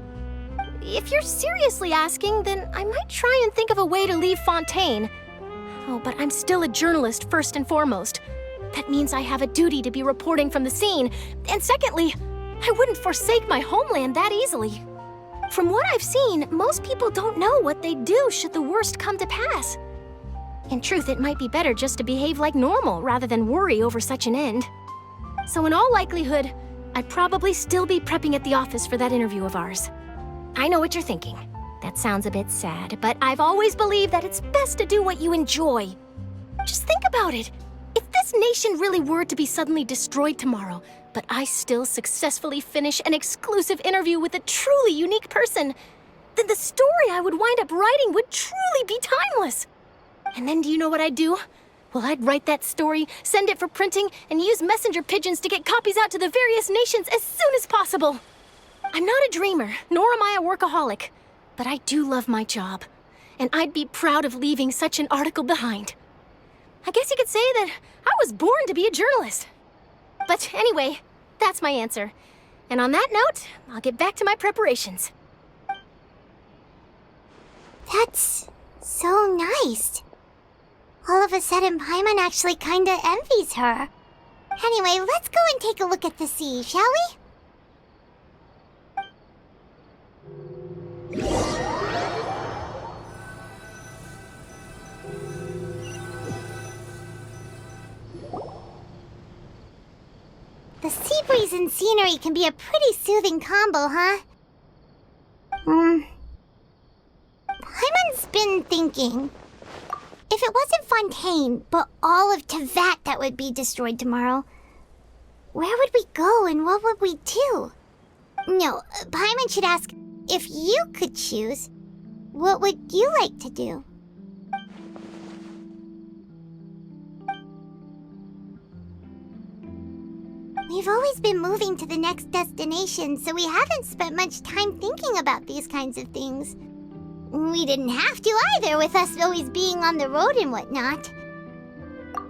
If you're seriously asking, then I might try and think of a way to leave Fontaine. Oh, but I'm still a journalist first and foremost. That means I have a duty to be reporting from the scene. And secondly, I wouldn't forsake my homeland that easily. From what I've seen, most people don't know what they'd do should the worst come to pass. In truth, it might be better just to behave like normal rather than worry over such an end. So in all likelihood, I'd probably still be prepping at the office for that interview of ours. I know what you're thinking. That sounds a bit sad, but I've always believed that it's best to do what you enjoy. Just think about it. If this nation really were to be suddenly destroyed tomorrow, but I still successfully finish an exclusive interview with a truly unique person, then the story I would wind up writing would truly be timeless. And then do you know what I'd do? Well, I'd write that story, send it for printing, and use messenger pigeons to get copies out to the various nations as soon as possible. I'm not a dreamer, nor am I a workaholic, but I do love my job, and I'd be proud of leaving such an article behind. I guess you could say that I was born to be a journalist. But anyway, that's my answer. And on that note, I'll get back to my preparations. That's so nice. All of a sudden, Paimon actually kinda envies her. Anyway, let's go and take a look at the sea, shall we? The sea breeze and scenery can be a pretty soothing combo, huh? Paimon's been thinking. If it wasn't Fontaine, but all of Tevat that would be destroyed tomorrow, where would we go and what would we do? No, Paimon should ask, if you could choose, what would you like to do? We've always been moving to the next destination, so we haven't spent much time thinking about these kinds of things. We didn't have to either, with us always being on the road and whatnot.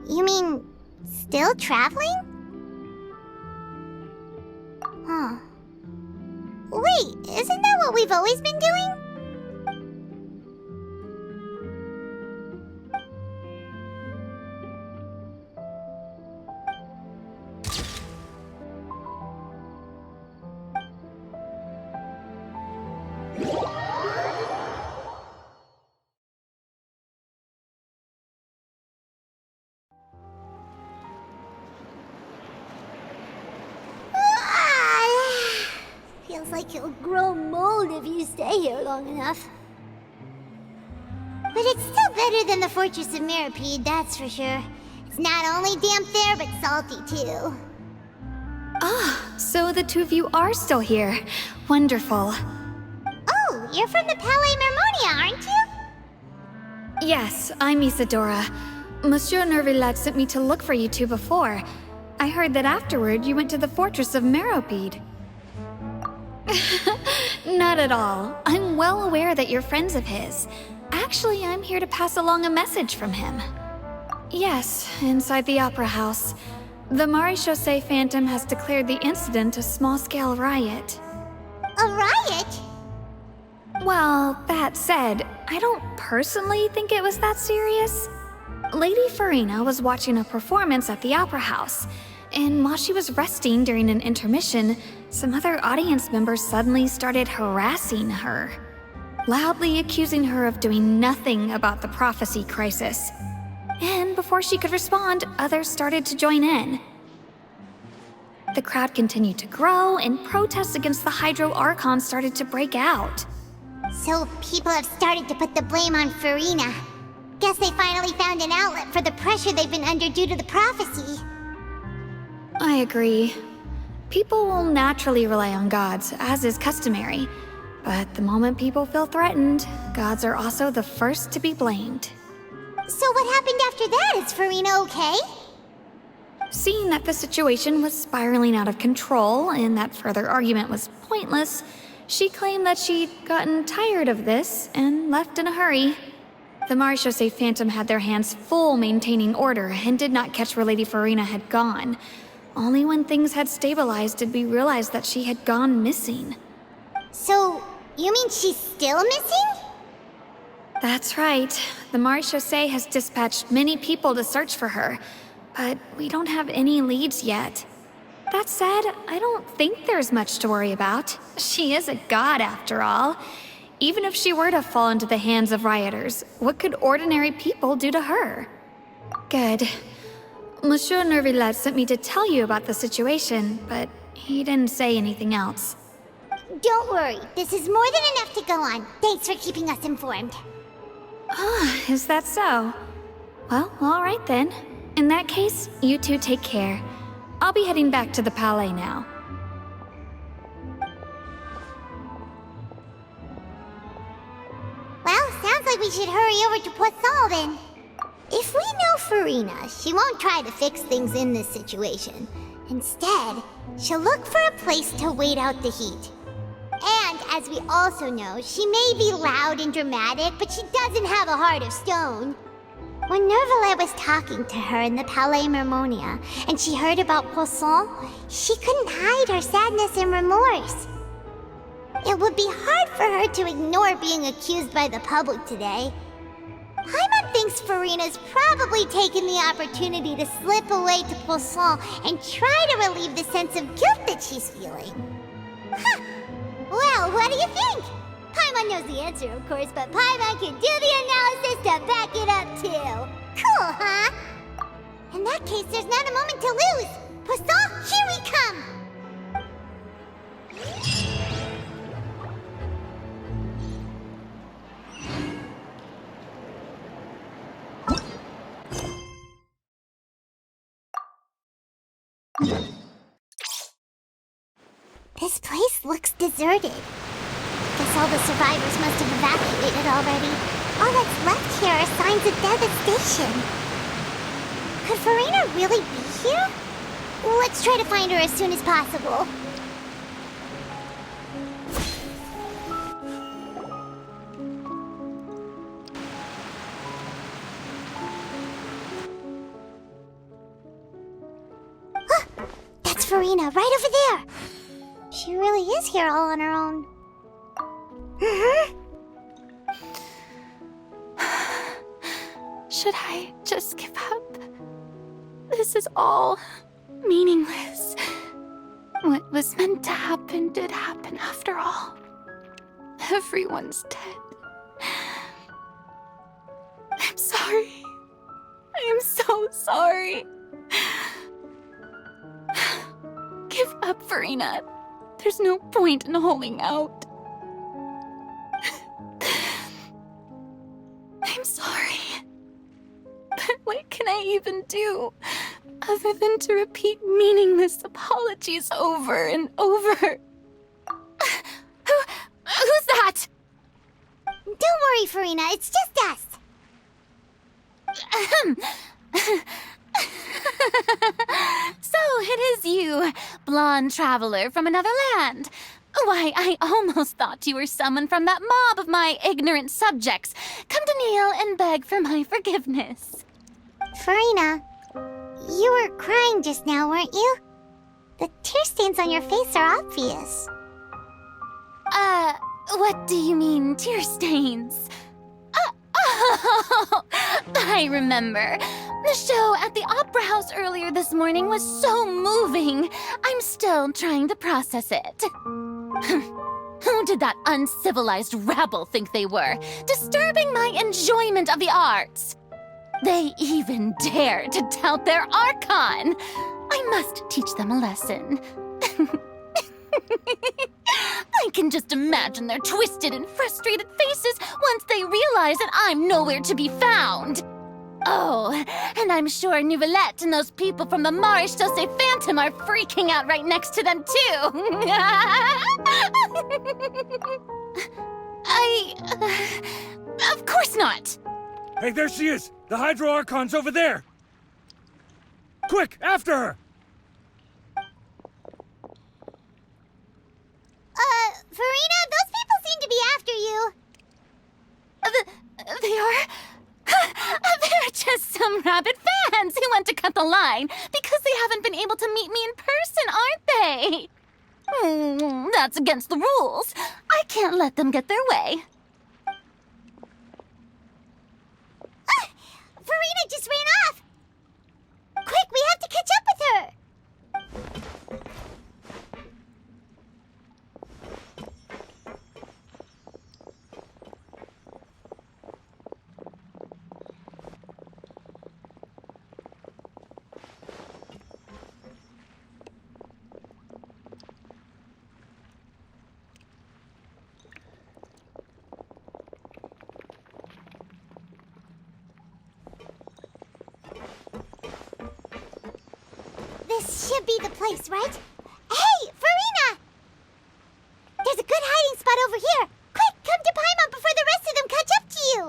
You mean, still traveling? Huh. Wait, isn't that what we've always been doing? Feels like you'll grow mold if you stay here long enough. But it's still better than the Fortress of Meripede, that's for sure. It's not only damp there, but salty too. Ah, so the two of you are still here. Wonderful. Oh, you're from the Palais Mermonia, aren't you? Yes, I'm Isadora. Monsieur Nervillat sent me to look for you two before. I heard that afterward you went to the Fortress of Meripede. Not at all. I'm well aware that you're friends of his. Actually, I'm here to pass along a message from him. Yes, inside the Opera House. The Maréchaussée Phantom has declared the incident a small-scale riot. A riot? Well, that said, I don't personally think it was that serious. Lady Farina was watching a performance at the Opera House, and while she was resting during an intermission, some other audience members suddenly started harassing her, loudly accusing her of doing nothing about the prophecy crisis. And before she could respond, others started to join in. The crowd continued to grow, and protests against the Hydro Archon started to break out. So people have started to put the blame on Farina. Guess they finally found an outlet for the pressure they've been under due to the prophecy. I agree. People will naturally rely on gods, as is customary. But the moment people feel threatened, gods are also the first to be blamed. So what happened after that? Is Farina okay? Seeing that the situation was spiraling out of control and that further argument was pointless, she claimed that she'd gotten tired of this and left in a hurry. The Marechaussee Phantom had their hands full maintaining order and did not catch where Lady Farina had gone. Only when things had stabilized did we realize that she had gone missing. So, you mean she's still missing? That's right. The Marechaussee has dispatched many people to search for her, but we don't have any leads yet. That said, I don't think there's much to worry about. She is a god after all. Even if she were to fall into the hands of rioters, what could ordinary people do to her? Good. Monsieur Nervillette sent me to tell you about the situation, but he didn't say anything else. Don't worry, this is more than enough to go on. Thanks for keeping us informed. Ah, is that so? Well, all right then. In that case, you two take care. I'll be heading back to the Palais now. Well, sounds like we should hurry over to Poisson then. If we know Farina, she won't try to fix things in this situation. Instead, she'll look for a place to wait out the heat. And, as we also know, she may be loud and dramatic, but she doesn't have a heart of stone. When Nervillette was talking to her in the Palais Mermonia, and she heard about Poisson, she couldn't hide her sadness and remorse. It would be hard for her to ignore being accused by the public today. Paimon thinks Farina's probably taken the opportunity to slip away to Poisson and try to relieve the sense of guilt that she's feeling. Huh! Well, what do you think? Paimon knows the answer, of course, but Paimon can do the analysis to back it up, too. Cool, huh? In that case, there's not a moment to lose. Poisson, here we come! This place looks deserted. Guess all the survivors must have evacuated already. All that's left here are signs of devastation. Could Farina really be here? Let's try to find her as soon as possible. That's Farina, right over there! She really is here all on her own. Should I just give up? This is all meaningless. What was meant to happen did happen after all. Everyone's dead. I'm sorry. I am so sorry. Give up, Farina. There's no point in holding out. I'm sorry. But what can I even do other than to repeat meaningless apologies over and over? Who's that? Don't worry, Farina. It's just us. So it is you, blonde traveler from another land. Why, I almost thought you were someone from that mob of my ignorant subjects. Come to kneel and beg for my forgiveness. Farina, you were crying just now, weren't you? The tear stains on your face are obvious. What do you mean, tear stains? I remember. The show at the Opera House earlier this morning was so moving. I'm still trying to process it. Who did that uncivilized rabble think they were, disturbing my enjoyment of the arts? They even dared to tout their Archon. I must teach them a lesson. I can just imagine their twisted and frustrated faces once they realize that I'm nowhere to be found. Oh, and I'm sure Nouvellette and those people from the Maréchaussée Phantom are freaking out right next to them, too. Of course not. Hey, there she is! The Hydro Archon's over there! Quick, after her! Farina, those people seem to be after you. They are? They're just some rabid fans who want to cut the line because they haven't been able to meet me in person, aren't they? That's against the rules. I can't let them get their way. Farina just ran off! Quick, we have to catch up with her! This should be the place, right? Hey, Farina! There's a good hiding spot over here. Quick, come to Paimon before the rest of them catch up to you.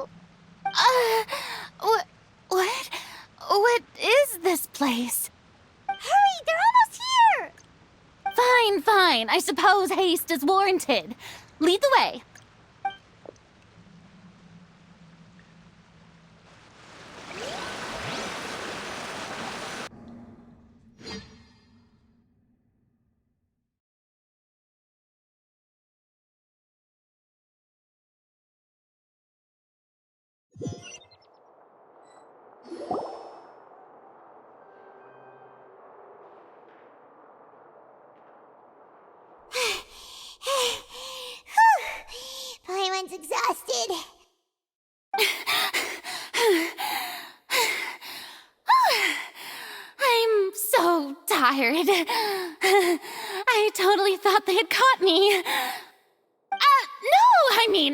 What is this place? Hurry, they're almost here! Fine. I suppose haste is warranted. Lead the way. Paimon's exhausted. I'm so tired. I totally thought they had caught me. No,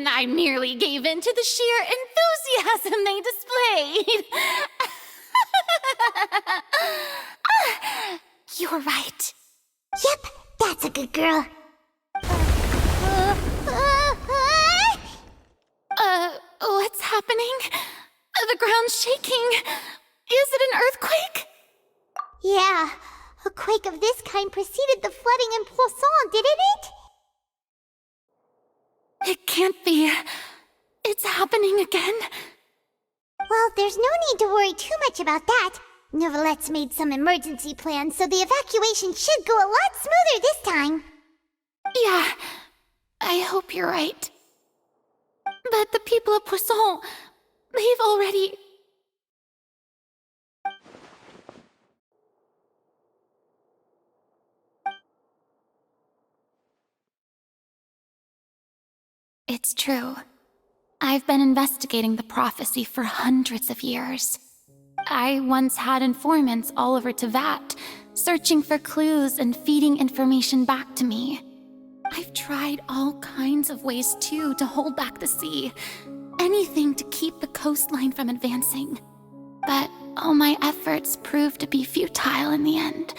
I merely gave in to the sheer enthusiasm they displayed. You're right. Yep, that's a good girl. What's happening? The ground's shaking. Is it an earthquake? Yeah, a quake of this kind preceded the flooding in Poisson, didn't it? It can't be. It's happening again. Well, there's no need to worry too much about that. Nouvellette's made some emergency plans, so the evacuation should go a lot smoother this time. Yeah, I hope you're right. But the people of Poisson, they've already... It's true. I've been investigating the prophecy for hundreds of years. I once had informants all over Tevat, searching for clues and feeding information back to me. I've tried all kinds of ways, too, to hold back the sea. Anything to keep the coastline from advancing. But all my efforts proved to be futile in the end.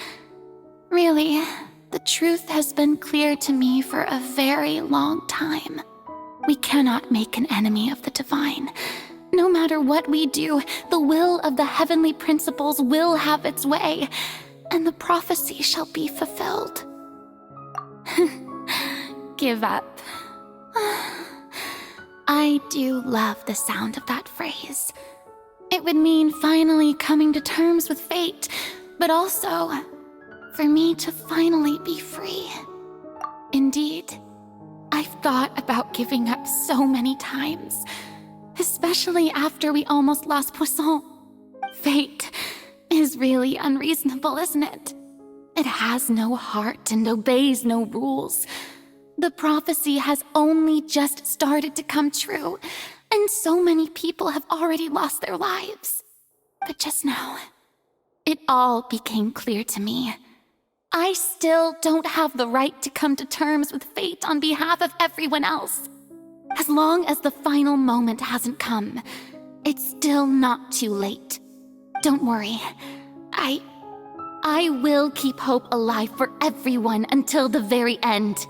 Really, the truth has been clear to me for a very long time. We cannot make an enemy of the divine. No matter what we do, the will of the heavenly principles will have its way, and the prophecy shall be fulfilled. Give up. I do love the sound of that phrase. It would mean finally coming to terms with fate, but also for me to finally be free. Indeed, I've thought about giving up so many times, especially after we almost lost Poisson. Fate is really unreasonable, isn't it? It has no heart and obeys no rules. The prophecy has only just started to come true, and so many people have already lost their lives. But just now, it all became clear to me. I still don't have the right to come to terms with fate on behalf of everyone else. As long as the final moment hasn't come, it's still not too late. Don't worry. I will keep hope alive for everyone until the very end.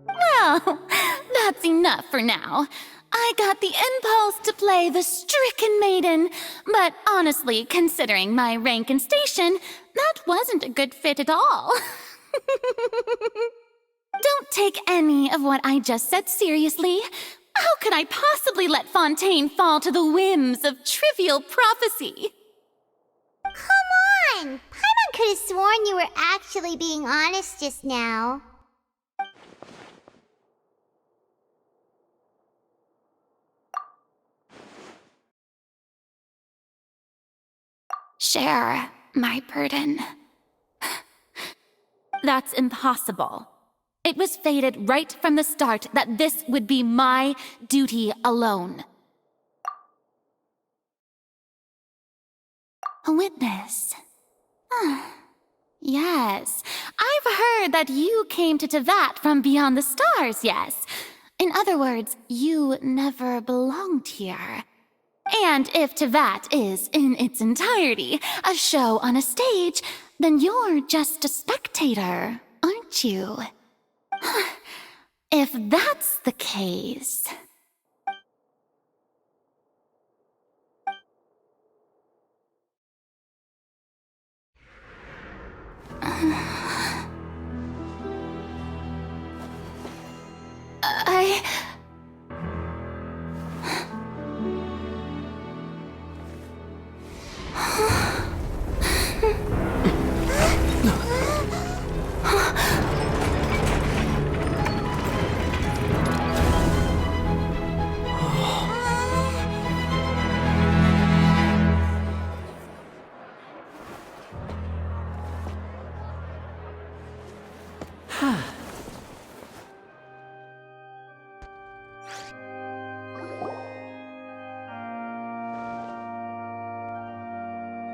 Well, that's enough for now. I got the impulse to play the stricken maiden, but honestly, considering my rank and station, that wasn't a good fit at all. Don't take any of what I just said seriously. How could I possibly let Fontaine fall to the whims of trivial prophecy? Come on! Paimon could have sworn you were actually being honest just now. Share my burden. That's impossible. It was fated right from the start that this would be my duty alone. A witness. Yes, I've heard that you came to Tevat from beyond the stars, yes. In other words, you never belonged here. And if Tevat is, in its entirety, a show on a stage, then you're just a spectator, aren't you? If that's the case...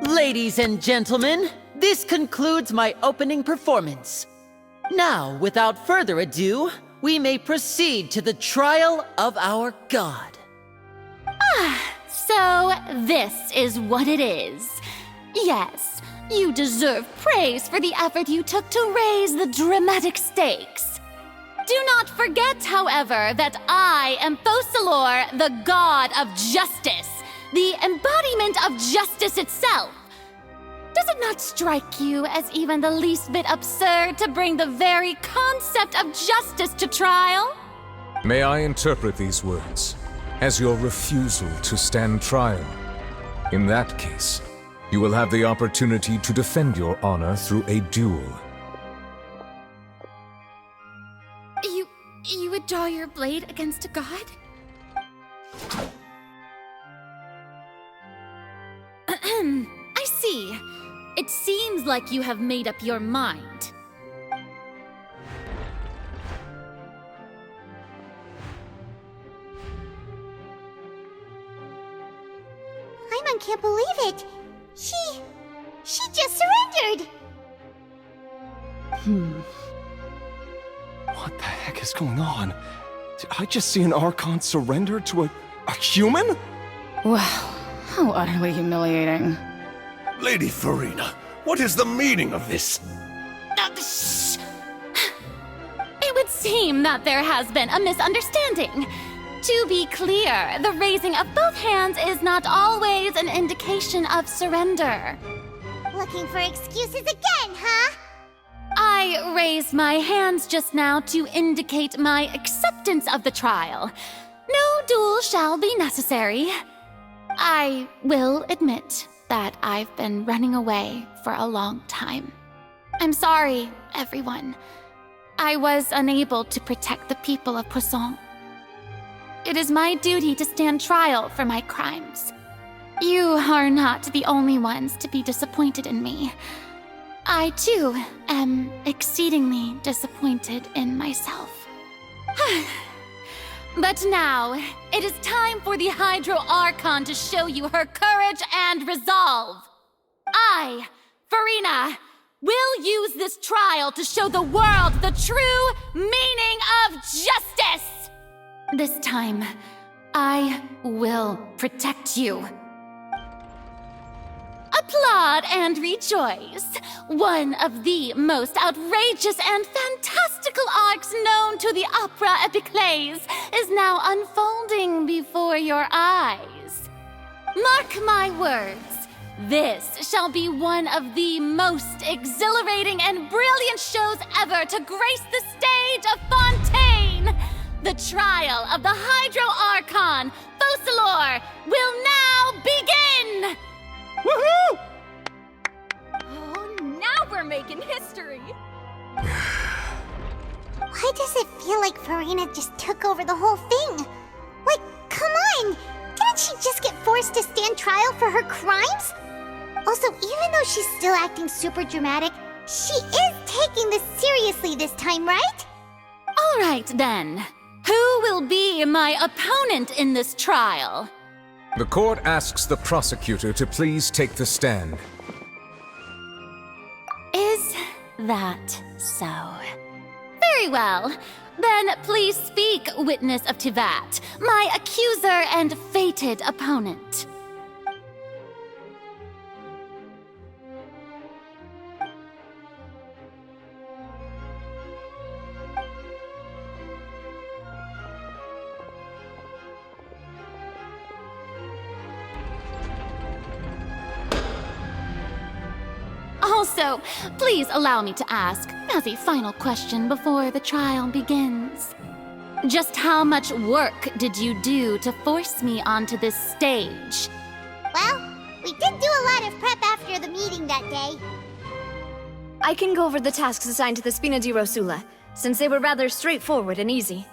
Ladies and gentlemen, this concludes my opening performance. Now, without further ado, we may proceed to the trial of our god. So this is what it is. Yes, you deserve praise for the effort you took to raise the dramatic stakes. Do not forget, however, that I am Focalor, the god of justice, the embodiment of justice itself. Does it not strike you as even the least bit absurd to bring the very concept of justice to trial? May I interpret these words as your refusal to stand trial? In that case, you will have the opportunity to defend your honor through a duel. You would draw your blade against a god? I see. It seems like you have made up your mind. Paimon can't believe it. She just surrendered. What the heck is going on? Did I just see an Archon surrender to a human? Wow, how utterly humiliating. Lady Farina, what is the meaning of this? It would seem that there has been a misunderstanding. To be clear, the raising of both hands is not always an indication of surrender. Looking for excuses again, huh? I raised my hands just now to indicate my acceptance of the trial. No duel shall be necessary. I will admit that I've been running away for a long time. I'm sorry, everyone. I was unable to protect the people of Poisson. it is my duty to stand trial for my crimes. You are not the only ones to be disappointed in me. I, too, am exceedingly disappointed in myself. But now, it is time for the Hydro Archon to show you her courage and resolve. I, Farina, will use this trial to show the world the true meaning of justice! This time, I will protect you. Applaud and rejoice! One of the most outrageous and fantastical arcs known to the opera epiclese is now unfolding before your eyes. Mark my words, this shall be one of the most exhilarating and brilliant shows ever to grace the stage of Fontaine! The trial of the Hydro Archon, Focalor, will now begin! Woohoo! Oh, now we're making history! Why does it feel like Farina just took over the whole thing? Like, come on! Didn't she just get forced to stand trial for her crimes? Also, even though she's still acting super dramatic, she is taking this seriously this time, right? All right, then. Who will be my opponent in this trial? The court asks the prosecutor to please take the stand. Is that so? Very well. Then please speak, witness of Tivat, my accuser and fated opponent. Also, please allow me to ask, as a final question before the trial begins. Just how much work did you do to force me onto this stage? Well, we did do a lot of prep after the meeting that day. I can go over the tasks assigned to the Spina di Rosula, since they were rather straightforward and easy.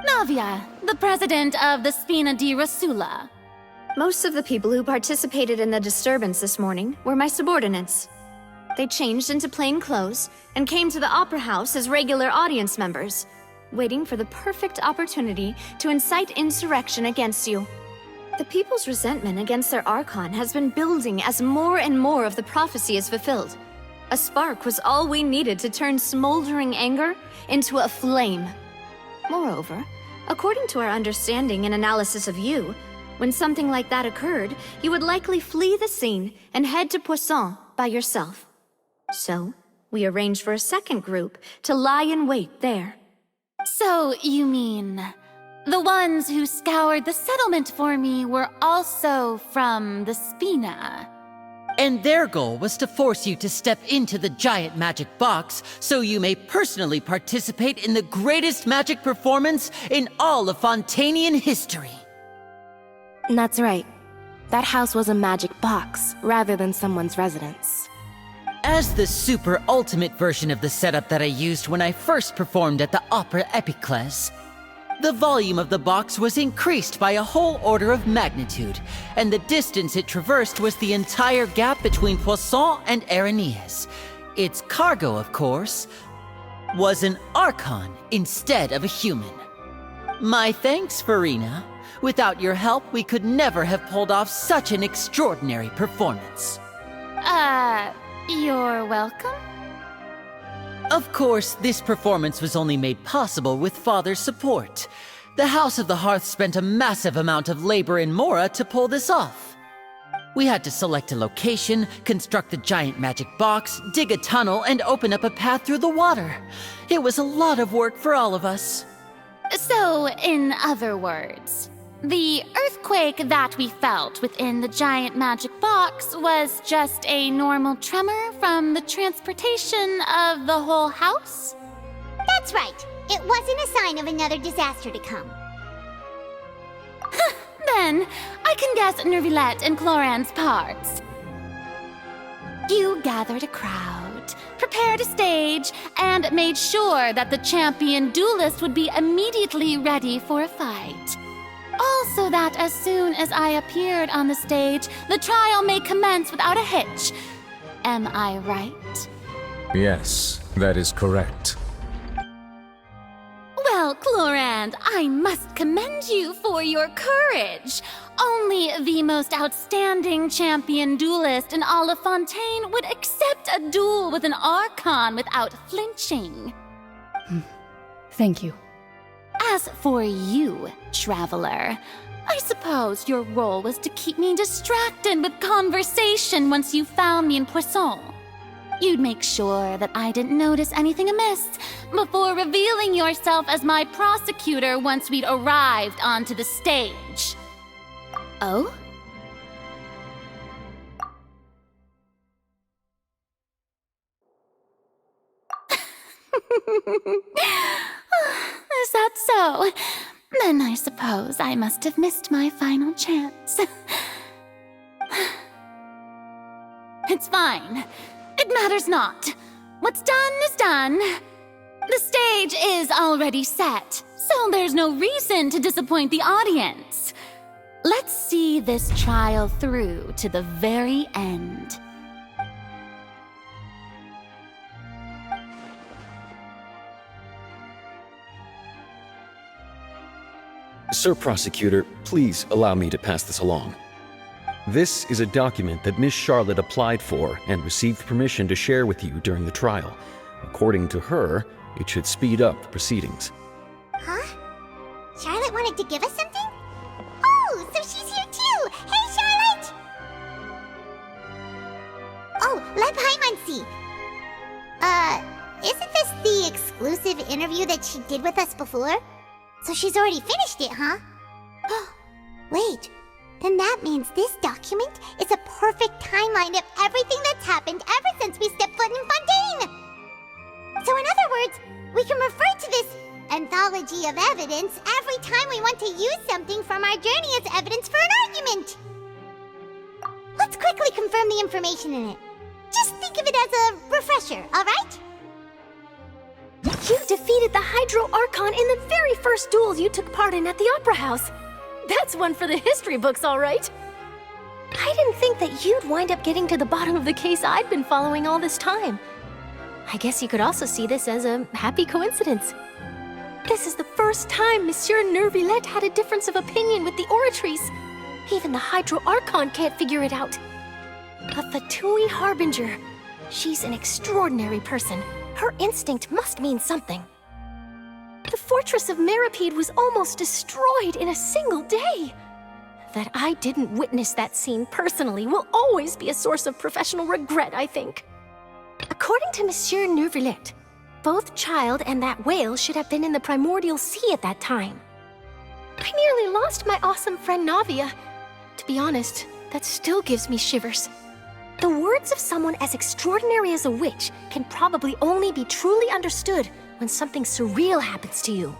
Navia, the president of the Spina di Rosula. Most of the people who participated in the disturbance this morning were my subordinates. They changed into plain clothes and came to the Opera House as regular audience members, waiting for the perfect opportunity to incite insurrection against you. The people's resentment against their Archon has been building as more and more of the prophecy is fulfilled. A spark was all we needed to turn smoldering anger into a flame. Moreover, according to our understanding and analysis of you, when something like that occurred, you would likely flee the scene and head to Poisson by yourself. So, we arranged for a second group to lie in wait there. So, you mean, the ones who scoured the settlement for me were also from the Spina? And their goal was to force you to step into the giant magic box so you may personally participate in the greatest magic performance in all of Fontainian history. That's right. That house was a magic box, rather than someone's residence. As the super ultimate version of the setup that I used when I first performed at the Opera Epiclese, the volume of the box was increased by a whole order of magnitude, and the distance it traversed was the entire gap between Poisson and Aranias. Its cargo, of course, was an Archon instead of a human. My thanks, Farina. Without your help, we could never have pulled off such an extraordinary performance. You're welcome? Of course, this performance was only made possible with Father's support. The House of the Hearth spent a massive amount of labor in Mora to pull this off. We had to select a location, construct a giant magic box, dig a tunnel, and open up a path through the water. It was a lot of work for all of us. So, in other words, the earthquake that we felt within the giant magic box was just a normal tremor from the transportation of the whole house? That's right. It wasn't a sign of another disaster to come. Then, I can guess Nervilette and Cloran's parts. You gathered a crowd, prepared a stage, and made sure that the champion duelist would be immediately ready for a fight. Also that as soon as I appeared on the stage, the trial may commence without a hitch. Am I right? Yes, that is correct. Well, Clorand, I must commend you for your courage. Only the most outstanding champion duelist in all of Fontaine would accept a duel with an Archon without flinching. Thank you. As for you, Traveler, I suppose your role was to keep me distracted with conversation once you found me in Poisson. You'd make sure that I didn't notice anything amiss before revealing yourself as my prosecutor once we'd arrived onto the stage. Oh? Is that so? Then I suppose I must have missed my final chance. It's fine. It matters not. What's done is done. The stage is already set, so there's no reason to disappoint the audience. Let's see this trial through to the very end. Sir Prosecutor, please allow me to pass this along. This is a document that Miss Charlotte applied for and received permission to share with you during the trial. According to her, it should speed up the proceedings. Huh? Charlotte wanted to give us something? Oh, so she's here too! Hey, Charlotte! Oh, let Paimon see. Isn't this the exclusive interview that she did with us before? So she's already finished it, huh? Wait, then that means this document is a perfect timeline of everything that's happened ever since we stepped foot in Fontaine! So in other words, we can refer to this anthology of evidence every time we want to use something from our journey as evidence for an argument! Let's quickly confirm the information in it. Just think of it as a refresher, alright? You defeated the Hydro Archon in the very first duel you took part in at the Opera House. That's one for the history books, all right. I didn't think that you'd wind up getting to the bottom of the case I'd been following all this time. I guess you could also see this as a happy coincidence. This is the first time Monsieur Neuvillette had a difference of opinion with the Oratrice. Even the Hydro Archon can't figure it out. A Fatui Harbinger. She's an extraordinary person. Her instinct must mean something. The fortress of Meripede was almost destroyed in a single day. That I didn't witness that scene personally will always be a source of professional regret, I think. According to Monsieur Neuvillette, both Child and that whale should have been in the Primordial Sea at that time. I nearly lost my awesome friend Navia. To be honest, that still gives me shivers. The words of someone as extraordinary as a witch can probably only be truly understood when something surreal happens to you.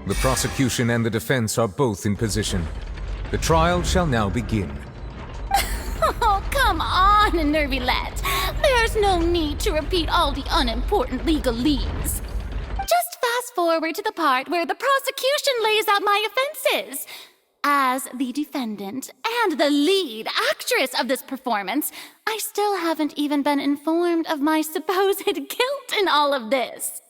The prosecution and the defense are both in position. The trial shall now begin. Oh, come on, Neuvillette. There's no need to repeat all the unimportant legalese. Just fast forward to the part where the prosecution lays out my offenses. As the defendant and the lead actress of this performance, I still haven't even been informed of my supposed guilt in all of this.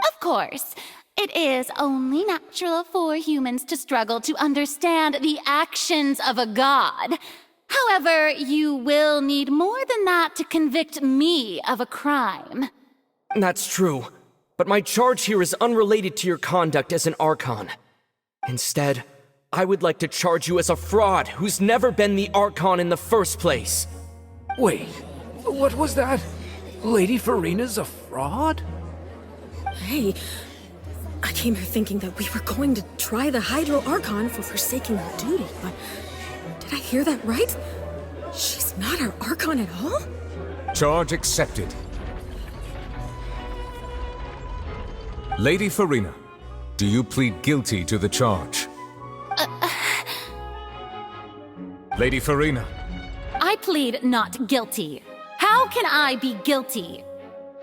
Of course, it is only natural for humans to struggle to understand the actions of a god. However, you will need more than that to convict me of a crime. That's true, but my charge here is unrelated to your conduct as an Archon. Instead, I would like to charge you as a fraud who's never been the Archon in the first place. Wait, what was that? Lady Farina's a fraud? Hey, I came here thinking that we were going to try the Hydro Archon for forsaking her duty, but did I hear that right? She's not our Archon at all? Charge accepted. Lady Farina, do you plead guilty to the charge? Lady Farina. I plead not guilty. How can I be guilty?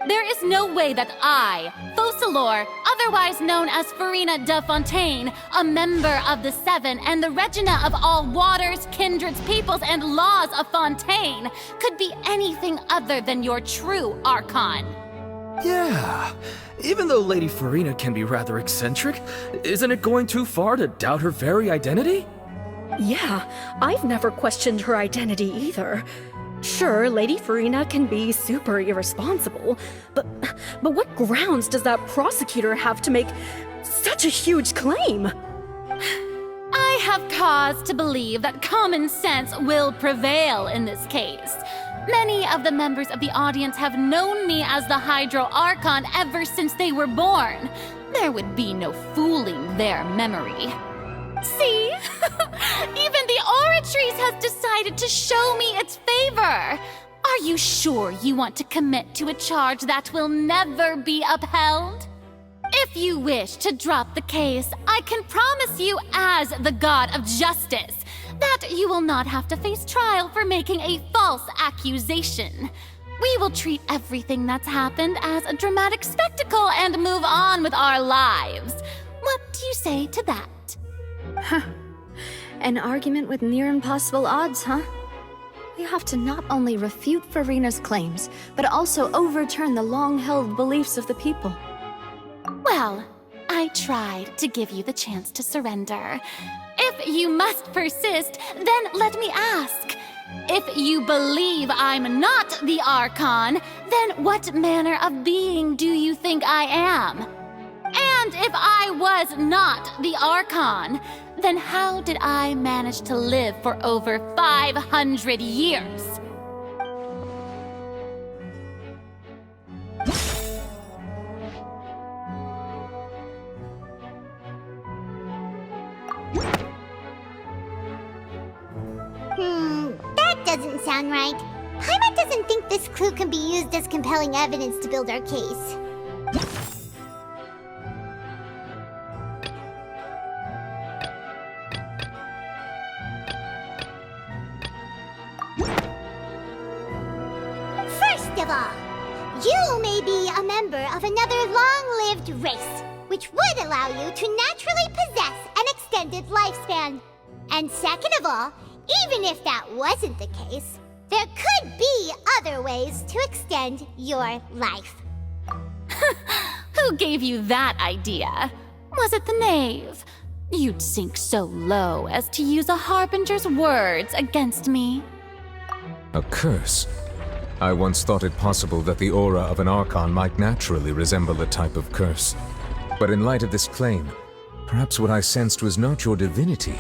There is no way that I, Focalor, otherwise known as Farina de Fontaine, a member of the Seven and the Regina of all waters, kindreds, peoples, and laws of Fontaine, could be anything other than your true Archon. Yeah, even though Lady Farina can be rather eccentric, isn't it going too far to doubt her very identity? Yeah, I've never questioned her identity either. Sure, Lady Farina can be super irresponsible, but what grounds does that prosecutor have to make such a huge claim? I have cause to believe that common sense will prevail in this case. Many of the members of the audience have known me as the Hydro Archon ever since they were born. There would be no fooling their memory. See? Even the Oratrice has decided to show me its favor. Are you sure you want to commit to a charge that will never be upheld? If you wish to drop the case, I can promise you as the God of Justice that you will not have to face trial for making a false accusation. We will treat everything that's happened as a dramatic spectacle and move on with our lives. What do you say to that? Huh. An argument with near impossible odds, huh? We have to not only refute Farina's claims, but also overturn the long-held beliefs of the people. Well, I tried to give you the chance to surrender. If you must persist, then let me ask. If you believe I'm not the Archon, then what manner of being do you think I am? And if I was not the Archon, then how did I manage to live for over 500 years? That doesn't sound right. Paimon doesn't think this clue can be used as compelling evidence to build our case. First of all, you may be a member of another long-lived race, which would allow you to naturally possess an extended lifespan. And second of all, even if that wasn't the case, there could be other ways to extend your life. Who gave you that idea? Was it the knave? You'd sink so low as to use a harbinger's words against me. A curse? I once thought it possible that the aura of an Archon might naturally resemble a type of curse. But in light of this claim, perhaps what I sensed was not your divinity,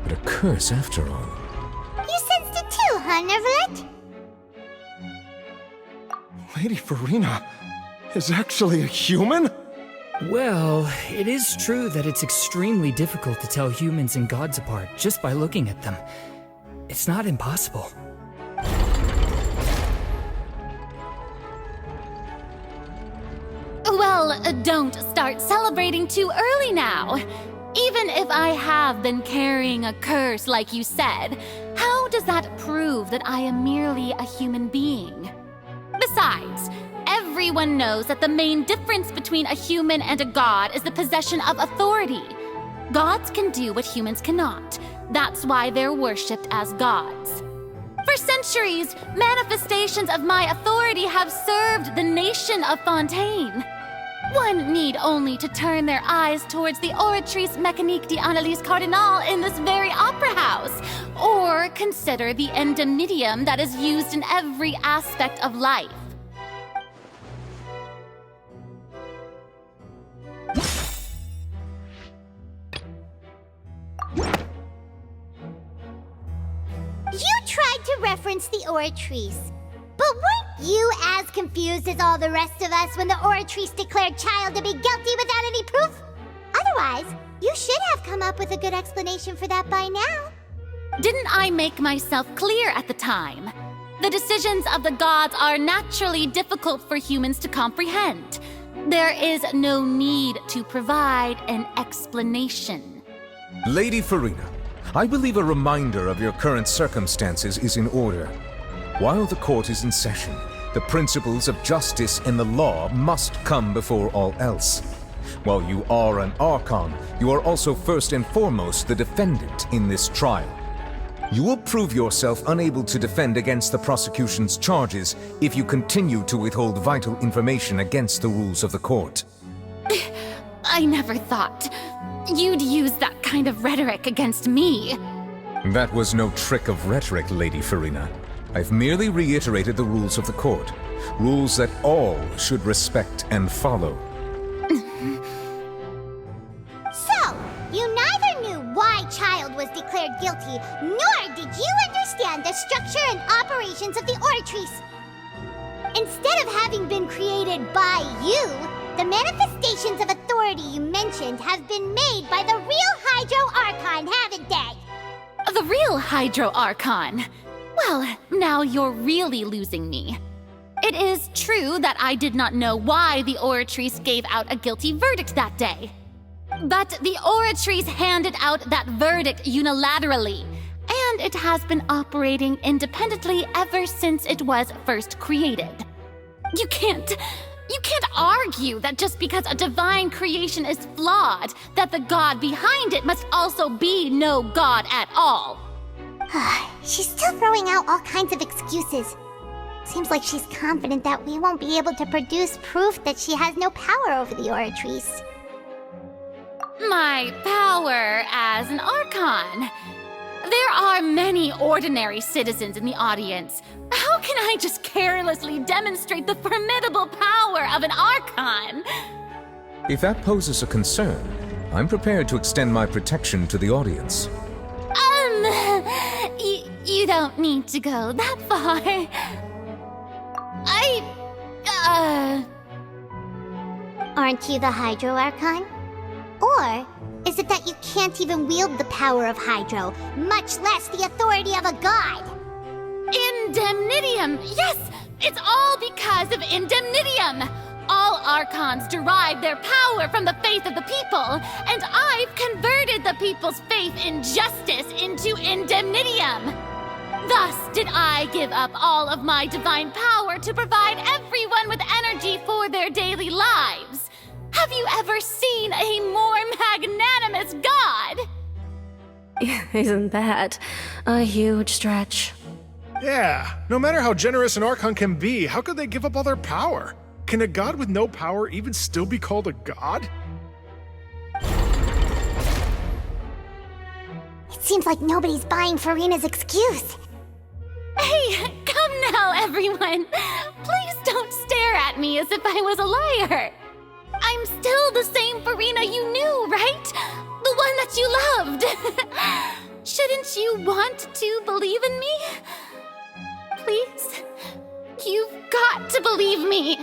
but a curse after all. You sensed it too, huh, Neverlet? Lady Farina is actually a human? Well, it is true that it's extremely difficult to tell humans and gods apart just by looking at them. It's not impossible. Well, don't start celebrating too early now. Even if I have been carrying a curse like you said, how does that prove that I am merely a human being? Besides, everyone knows that the main difference between a human and a god is the possession of authority. Gods can do what humans cannot. That's why they're worshipped as gods. For centuries, manifestations of my authority have served the nation of Fontaine. One need only to turn their eyes towards the Oratrice Mécanique d'Analyse Cardinal in this very opera house, or consider the endemnitium that is used in every aspect of life. You tried to reference the Oratrice. But weren't you as confused as all the rest of us when the Oratrice declared Child to be guilty without any proof? Otherwise, you should have come up with a good explanation for that by now. Didn't I make myself clear at the time? The decisions of the gods are naturally difficult for humans to comprehend. There is no need to provide an explanation. Lady Farina, I believe a reminder of your current circumstances is in order. While the court is in session, The principles of justice and the law must come before all else. While you are an Archon, you are also first and foremost the defendant in this trial. You will prove yourself unable to defend against the prosecution's charges if you continue to withhold vital information against the rules of the court. I never thought you'd use that kind of rhetoric against me. That was no trick of rhetoric, Lady Farina. I've merely reiterated the rules of the court. Rules that all should respect and follow. So, you neither knew why Child was declared guilty, nor did you understand the structure and operations of the Oratrice. Instead of having been created by you, the manifestations of authority you mentioned have been made by the real Hydro Archon, haven't they? The real Hydro Archon? Well, now you're really losing me. It is true that I did not know why the Oratrice gave out a guilty verdict that day. But the Oratrice handed out that verdict unilaterally, and it has been operating independently ever since it was first created. You can't argue that just because a divine creation is flawed, that the god behind it must also be no god at all. She's still throwing out all kinds of excuses. Seems like she's confident that we won't be able to produce proof that she has no power over the Oratrice. My power as an Archon. There are many ordinary citizens in the audience. How can I just carelessly demonstrate the formidable power of an Archon? If that poses a concern, I'm prepared to extend my protection to the audience. You don't need to go that far. Aren't you the Hydro Archon? Or is it that you can't even wield the power of Hydro, much less the authority of a god? Indemnitium! Yes! It's all because of Indemnitium! All Archons derive their power from the faith of the people, and I've converted the people's faith in justice into Indemnitium! Thus did I give up all of my divine power to provide everyone with energy for their daily lives. Have you ever seen a more magnanimous god? Isn't that a huge stretch? Yeah, no matter how generous an Archon can be, how could they give up all their power? Can a god with no power even still be called a god? It seems like nobody's buying Farina's excuse. Hey, come now, everyone. Please don't stare at me as if I was a liar. I'm still the same Farina you knew, right? The one that you loved. Shouldn't you want to believe in me? Please? You've got to believe me.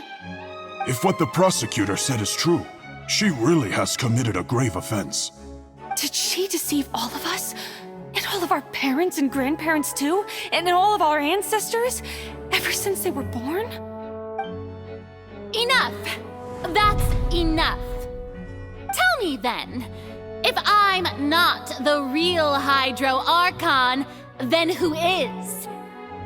If what the prosecutor said is true, she really has committed a grave offense. Did she deceive all of us? And all of our parents and grandparents too? And all of our ancestors? Ever since they were born? Enough! That's enough. Tell me then, if I'm not the real Hydro Archon, then who is?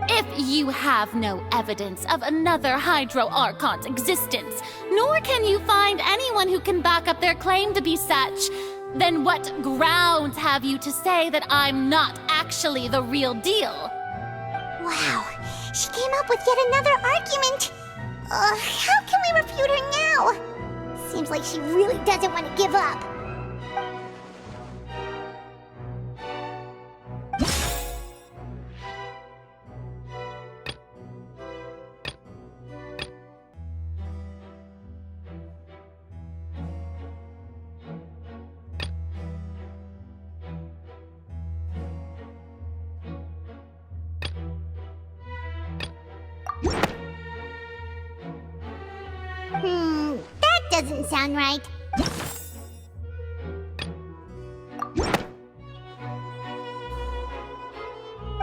If you have no evidence of another Hydro Archon's existence, nor can you find anyone who can back up their claim to be such, then what grounds have you to say that I'm not actually the real deal? Wow, she came up with yet another argument. How can we refute her now? Seems like she really doesn't want to give up. That doesn't sound right.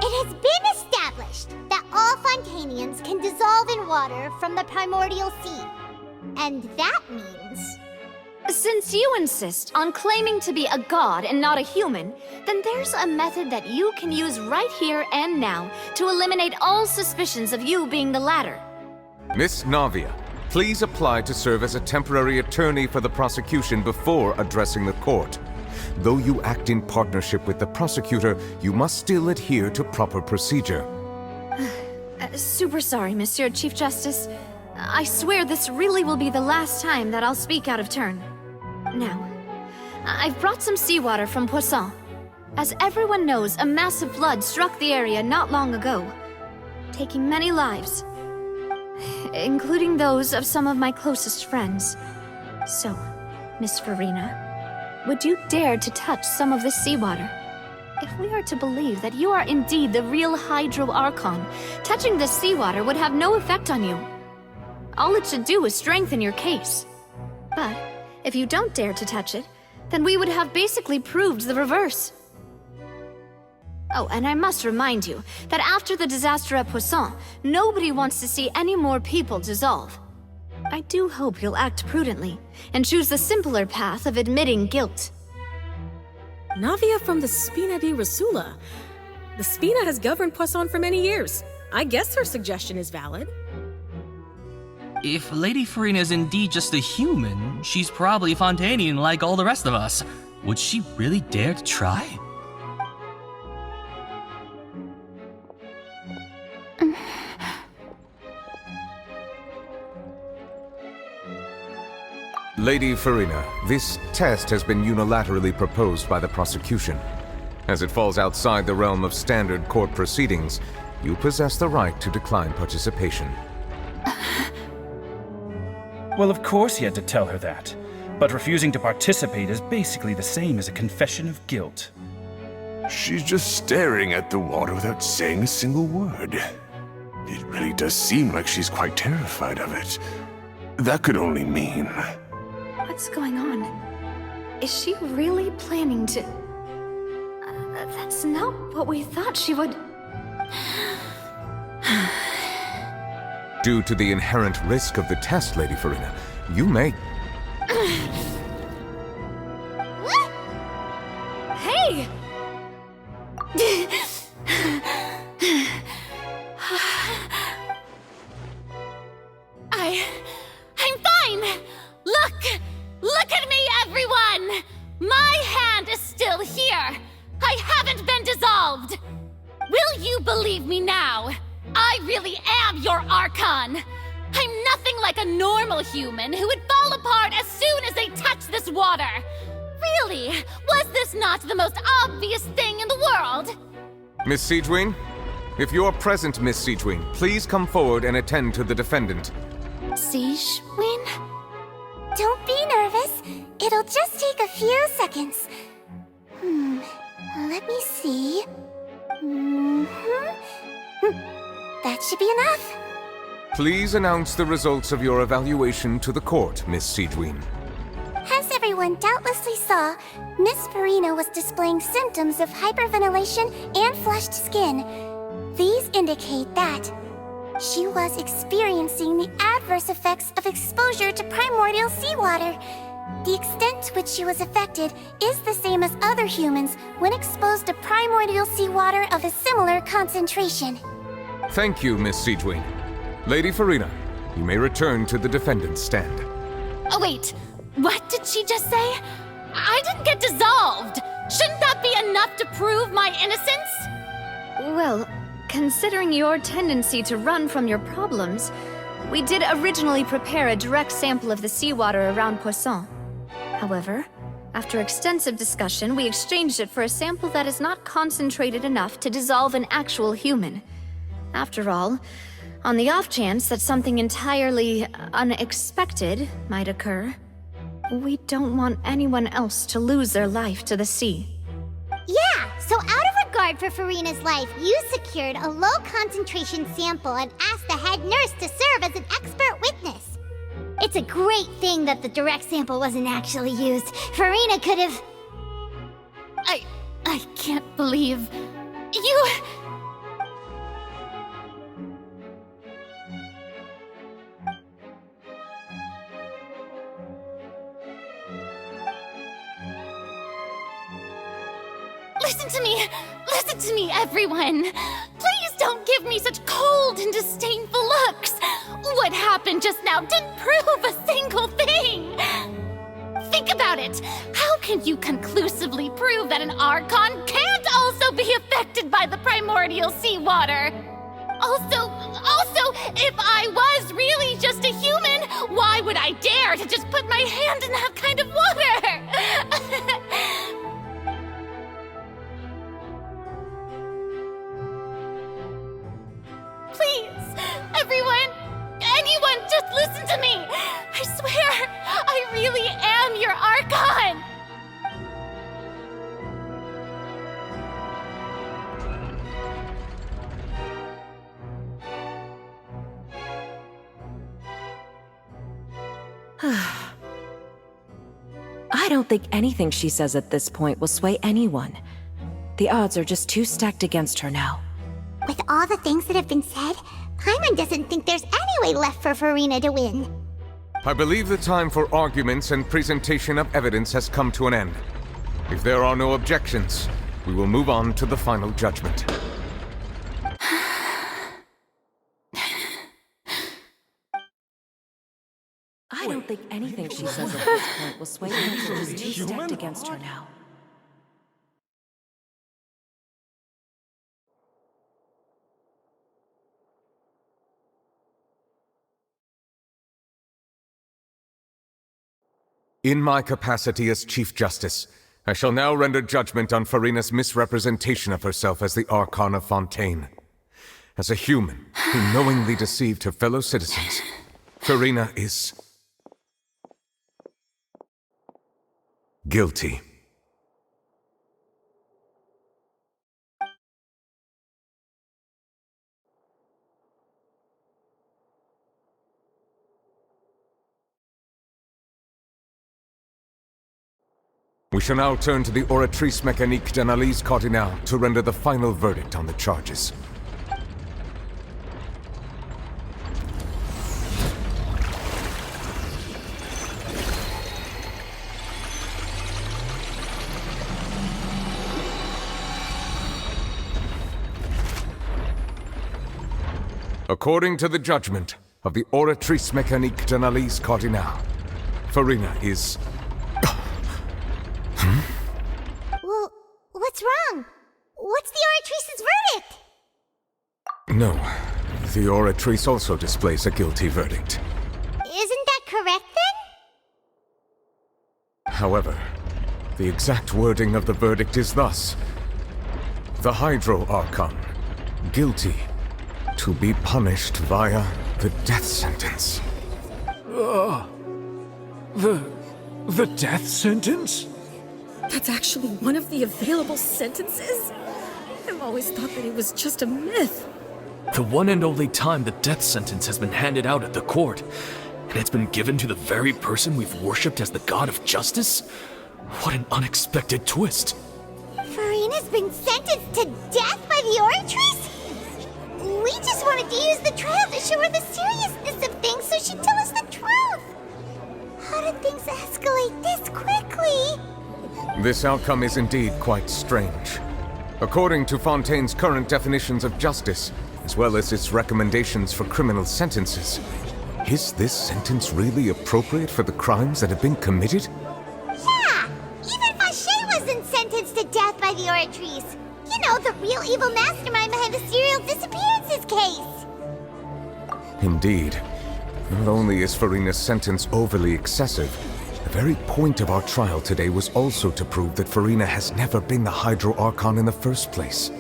It has been established that all Fontanians can dissolve in water from the primordial sea. And that means... Since you insist on claiming to be a god and not a human, then there's a method that you can use right here and now to eliminate all suspicions of you being the latter. Miss Navia, please apply to serve as a temporary attorney for the prosecution before addressing the court. Though you act in partnership with the prosecutor, you must still adhere to proper procedure. Super sorry, Monsieur Chief Justice. I swear this really will be the last time that I'll speak out of turn. Now, I've brought some seawater from Poisson. As everyone knows, a massive flood struck the area not long ago, taking many lives, including those of some of my closest friends. So, Miss Farina, would you dare to touch some of this seawater? If we are to believe that you are indeed the real Hydro Archon, touching this seawater would have no effect on you. All it should do is strengthen your case. But if you don't dare to touch it, then we would have basically proved the reverse. Oh, and I must remind you that after the disaster at Poisson, nobody wants to see any more people dissolve. I do hope you'll act prudently and choose the simpler path of admitting guilt. Navia from the Spina di Rosula. The Spina has governed Poisson for many years. I guess her suggestion is valid. If Lady Farina is indeed just a human, she's probably Fontanian like all the rest of us. Would she really dare to try? Lady Farina, this test has been unilaterally proposed by the prosecution. As it falls outside the realm of standard court proceedings, you possess the right to decline participation. Well, of course he had to tell her that. But refusing to participate is basically the same as a confession of guilt. She's just staring at the water without saying a single word. It really does seem like she's quite terrified of it. That could only mean... What's going on? Is she really planning to... that's not what we thought she would... Due to the inherent risk of the test, Lady Farina, you may... Hey! I'm fine! Look at me, everyone! My hand is still here! I haven't been dissolved! Will you believe me now? I really am your Archon! I'm nothing like a normal human who would fall apart as soon as they touch this water! Really? Was this not the most obvious thing in the world? Miss Siegewin? If you're present, Miss Siegewin, please come forward and attend to the defendant. Siegewin? Don't be nervous. It'll just take a few seconds. Let me see. That should be enough. Please announce the results of your evaluation to the court, Miss Siegewin. As everyone doubtlessly saw, Miss Farina was displaying symptoms of hyperventilation and flushed skin. These indicate that she was experiencing the adverse effects of exposure to primordial seawater. The extent to which she was affected is the same as other humans when exposed to primordial seawater of a similar concentration. Thank you, Miss Siegewin. Lady Farina, you may return to the defendant's stand. Oh wait, what did she just say? I didn't get dissolved! Shouldn't that be enough to prove my innocence? Well, considering your tendency to run from your problems, we did originally prepare a direct sample of the seawater around Poisson. However, after extensive discussion, we exchanged it for a sample that is not concentrated enough to dissolve an actual human. After all, on the off chance that something entirely unexpected might occur, we don't want anyone else to lose their life to the sea. Yeah, so out of regard for Farina's life, you secured a low-concentration sample and asked the head nurse to serve as an expert witness. It's a great thing that the direct sample wasn't actually used. Farina could have... I can't believe... You... Listen to me, everyone! Please don't give me such cold and disdainful looks! What happened? just now didn't prove a single thing! Think about it! How can you conclusively prove that an Archon can't also be affected by the primordial seawater? Also, if I was really just a human, why would I dare to just put my hand in that kind of water? Please, everyone, anyone, just listen to me! I swear, I really am your Archon! I don't think anything she says at this point will sway anyone. The odds are just too stacked against her now. With all the things that have been said, Paimon doesn't think there's any way left for Furina to win. I believe the time for arguments and presentation of evidence has come to an end. If there are no objections, we will move on to the final judgment. I don't think anything she says at this point will sway anyone. She's too stacked against her now. In my capacity as Chief Justice, I shall now render judgment on Furina's misrepresentation of herself as the Archon of Fontaine. As a human who knowingly deceived her fellow citizens, Furina is guilty. We shall now turn to the Oratrice Mécanique d'Analyse Cardinale to render the final verdict on the charges. According to the judgment of the Oratrice Mécanique d'Analyse Cardinale, Furina is... Well, what's wrong? What's the Oratrice's verdict? No. The Oratrice also displays a guilty verdict. Isn't that correct then? However, the exact wording of the verdict is thus. The Hydro Archon, guilty, to be punished via the death sentence. The death sentence? That's actually one of the available sentences? I've always thought that it was just a myth. The one and only time the death sentence has been handed out at the court, and it's been given to the very person we've worshipped as the god of justice? What an unexpected twist. Furina's been sentenced to death by the Oratrice? We just wanted to use the trial to show her the seriousness of things so she'd tell us the truth. How did things escalate this quickly? This outcome is indeed quite strange. According to Fontaine's current definitions of justice, as well as its recommendations for criminal sentences, is this sentence really appropriate for the crimes that have been committed? Yeah! Even Fauché wasn't sentenced to death by the Oratrice. You know, the real evil mastermind behind the serial disappearances case. Indeed. Not only is Furina's sentence overly excessive, the very point of our trial today was also to prove that Furina has never been the Hydro Archon in the first place.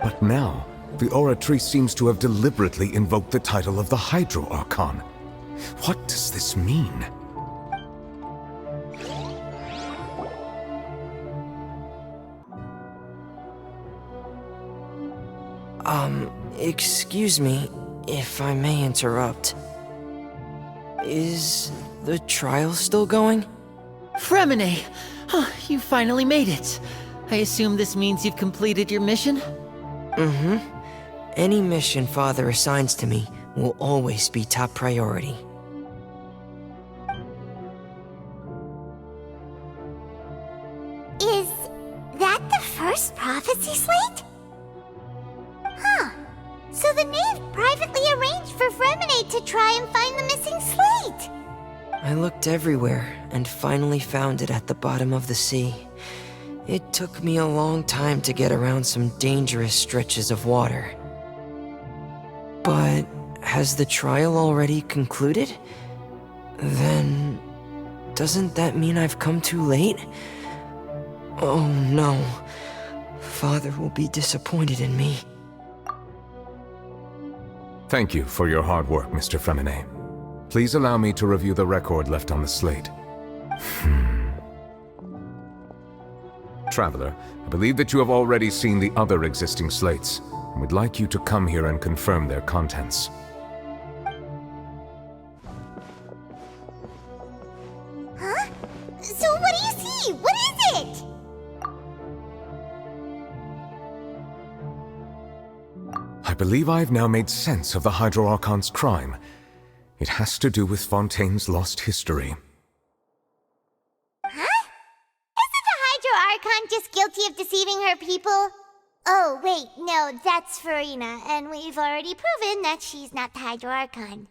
But now, the Oratrice seems to have deliberately invoked the title of the Hydro Archon. What does this mean? Excuse me, if I may interrupt. Is the trial still going? Fremine! You finally made it. I assume this means you've completed your mission? Mm-hmm. Any mission Father assigns to me will always be top priority. Is that the first prophecy slate? Huh. So the knave privately arranged for Fremine to try and find the missing slate. I looked everywhere and finally found it at the bottom of the sea. It took me a long time to get around some dangerous stretches of water. But has the trial already concluded? Then, doesn't that mean I've come too late? Oh no. Father will be disappointed in me. Thank you for your hard work, Mr. Fremine. Please allow me to review the record left on the slate. Traveler, I believe that you have already seen the other existing slates, and would like you to come here and confirm their contents. Huh? So what do you see? What is it? I believe I have now made sense of the Hydro Archon's crime. It has to do with Fontaine's lost history. Huh? Isn't the Hydro Archon just guilty of deceiving her people? Oh, wait, no, that's Farina, and we've already proven that she's not the Hydro Archon.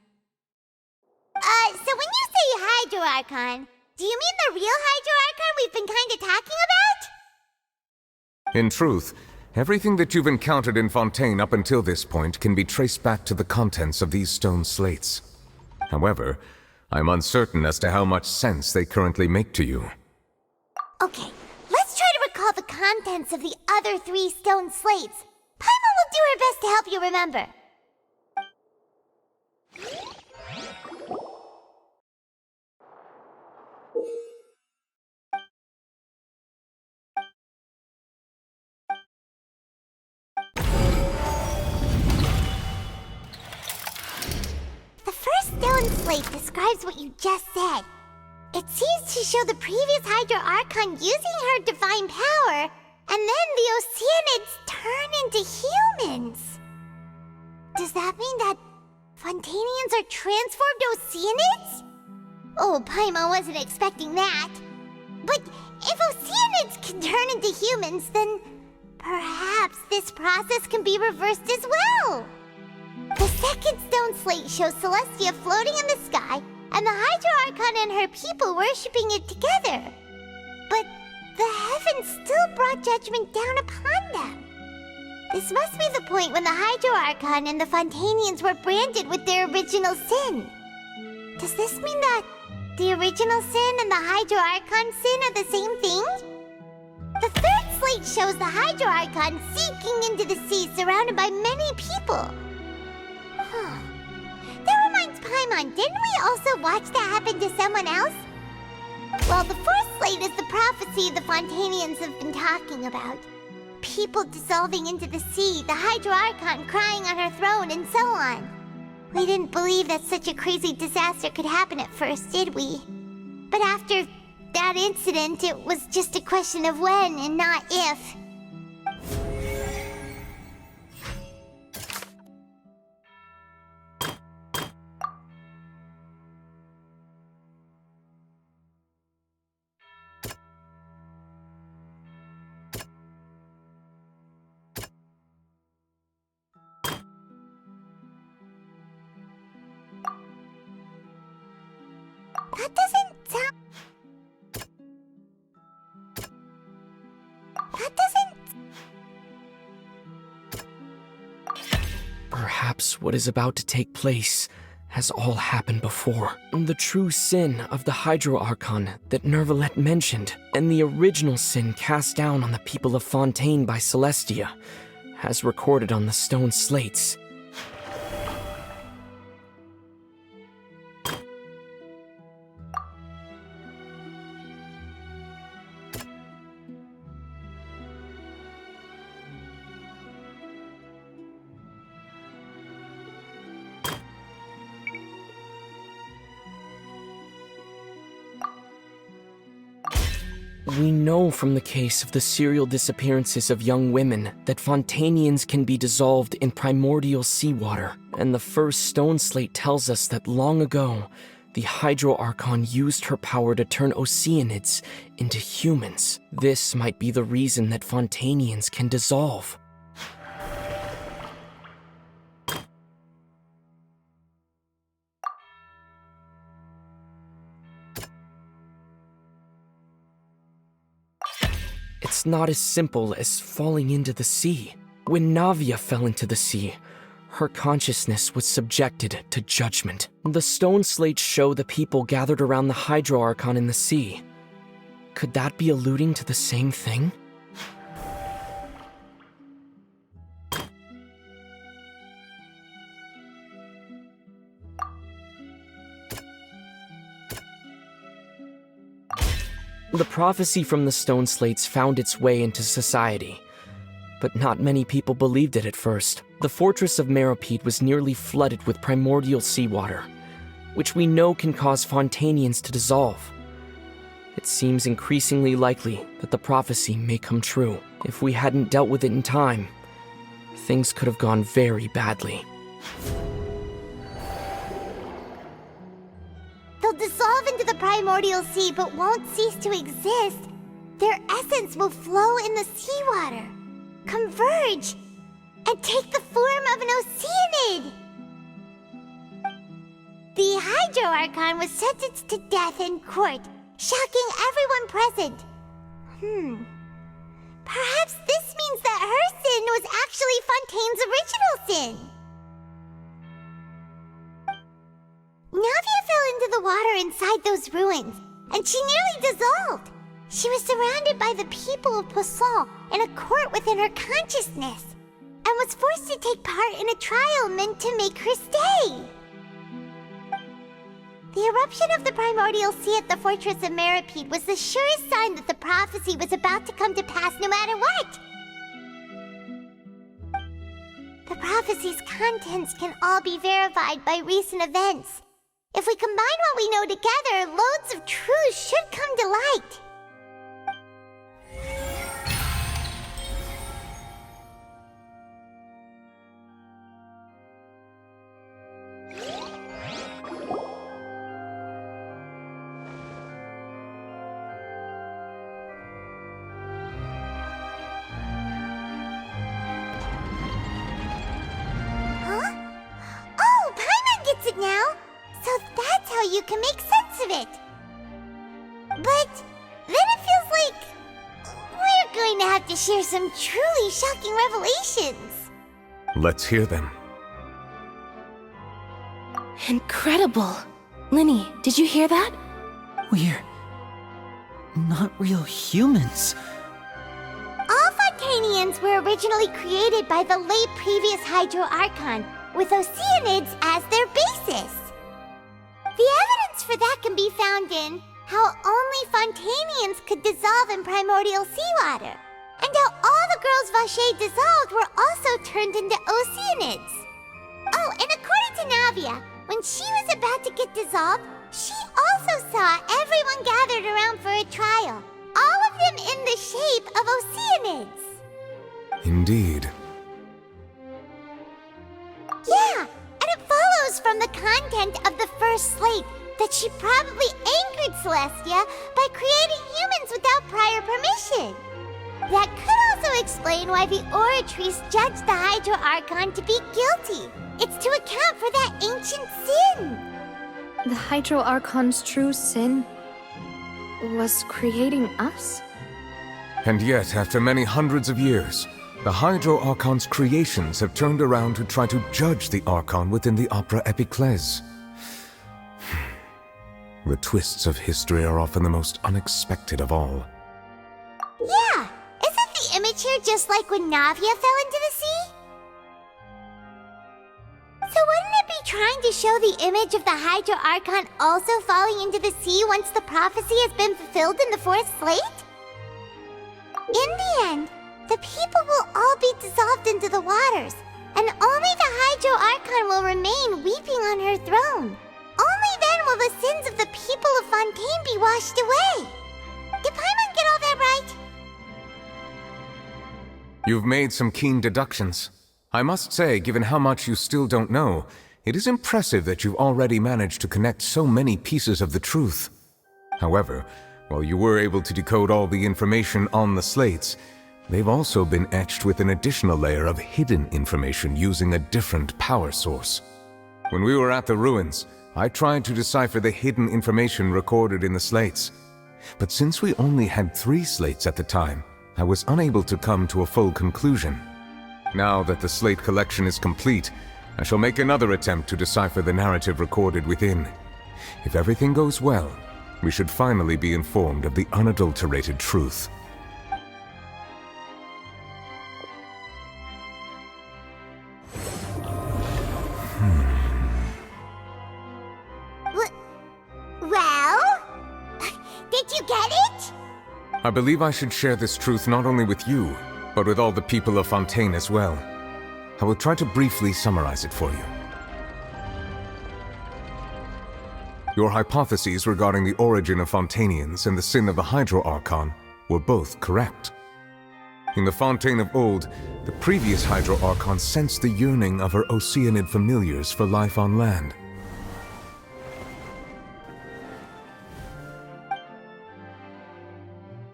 So when you say Hydro Archon, do you mean the real Hydro Archon we've been kinda talking about? In truth, everything that you've encountered in Fontaine up until this point can be traced back to the contents of these stone slates. However, I'm uncertain as to how much sense they currently make to you. Okay, let's try to recall the contents of the other 3 stone slates. Paimon will do her best to help you remember. The first stone slate describes what you just said. It seems to show the previous Hydro Archon using her divine power, and then the Oceanids turn into humans. Does that mean that Fontanians are transformed Oceanids? Oh, Paimon wasn't expecting that. But if Oceanids can turn into humans, then perhaps this process can be reversed as well. The second stone slate shows Celestia floating in the sky, and the Hydro Archon and her people worshipping it together. But the heavens still brought judgment down upon them. This must be the point when the Hydro Archon and the Fontanians were branded with their original sin. Does this mean that the original sin and the Hydro Archon sin are the same thing? The third slate shows the Hydro Archon sinking into the sea surrounded by many people. That reminds Paimon, didn't we also watch that happen to someone else? Well, the fourth slate is the prophecy the Fontanians have been talking about. People dissolving into the sea, the Hydro Archon crying on her throne, and so on. We didn't believe that such a crazy disaster could happen at first, did we? But after that incident, it was just a question of when and not if. That doesn't sound... That doesn't... Perhaps what is about to take place has all happened before. The true sin of the Hydro Archon that Nervalette mentioned, and the original sin cast down on the people of Fontaine by Celestia, as recorded on the stone slates. We know from the case of the serial disappearances of young women that Fontanians can be dissolved in primordial seawater, and the first stone slate tells us that long ago, the Hydro Archon used her power to turn Oceanids into humans. This might be the reason that Fontanians can dissolve. It's not as simple as falling into the sea. When Navia fell into the sea, her consciousness was subjected to judgment. The stone slates show the people gathered around the Hydro Archon in the sea. Could that be alluding to the same thing? The prophecy from the stone slates found its way into society, but not many people believed it at first. The fortress of Meropide was nearly flooded with primordial seawater, which we know can cause Fontanians to dissolve. It seems increasingly likely that the prophecy may come true. If we hadn't dealt with it in time, things could have gone very badly. They'll dissolve into the primordial sea but won't cease to exist. Their essence will flow in the seawater, converge, and take the form of an oceanid. The Hydro Archon was sentenced to death in court, shocking everyone present. Perhaps this means that her sin was actually Fontaine's original sin. Navia fell into the water inside those ruins, and she nearly dissolved. She was surrounded by the people of Poisson in a court within her consciousness, and was forced to take part in a trial meant to make her stay. The eruption of the primordial sea at the fortress of Meropide was the surest sign that the prophecy was about to come to pass no matter what. The prophecy's contents can all be verified by recent events. If we combine what we know together, loads of truths should come to light. It now, so that's how you can make sense of it. But then it feels like we're going to have to share some truly shocking revelations. Let's hear them. Incredible. Linny, did you hear that? We're not real humans. All Fontanians were originally created by the late previous Hydro Archon, with oceanids as their basis. The evidence for that can be found in how only Fontanians could dissolve in primordial seawater, and how all the girls Vacher dissolved were also turned into oceanids. Oh, and according to Navia, when she was about to get dissolved, she also saw everyone gathered around for a trial, all of them in the shape of oceanids. Indeed. Yeah, and it follows from the content of the first slate that she probably angered Celestia by creating humans without prior permission. That could also explain why the Oratrice judged the Hydro Archon to be guilty. It's to account for that ancient sin. The Hydro Archon's true sin was creating us? And yet, after many hundreds of years, the Hydro Archon's creations have turned around to try to judge the Archon within the Opera Epiclese. The twists of history are often the most unexpected of all. Yeah, isn't the image here just like when Navia fell into the sea? So wouldn't it be trying to show the image of the Hydro Archon also falling into the sea once the prophecy has been fulfilled in the fourth slate? In the end, the people will all be dissolved into the waters, and only the Hydro Archon will remain weeping on her throne. Only then will the sins of the people of Fontaine be washed away. Did Paimon get all that right? You've made some keen deductions. I must say, given how much you still don't know, it is impressive that you've already managed to connect so many pieces of the truth. However, while you were able to decode all the information on the slates, they've also been etched with an additional layer of hidden information using a different power source. When we were at the ruins, I tried to decipher the hidden information recorded in the slates. But since we only had 3 slates at the time, I was unable to come to a full conclusion. Now that the slate collection is complete, I shall make another attempt to decipher the narrative recorded within. If everything goes well, we should finally be informed of the unadulterated truth. Well? Did you get it? I believe I should share this truth not only with you, but with all the people of Fontaine as well. I will try to briefly summarize it for you. Your hypotheses regarding the origin of Fontainians and the sin of the Hydro Archon were both correct. In the Fontaine of old, the previous Hydro Archon sensed the yearning of her Oceanid familiars for life on land.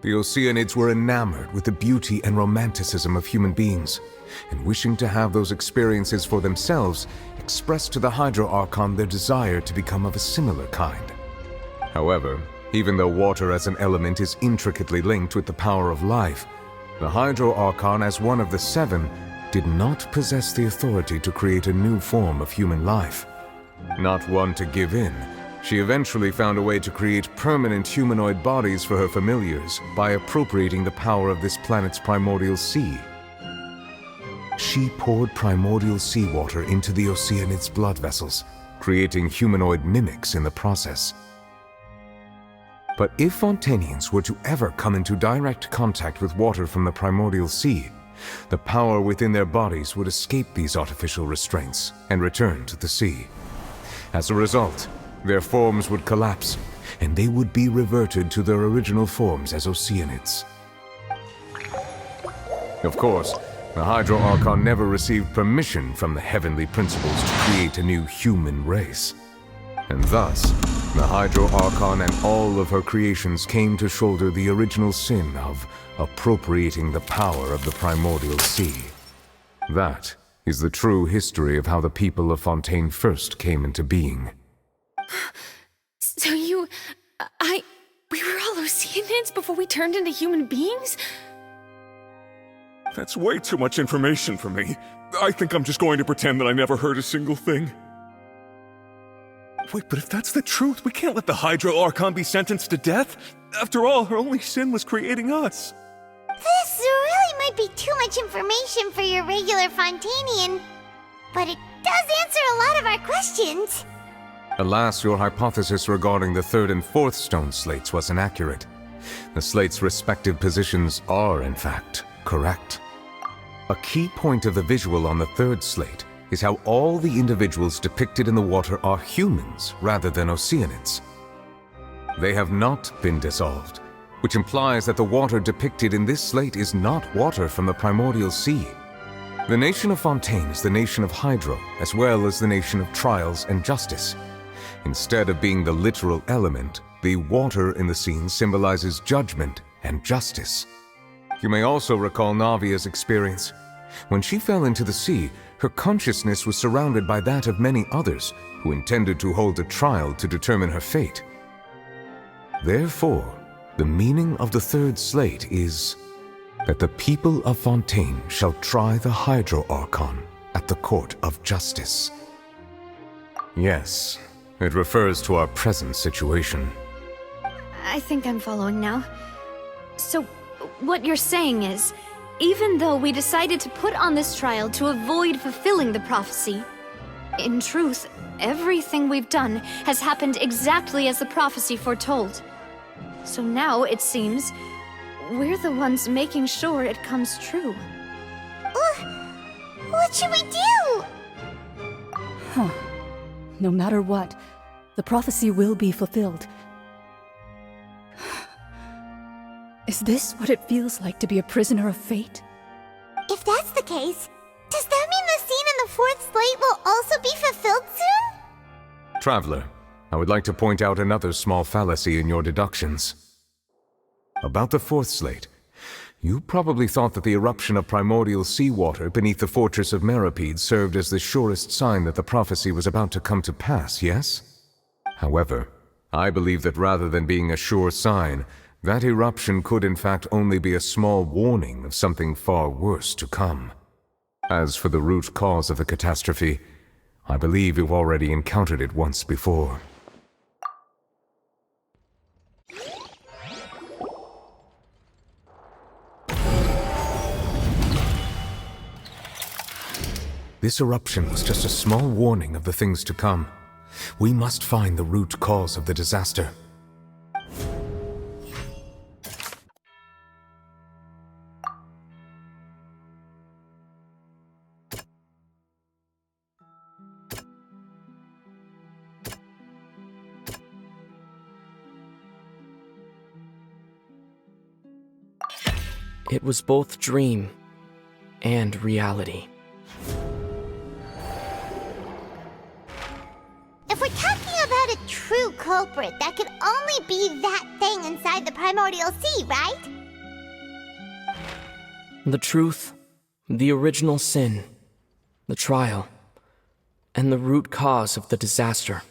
The Oceanids were enamored with the beauty and romanticism of human beings, and wishing to have those experiences for themselves, expressed to the Hydro Archon their desire to become of a similar kind. However, even though water as an element is intricately linked with the power of life, the Hydro Archon, as one of the seven, did not possess the authority to create a new form of human life. Not one to give in, she eventually found a way to create permanent humanoid bodies for her familiars by appropriating the power of this planet's primordial sea. She poured primordial seawater into the Oceanid's blood vessels, creating humanoid mimics in the process. But if Fontainians were to ever come into direct contact with water from the primordial sea, the power within their bodies would escape these artificial restraints and return to the sea. As a result, their forms would collapse, and they would be reverted to their original forms as Oceanids. Of course, the Hydro Archon never received permission from the heavenly principles to create a new human race. And thus, the Hydro Archon and all of her creations came to shoulder the original sin of appropriating the power of the primordial sea. That is the true history of how the people of Fontaine first came into being. So we were all Oceanids before we turned into human beings? That's way too much information for me. I think I'm just going to pretend that I never heard a single thing. Wait, but if that's the truth, we can't let the Hydro Archon be sentenced to death. After all, her only sin was creating us. This really might be too much information for your regular Fontainian, but it does answer a lot of our questions. Alas, your hypothesis regarding the third and fourth stone slates was inaccurate. The slates' respective positions are, in fact, correct. A key point of the visual on the third slate is how all the individuals depicted in the water are humans rather than Oceanids. They have not been dissolved, which implies that the water depicted in this slate is not water from the primordial sea. The nation of Fontaine is the nation of Hydro, as well as the nation of trials and justice. Instead of being the literal element, the water in the scene symbolizes judgment and justice. You may also recall Navia's experience. When she fell into the sea, her consciousness was surrounded by that of many others who intended to hold a trial to determine her fate. Therefore, the meaning of the third slate is that the people of Fontaine shall try the Hydro Archon at the court of justice. Yes, it refers to our present situation. I think I'm following now. So, what you're saying is, even though we decided to put on this trial to avoid fulfilling the prophecy, in truth, everything we've done has happened exactly as the prophecy foretold. So now, it seems, we're the ones making sure it comes true. What should we do? Huh. No matter what, the prophecy will be fulfilled. Is this what it feels like to be a prisoner of fate? If that's the case, does that mean the scene in the fourth slate will also be fulfilled soon? Traveler, I would like to point out another small fallacy in your deductions. About the fourth slate, you probably thought that the eruption of primordial seawater beneath the fortress of Meripede served as the surest sign that the prophecy was about to come to pass, yes? However, I believe that rather than being a sure sign, that eruption could in fact only be a small warning of something far worse to come. As for the root cause of the catastrophe, I believe you've already encountered it once before. This eruption was just a small warning of the things to come. We must find the root cause of the disaster. It was both dream and reality. If we're talking about a true culprit, that could only be that thing inside the primordial sea, right? The truth, the original sin, the trial, and the root cause of the disaster.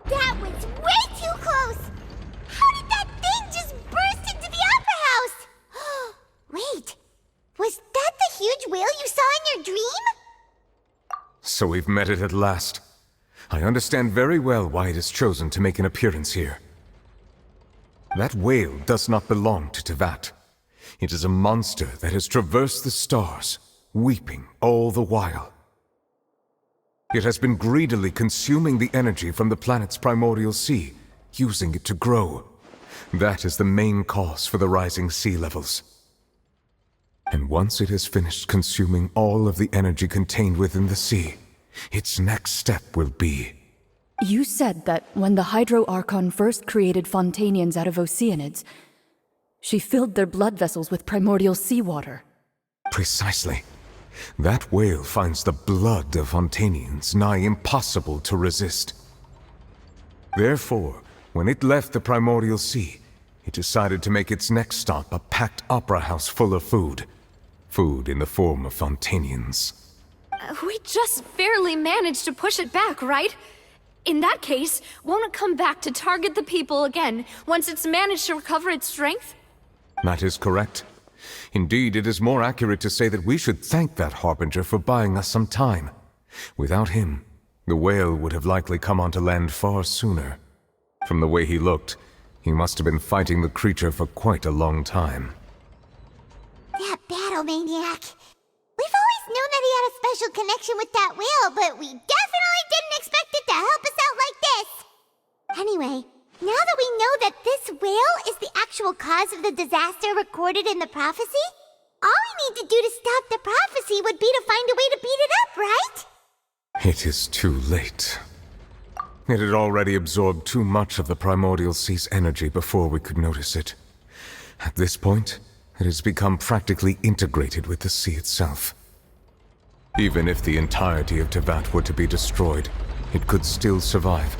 That was way too close! How did that thing just burst into the Opera House? Wait, was that the huge whale you saw in your dream? So we've met it at last. I understand very well why it has chosen to make an appearance here. That whale does not belong to Teyvat. It is a monster that has traversed the stars, weeping all the while. It has been greedily consuming the energy from the planet's primordial sea, using it to grow. That is the main cause for the rising sea levels. And once it has finished consuming all of the energy contained within the sea, its next step will be... You said that when the Hydro Archon first created Fontanians out of Oceanids, she filled their blood vessels with primordial seawater. Precisely. That whale finds the blood of Fontanians nigh impossible to resist. Therefore, when it left the primordial sea, it decided to make its next stop a packed opera house full of food. Food in the form of Fontanians. We just barely managed to push it back, right? In that case, won't it come back to target the people again once it's managed to recover its strength? That is correct. Indeed, it is more accurate to say that we should thank that Harbinger for buying us some time. Without him, the whale would have likely come onto land far sooner. From the way he looked, he must have been fighting the creature for quite a long time. That battle maniac. We've always known that he had a special connection with that whale, but we definitely didn't expect it to help us out like this. Anyway, now that we know that this whale is the actual cause of the disaster recorded in the prophecy, all we need to do to stop the prophecy would be to find a way to beat it up, right? It is too late. It had already absorbed too much of the primordial sea's energy before we could notice it. At this point, it has become practically integrated with the sea itself. Even if the entirety of Tevat were to be destroyed, it could still survive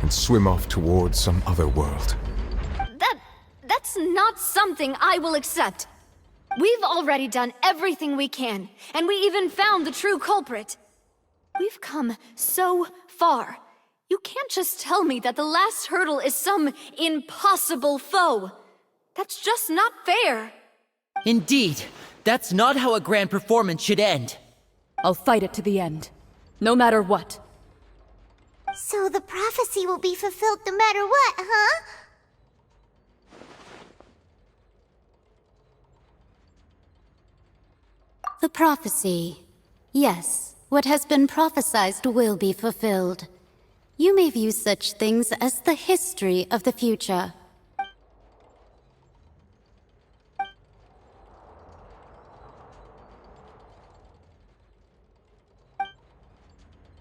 and swim off towards some other world. That's not something I will accept. We've already done everything we can, and we even found the true culprit. We've come so far. You can't just tell me that the last hurdle is some impossible foe. That's just not fair. Indeed, that's not how a grand performance should end. I'll fight it to the end, no matter what. So the prophecy will be fulfilled no matter what, huh? The prophecy. Yes, what has been prophesied will be fulfilled. You may view such things as the history of the future.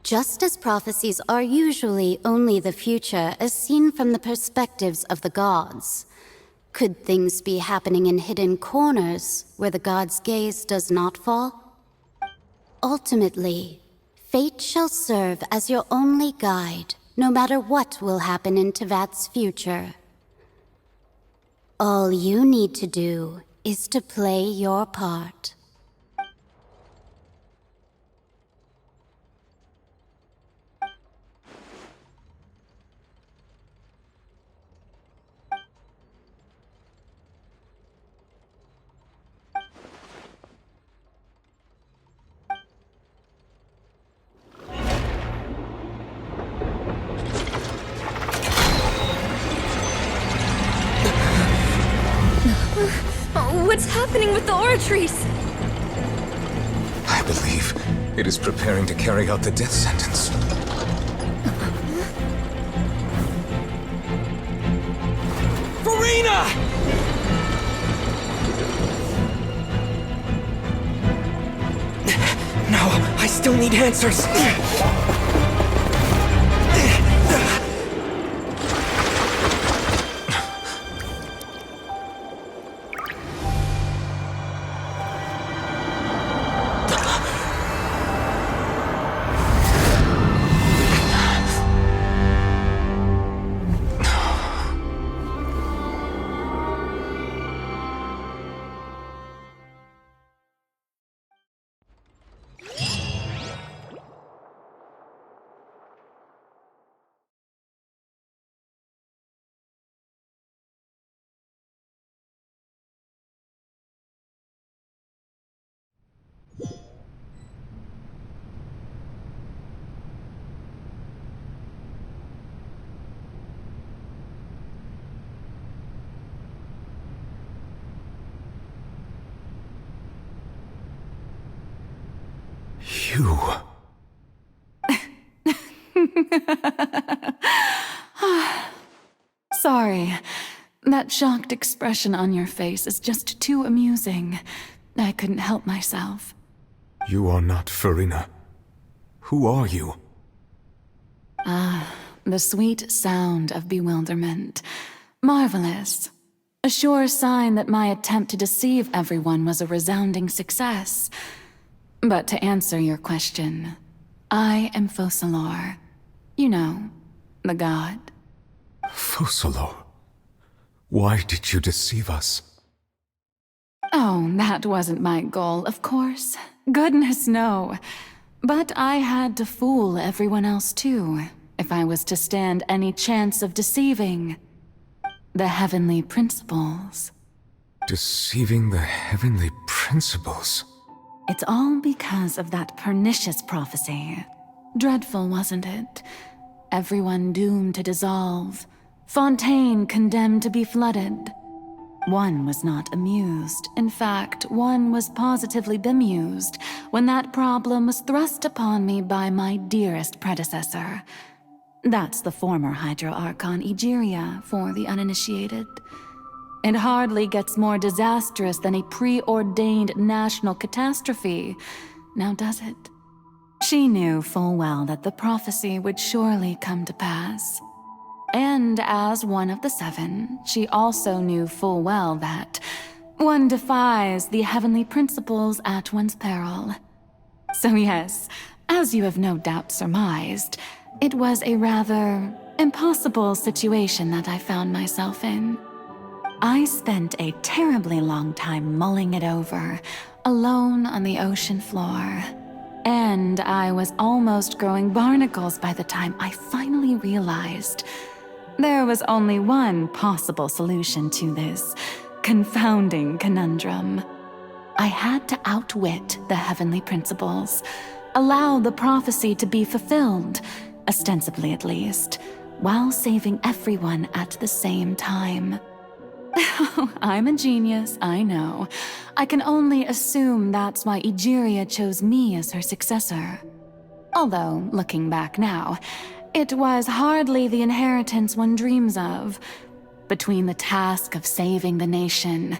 Just as prophecies are usually only the future as seen from the perspectives of the gods, could things be happening in hidden corners where the gods' gaze does not fall? Ultimately, fate shall serve as your only guide, no matter what will happen in Tevat's future. All you need to do is to play your part. What's happening with the oratories? I believe it is preparing to carry out the death sentence. Furina! No, I still need answers. You... Sorry. That shocked expression on your face is just too amusing. I couldn't help myself. You are not Furina. Who are you? Ah, the sweet sound of bewilderment. Marvelous. A sure sign that my attempt to deceive everyone was a resounding success. But to answer your question, I am Focalor. You know, the god. Focalor? Why did you deceive us? Oh, that wasn't my goal, of course. Goodness, no. But I had to fool everyone else too, if I was to stand any chance of deceiving the heavenly principles. Deceiving the heavenly principles? It's all because of that pernicious prophecy. Dreadful, wasn't it? Everyone doomed to dissolve. Fontaine condemned to be flooded. One was not amused. In fact, one was positively bemused when that problem was thrust upon me by my dearest predecessor. That's the former Hydro Archon Egeria, for the uninitiated. It hardly gets more disastrous than a preordained national catastrophe, now does it? She knew full well that the prophecy would surely come to pass. And as one of the seven, she also knew full well that one defies the heavenly principles at one's peril. So yes, as you have no doubt surmised, it was a rather impossible situation that I found myself in. I spent a terribly long time mulling it over, alone on the ocean floor. And I was almost growing barnacles by the time I finally realized there was only one possible solution to this confounding conundrum. I had to outwit the heavenly principles, allow the prophecy to be fulfilled, ostensibly at least, while saving everyone at the same time. I'm a genius, I know. I can only assume that's why Egeria chose me as her successor. Although, looking back now, it was hardly the inheritance one dreams of. Between the task of saving the nation,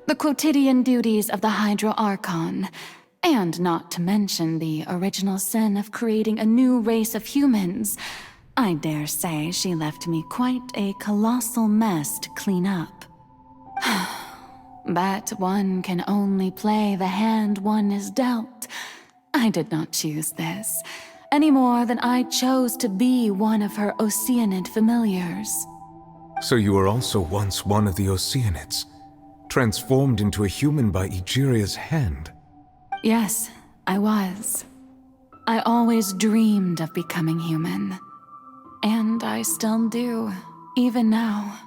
the quotidian duties of the Hydro Archon, and not to mention the original sin of creating a new race of humans, I dare say she left me quite a colossal mess to clean up. But one can only play the hand one is dealt. I did not choose this, any more than I chose to be one of her Oceanid familiars. So you were also once one of the Oceanids, transformed into a human by Egeria's hand? Yes, I was. I always dreamed of becoming human. And I still do, even now.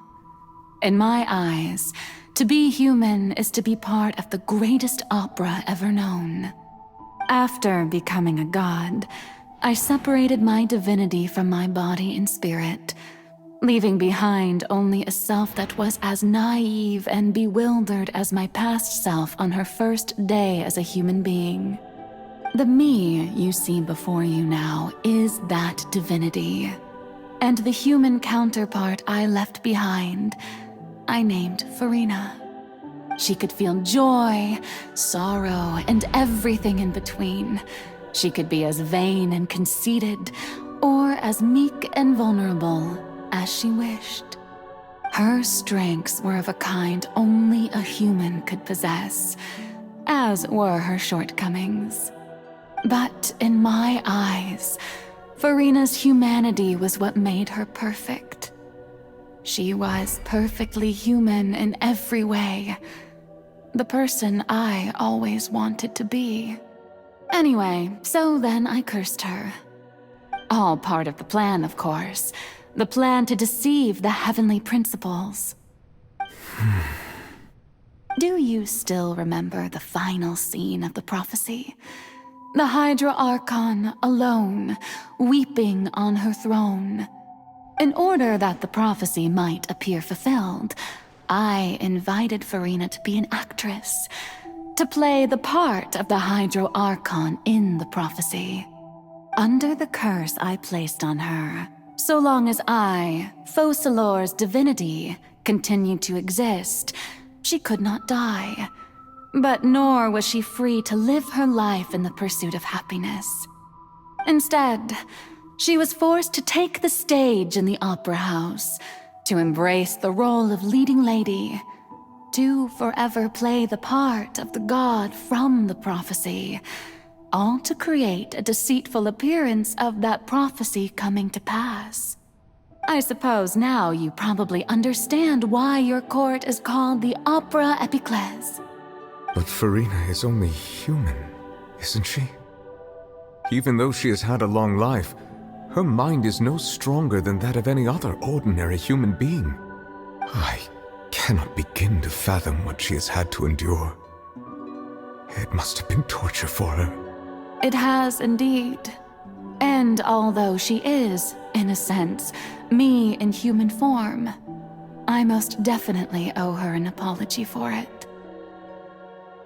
In my eyes, to be human is to be part of the greatest opera ever known. After becoming a god, I separated my divinity from my body and spirit, leaving behind only a self that was as naive and bewildered as my past self on her first day as a human being. The me you see before you now is that divinity, and the human counterpart I left behind, I named Furina. She could feel joy, sorrow, and everything in between. She could be as vain and conceited, or as meek and vulnerable as she wished. Her strengths were of a kind only a human could possess, as were her shortcomings. But in my eyes, Furina's humanity was what made her perfect. She was perfectly human in every way. The person I always wanted to be. Anyway, so then I cursed her. All part of the plan, of course. The plan to deceive the heavenly principles. Do you still remember the final scene of the prophecy? The Hydra Archon alone, weeping on her throne. In order that the prophecy might appear fulfilled, I invited Furina to be an actress, to play the part of the Hydro Archon in the prophecy. Under the curse I placed on her, so long as I, Focalor's divinity, continued to exist, she could not die. But nor was she free to live her life in the pursuit of happiness. Instead, she was forced to take the stage in the opera house, to embrace the role of leading lady, to forever play the part of the god from the prophecy, all to create a deceitful appearance of that prophecy coming to pass. I suppose now you probably understand why your court is called the Opera Epiclese. But Furina is only human, isn't she? Even though she has had a long life, her mind is no stronger than that of any other ordinary human being. I cannot begin to fathom what she has had to endure. It must have been torture for her. It has indeed. And although she is, in a sense, me in human form, I most definitely owe her an apology for it.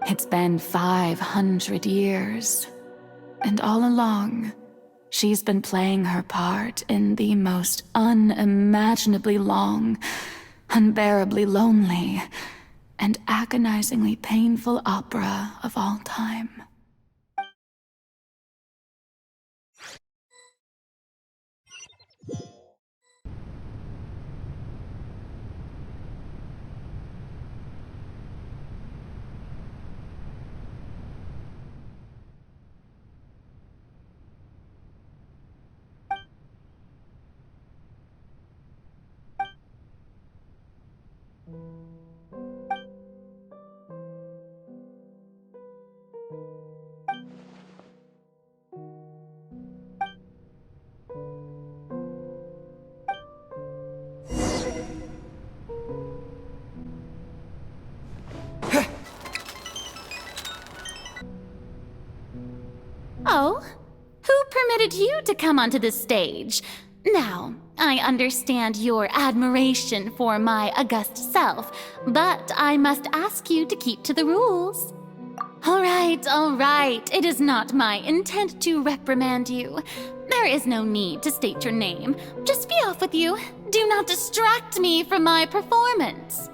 It's been 500 years, and all along, she's been playing her part in the most unimaginably long, unbearably lonely, and agonizingly painful opera of all time. So, who permitted you to come onto the stage? Now, I understand your admiration for my august self, but I must ask you to keep to the rules. All right. It is not my intent to reprimand you. There is no need to state your name. Just be off with you. Do not distract me from my performance.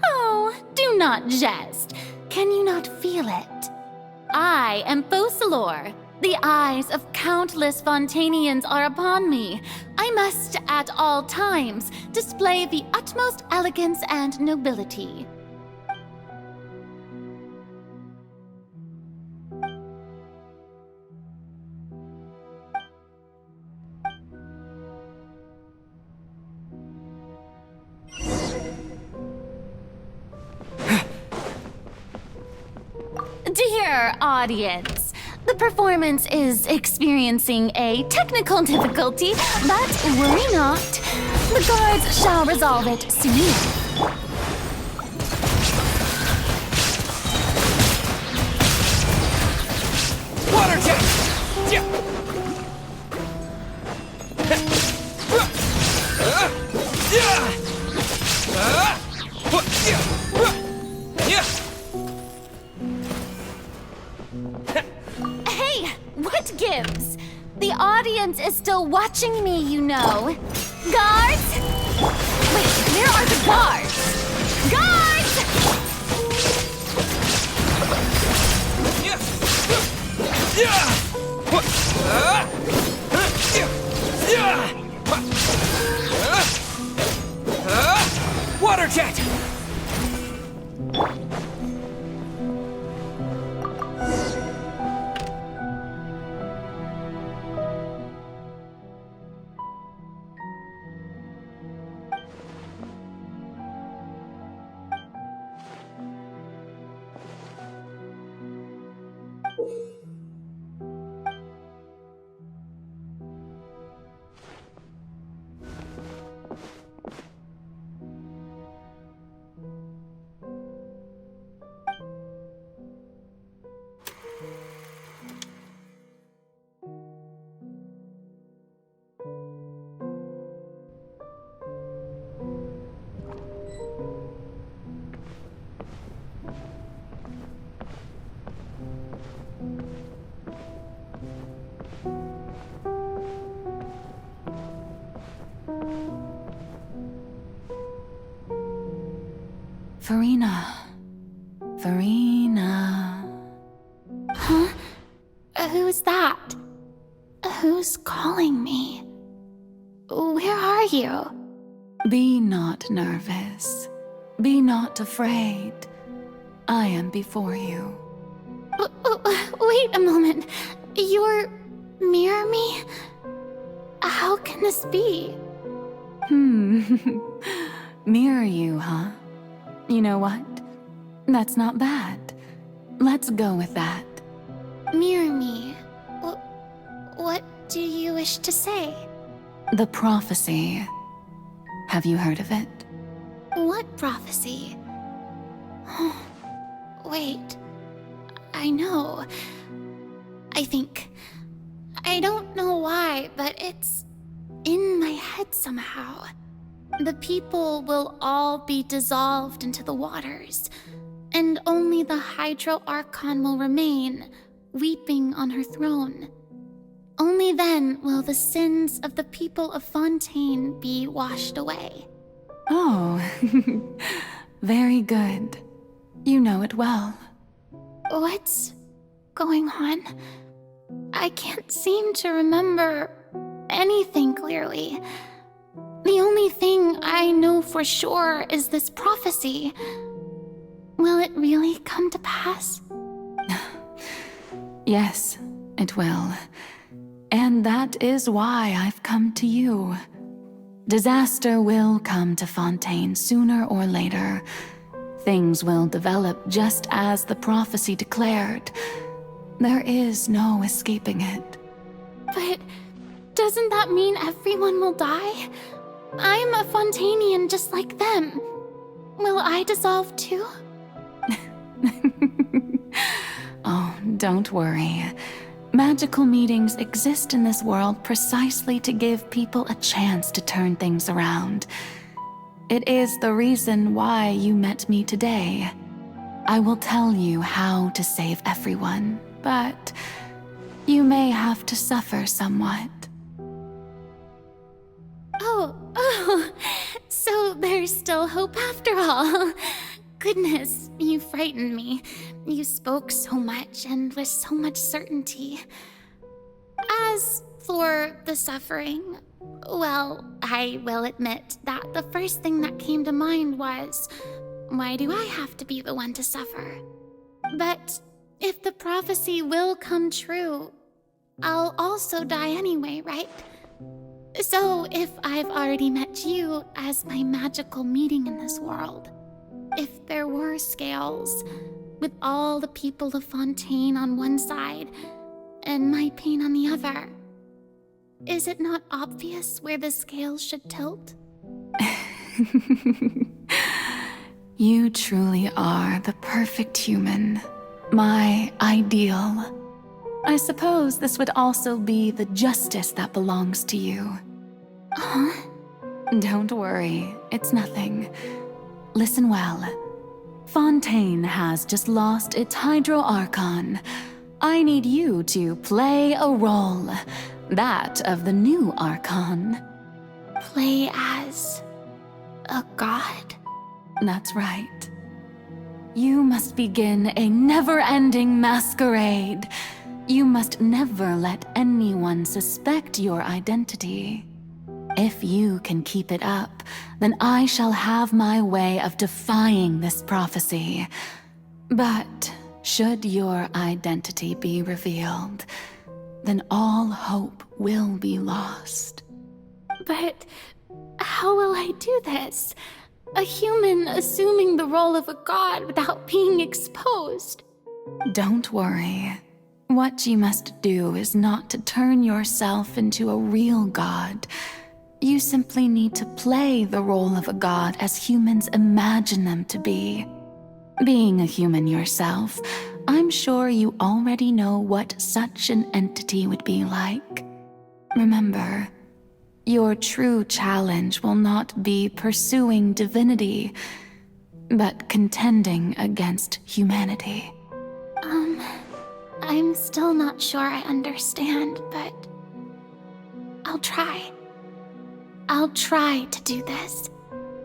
Oh, do not jest. Can you not feel it? I am Focalor. The eyes of countless Fontanians are upon me. I must, at all times, display the utmost elegance and nobility. Dear audience, the performance is experiencing a technical difficulty, but worry not. The guards shall resolve it soon. Water jet! Hey, what gives? The audience is still watching me, you know. Guards? Wait, where are the guards? Guards! Water jet! Farina. Huh? Who's that? Who's calling me? Where are you? Be not nervous. Be not afraid. I am before you. Wait a moment. You're near me? How can this be? Mirror you, huh? You know what? That's not bad. Let's go with that. Mirror me? What do you wish to say? The prophecy. Have you heard of it? What prophecy? Wait. I know. I think. I don't know why, but it's in my head somehow. The people will all be dissolved into the waters, and only the Hydro Archon will remain, weeping on her throne. Only then will the sins of the people of Fontaine be washed away. Oh, very good. You know it well. What's going on? I can't seem to remember anything clearly. The only thing I know for sure is this prophecy. Will it really come to pass? Yes, it will. And that is why I've come to you. Disaster will come to Fontaine sooner or later. Things will develop just as the prophecy declared. There is no escaping it. But doesn't that mean everyone will die? I'm a Fontanian just like them. Will I dissolve too? Oh, Don't worry. Magical meetings exist in this world precisely to give people a chance to turn things around. It is the reason why you met me today. I will tell you how to save everyone, but you may have to suffer somewhat. Oh, so there's still hope after all. Goodness, you frightened me. You spoke so much and with so much certainty. As for the suffering, well, I will admit that the first thing that came to mind was, why do I have to be the one to suffer? But if the prophecy will come true, I'll also die anyway, right? So if I've already met you as my magical meeting in this world, if there were scales, with all the people of Fontaine on one side and my pain on the other, is it not obvious where the scales should tilt? You truly are the perfect human, my ideal. I suppose this would also be the justice that belongs to you. Huh? Don't worry, it's nothing. Listen well. Fontaine has just lost its Hydro Archon. I need you to play a role, that of the new Archon. Play as a god? That's right. You must begin a never-ending masquerade. You must never let anyone suspect your identity. If you can keep it up, then I shall have my way of defying this prophecy. But should your identity be revealed, then all hope will be lost. But how will I do this? A human assuming the role of a god without being exposed? Don't worry. What you must do is not to turn yourself into a real god. You simply need to play the role of a god as humans imagine them to be. Being a human yourself, I'm sure you already know what such an entity would be like. Remember, your true challenge will not be pursuing divinity, but contending against humanity. I'm still not sure I understand, but I'll try. I'll try to do this.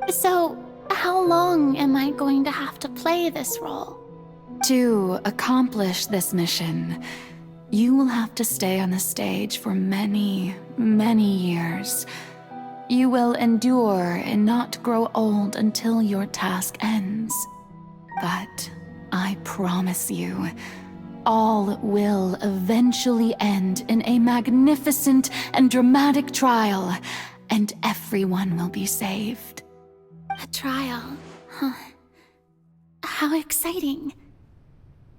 So, how long am I going to have to play this role? To accomplish this mission, you will have to stay on the stage for many, many years. You will endure and not grow old until your task ends. But I promise you, all will eventually end in a magnificent and dramatic trial, and everyone will be saved. A trial, huh? How exciting.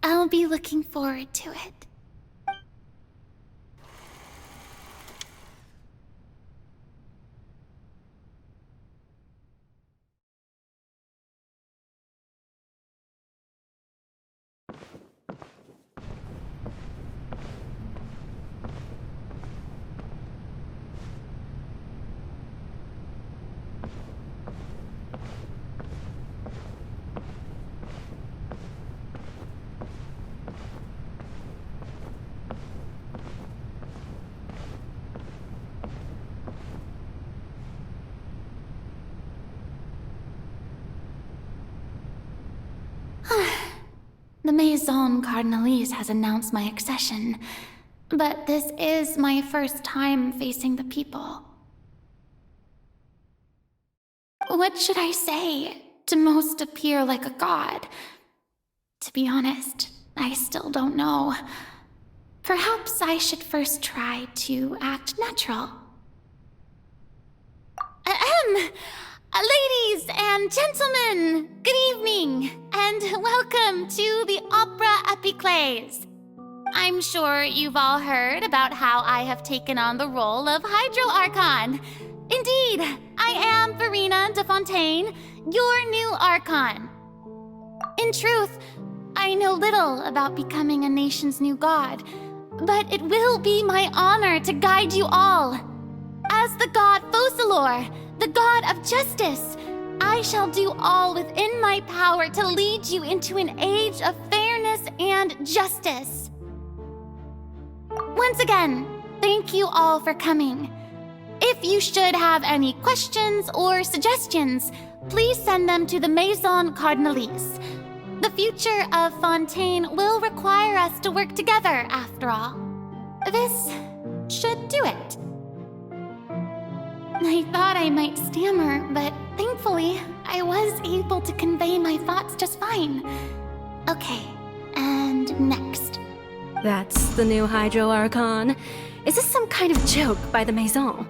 I'll be looking forward to it. The Maison Cardinalise has announced my accession, but this is my first time facing the people. What should I say to most appear like a god? To be honest, I still don't know. Perhaps I should first try to act natural. Ladies and gentlemen, good evening, and welcome to the Opera Epiclese. I'm sure you've all heard about how I have taken on the role of Hydro Archon. Indeed, I am Verena de Fontaine, your new Archon. In truth, I know little about becoming a nation's new god, but it will be my honor to guide you all. As the god Focalor, the god of justice, I shall do all within my power to lead you into an age of fairness and justice. Once again, thank you all for coming. If you should have any questions or suggestions, please send them to the Maison Cardinalise. The future of Fontaine will require us to work together, after all. This should do it. I thought I might stammer, but thankfully, I was able to convey my thoughts just fine. Okay, and next. That's the new Hydro Archon. Is this some kind of joke by the Maison?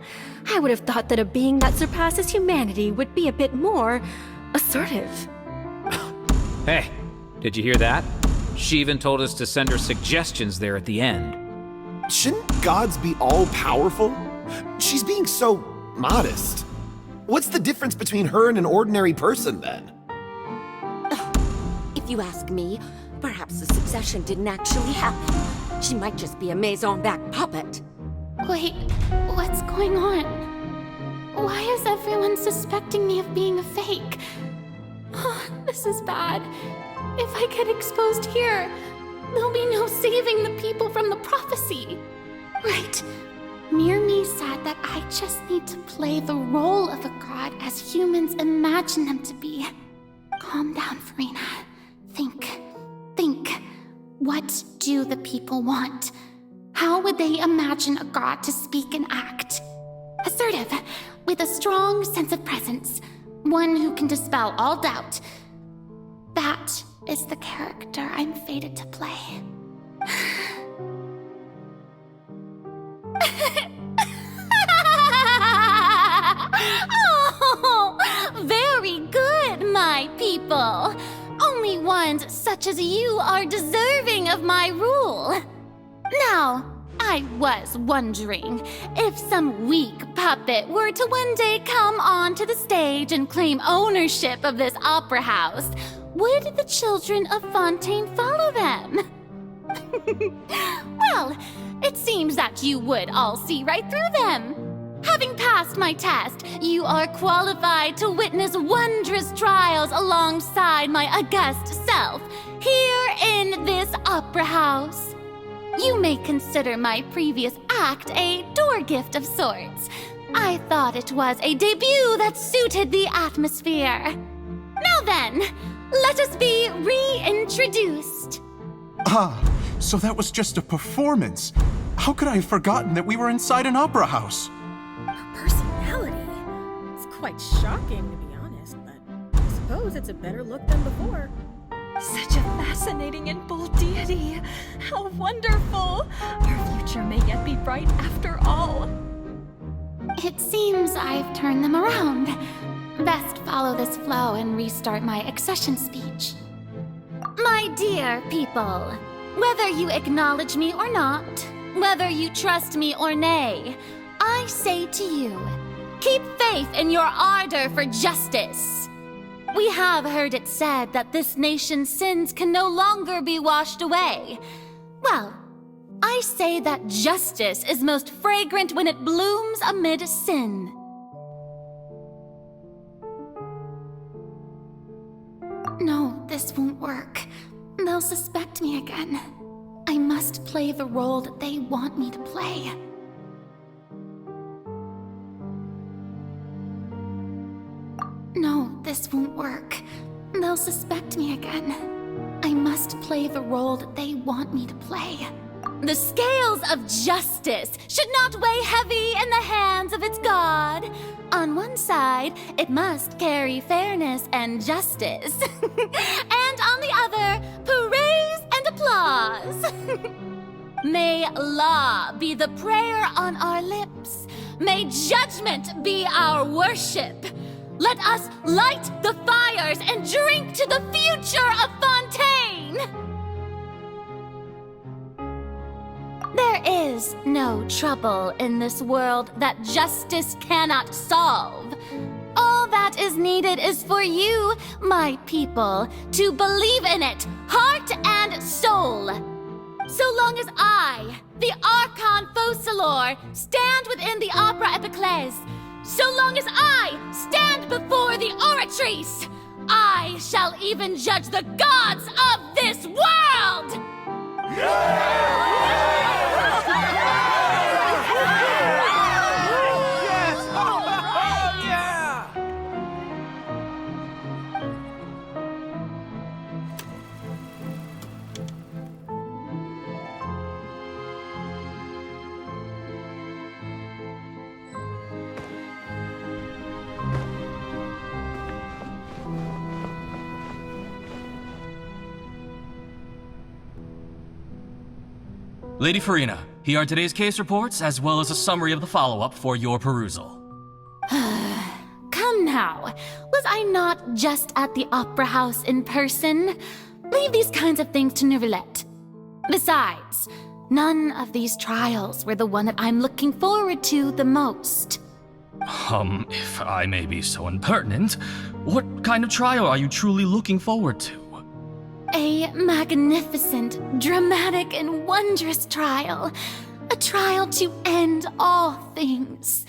I would have thought that a being that surpasses humanity would be a bit more assertive. Hey, did you hear that? She even told us to send her suggestions there at the end. Shouldn't gods be all-powerful? She's being so modest. What's the difference between her and an ordinary person, then? If you ask me, perhaps the succession didn't actually happen. She might just be a Maison-back puppet. Wait, what's going on? Why is everyone suspecting me of being a fake? Oh, this is bad. If I get exposed here, there'll be no saving the people from the prophecy. Right. Mirmi said that I just need to play the role of a god as humans imagine them to be. Calm down, Furina. Think. What do the people want? How would they imagine a god to speak and act? Assertive, with a strong sense of presence. One who can dispel all doubt. That is the character I'm fated to play. Oh, very good, my people. Only ones such as you are deserving of my rule. Now, I was wondering if some weak puppet were to one day come onto the stage and claim ownership of this opera house, would the children of Fontaine follow them? Well, it seems that you would all see right through them. Having passed my test, you are qualified to witness wondrous trials alongside my august self, here in this opera house. You may consider my previous act a door gift of sorts. I thought it was a debut that suited the atmosphere. Now then, let us be reintroduced. Ah, so that was just a performance. How could I have forgotten that we were inside an opera house? Her personality. It's quite shocking, to be honest, but I suppose it's a better look than before. Such a fascinating and bold deity. How wonderful! Our future may yet be bright after all. It seems I've turned them around. Best follow this flow and restart my accession speech. My dear people, whether you acknowledge me or not, whether you trust me or nay, I say to you, keep faith in your ardor for justice. We have heard it said that this nation's sins can no longer be washed away. Well, I say that justice is most fragrant when it blooms amid sin. No, this won't work. They'll suspect me again. I must play the role that they want me to play. No, this won't work. They'll suspect me again. I must play the role that they want me to play. The scales of justice should not weigh heavy in the hands of its god. On one side, it must carry fairness and justice. And on the other, praise and applause. May law be the prayer on our lips. May judgment be our worship. Let us light the fires and drink to the future of Fontaine! There is no trouble in this world that justice cannot solve. All that is needed is for you, my people, to believe in it heart and soul. So long as I, the Archon Focalor, stand within the Opera Epiclese, so long as I stand before the Oratrice, I shall even judge the gods of this world! Lady Farina, here are today's case reports, as well as a summary of the follow-up for your perusal. Come now, was I not just at the Opera House in person? Leave these kinds of things to Neuvillette. Besides, none of these trials were the one that I'm looking forward to the most. If I may be so impertinent, what kind of trial are you truly looking forward to? A magnificent, dramatic, and wondrous trial. A trial to end all things.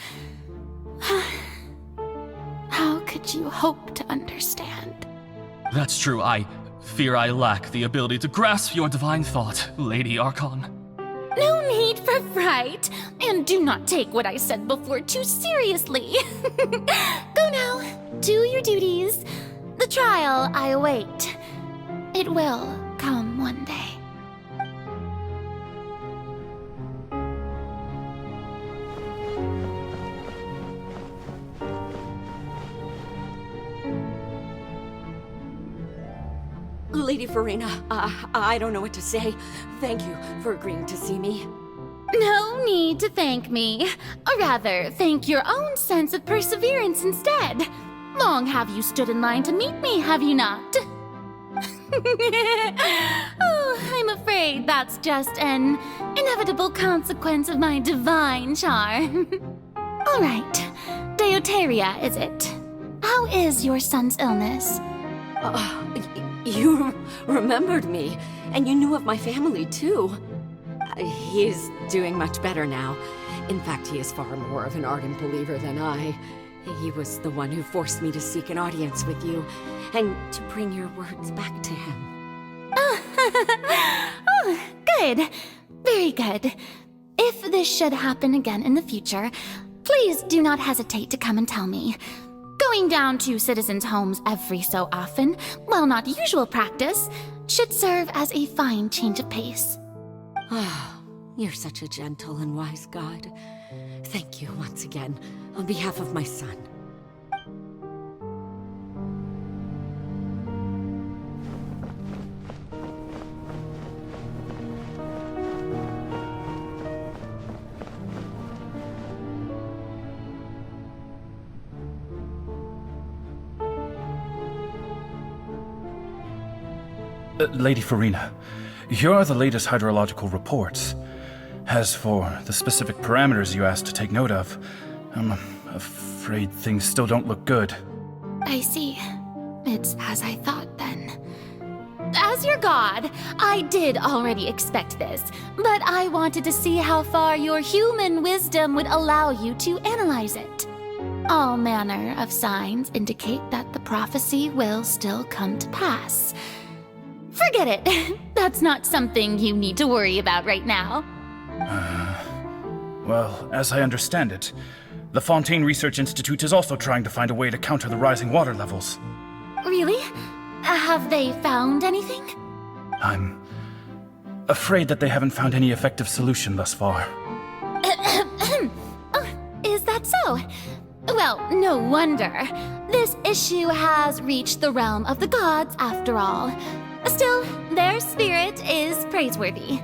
How could you hope to understand? That's true. I fear I lack the ability to grasp your divine thought, Lady Archon. No need for fright, and do not take what I said before too seriously. Go now, do your duties. The trial I await. It will come one day. Lady Farina, I don't know what to say. Thank you for agreeing to see me. No need to thank me. Or rather, thank your own sense of perseverance instead. Long have you stood in line to meet me, have you not? Oh, I'm afraid that's just an inevitable consequence of my divine charm. All right, Deoteria, is it? How is your son's illness? You remembered me, and you knew of my family, too. He is doing much better now. In fact, he is far more of an ardent believer than I. He was the one who forced me to seek an audience with you, and to bring your words back to him. Oh, good. Very good. If this should happen again in the future, please do not hesitate to come and tell me. Going down to citizens' homes every so often, while not usual practice, should serve as a fine change of pace. Ah, you're such a gentle and wise god. Thank you once again, on behalf of my son. Lady Farina, here are the latest hydrological reports. As for the specific parameters you asked to take note of, I'm afraid things still don't look good. I see. It's as I thought, then. As your god, I did already expect this, but I wanted to see how far your human wisdom would allow you to analyze it. All manner of signs indicate that the prophecy will still come to pass. Forget it. That's not something you need to worry about right now. Well, as I understand it, the Fontaine Research Institute is also trying to find a way to counter the rising water levels. Really? Have they found anything? I'm afraid that they haven't found any effective solution thus far. Oh, is that so? Well, no wonder. This issue has reached the realm of the gods, after all. Still, their spirit is praiseworthy.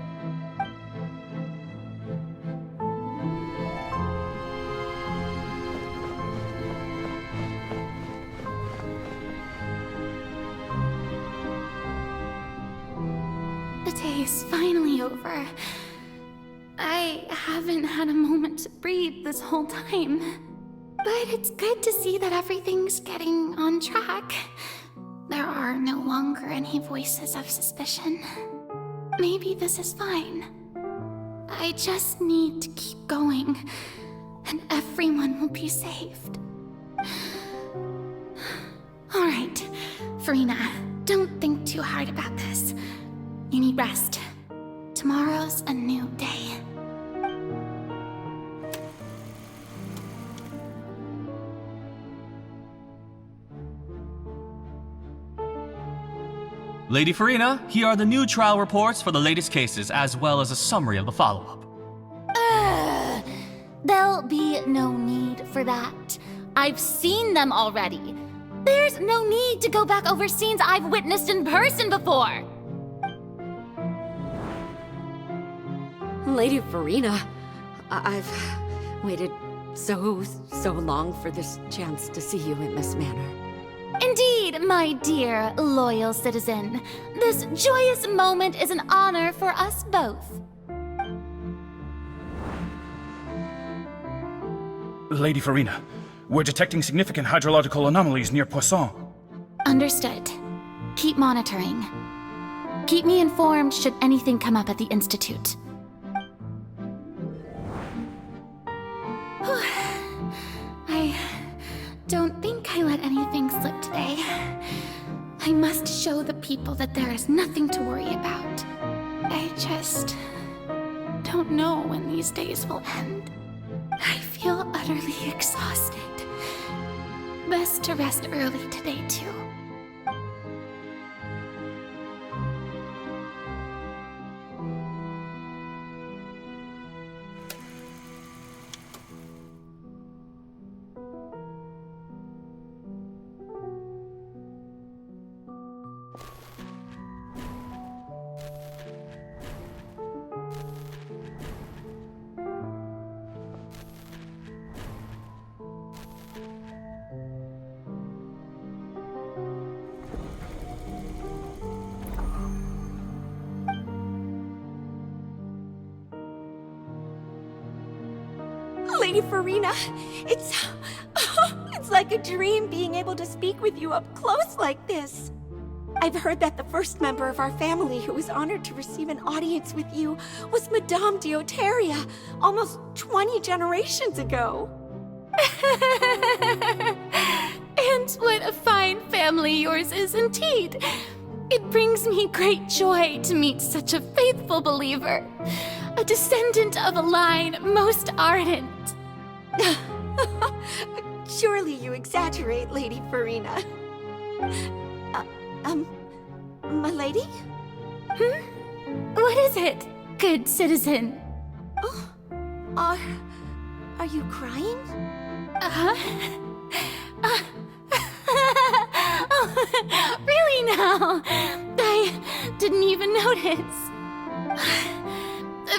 The day is finally over. I haven't had a moment to breathe this whole time. But it's good to see that everything's getting on track. There are no longer any voices of suspicion. Maybe this is fine. I just need to keep going, and everyone will be saved. Alright, Furina, don't think too hard about this. You need rest. Tomorrow's a new day. Lady Furina, here are the new trial reports for the latest cases, as well as a summary of the follow-up. There'll be no need for that. I've seen them already. There's no need to go back over scenes I've witnessed in person before. Lady Furina, I've waited so long for this chance to see you in this manner. Indeed, my dear, loyal citizen. This joyous moment is an honor for us both. Lady Furina, we're detecting significant hydrological anomalies near Poisson. Understood. Keep monitoring. Keep me informed should anything come up at the Institute. I don't think I let anything slip today. I must show the people that there is nothing to worry about. I just don't know when these days will end. I feel utterly exhausted. Best to rest early today, too. Lady Furina, it's like a dream being able to speak with you up close like this. I've heard that the first member of our family who was honored to receive an audience with you was Madame Deoteria, almost 20 generations ago. And what a fine family yours is indeed. It brings me great joy to meet such a faithful believer, a descendant of a line most ardent. Surely you exaggerate, Lady Furina. My lady? What is it, good citizen? Oh, are you crying? Oh, really now? I didn't even notice.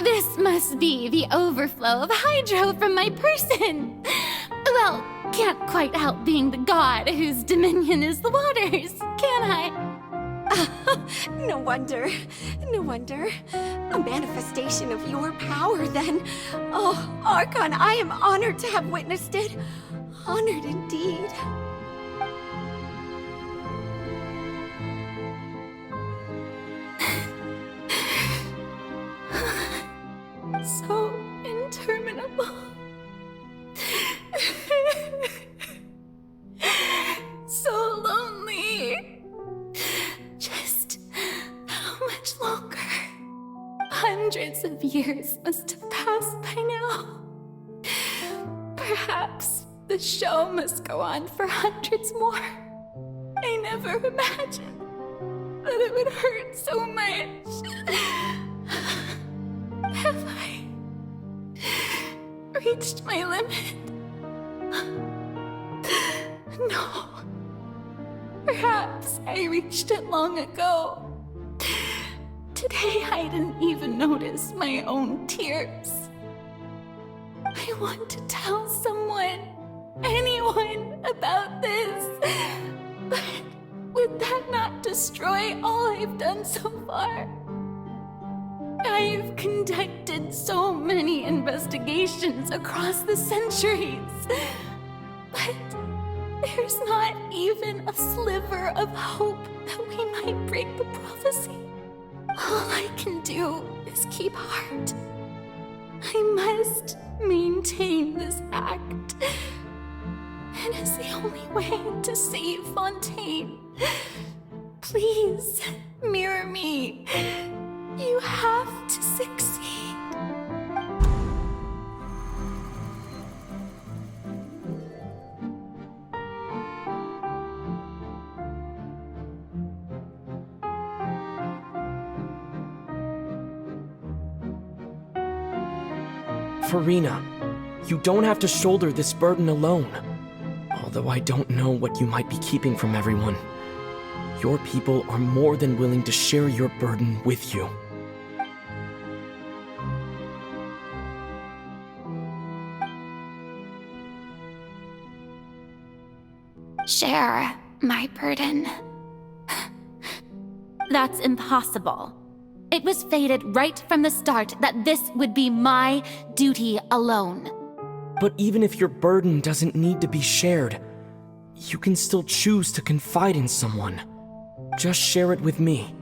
This must be the overflow of hydro from my person. Well, can't quite help being the god whose dominion is the waters, can I? No wonder. No wonder. A manifestation of your power, then. Oh, Archon, I am honored to have witnessed it. Honored indeed. So interminable. So lonely. Just how much longer? Hundreds of years must have passed by now. Perhaps the show must go on for hundreds more. I never imagined that it would hurt so much. Have I reached my limit? No. Perhaps I reached it long ago. Today I didn't even notice my own tears. I want to tell someone, anyone, about this. But would that not destroy all I've done so far? I've conducted so many investigations across the centuries, but There's not even a sliver of hope that we might break the prophecy. All I can do is keep heart. I must maintain this act. It is the only way to save Fontaine. Please, mirror me. You have to succeed. Furina, you don't have to shoulder this burden alone. Although I don't know what you might be keeping from everyone. Your people are more than willing to share your burden with you. Share my burden. That's impossible. It was fated right from the start that this would be my duty alone. But even if your burden doesn't need to be shared, you can still choose to confide in someone. Just share it with me.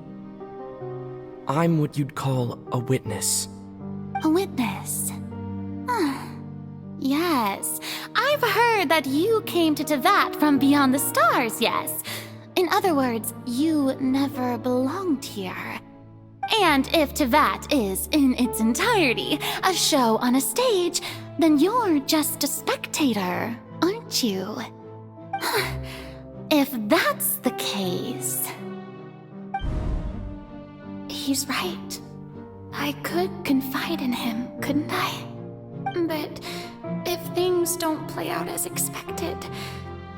I'm what you'd call a witness. A witness? Yes. I've heard that you came to Tevat from beyond the stars, yes. In other words, you never belonged here. And if Tevat is, in its entirety, a show on a stage, then you're just a spectator, aren't you? If that's the case... He's right. I could confide in him, couldn't I? But if things don't play out as expected,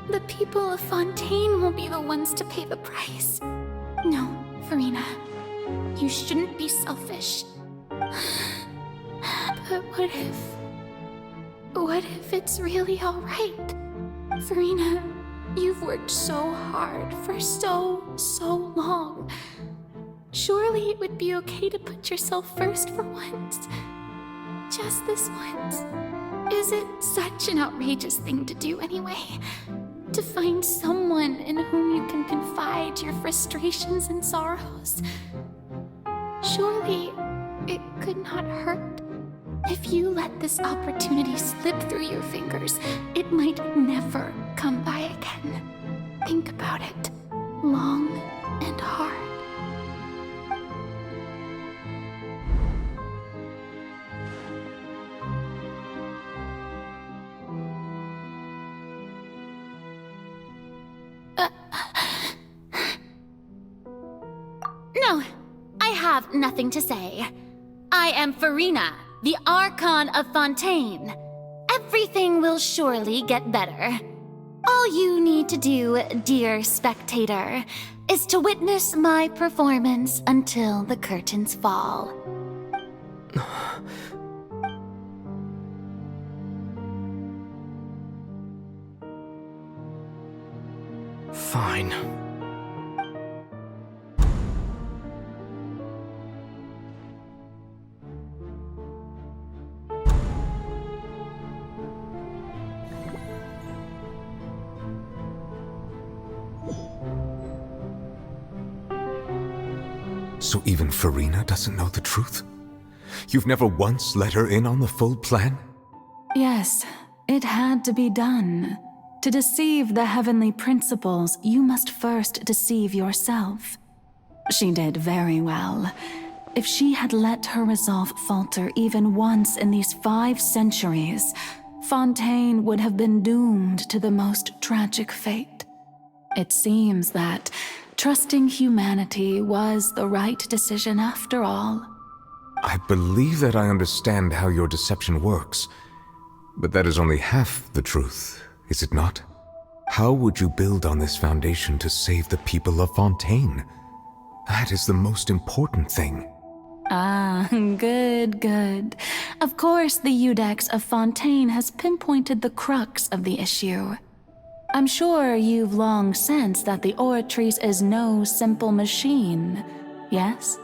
the people of Fontaine will be the ones to pay the price. No, Furina. You shouldn't be selfish. But what if it's really alright? Furina, you've worked so hard for so long. Surely it would be okay to put yourself first for once. Just this once. Is it such an outrageous thing to do anyway? To find someone in whom you can confide your frustrations and sorrows? Surely it could not hurt. If you let this opportunity slip through your fingers, it might never come by again. Think about it long and hard. No, I have nothing to say. I am Furina, the Archon of Fontaine. Everything will surely get better. All you need to do, dear spectator, is to witness my performance until the curtains fall. Fine. So even Furina doesn't know the truth? You've never once let her in on the full plan? Yes, it had to be done. To deceive the heavenly principles, you must first deceive yourself. She did very well. If she had let her resolve falter even once in these 5 centuries, Fontaine would have been doomed to the most tragic fate. It seems that trusting humanity was the right decision after all. I believe that I understand how your deception works, but that is only half the truth, is it not? How would you build on this foundation to save the people of Fontaine? That is the most important thing. Ah, good. Of course, the Iudex of Fontaine has pinpointed the crux of the issue. I'm sure you've long sensed that the Oratrice is no simple machine, yes?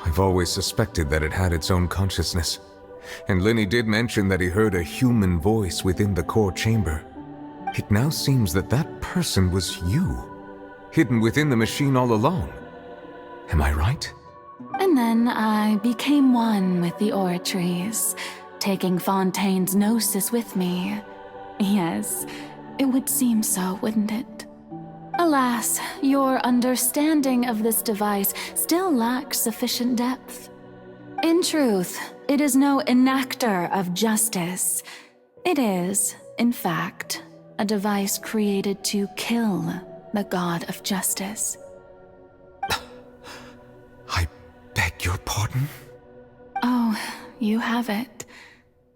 I've always suspected that it had its own consciousness. And Lenny did mention that he heard a human voice within the core chamber. It now seems that that person was you, hidden within the machine all along. Am I right? And then I became one with the oratories, taking Fontaine's gnosis with me. Yes, it would seem so, wouldn't it? Alas, your understanding of this device still lacks sufficient depth. In truth, it is no enactor of justice. It is, in fact, a device created to kill the god of justice. I beg your pardon? Oh, you have it.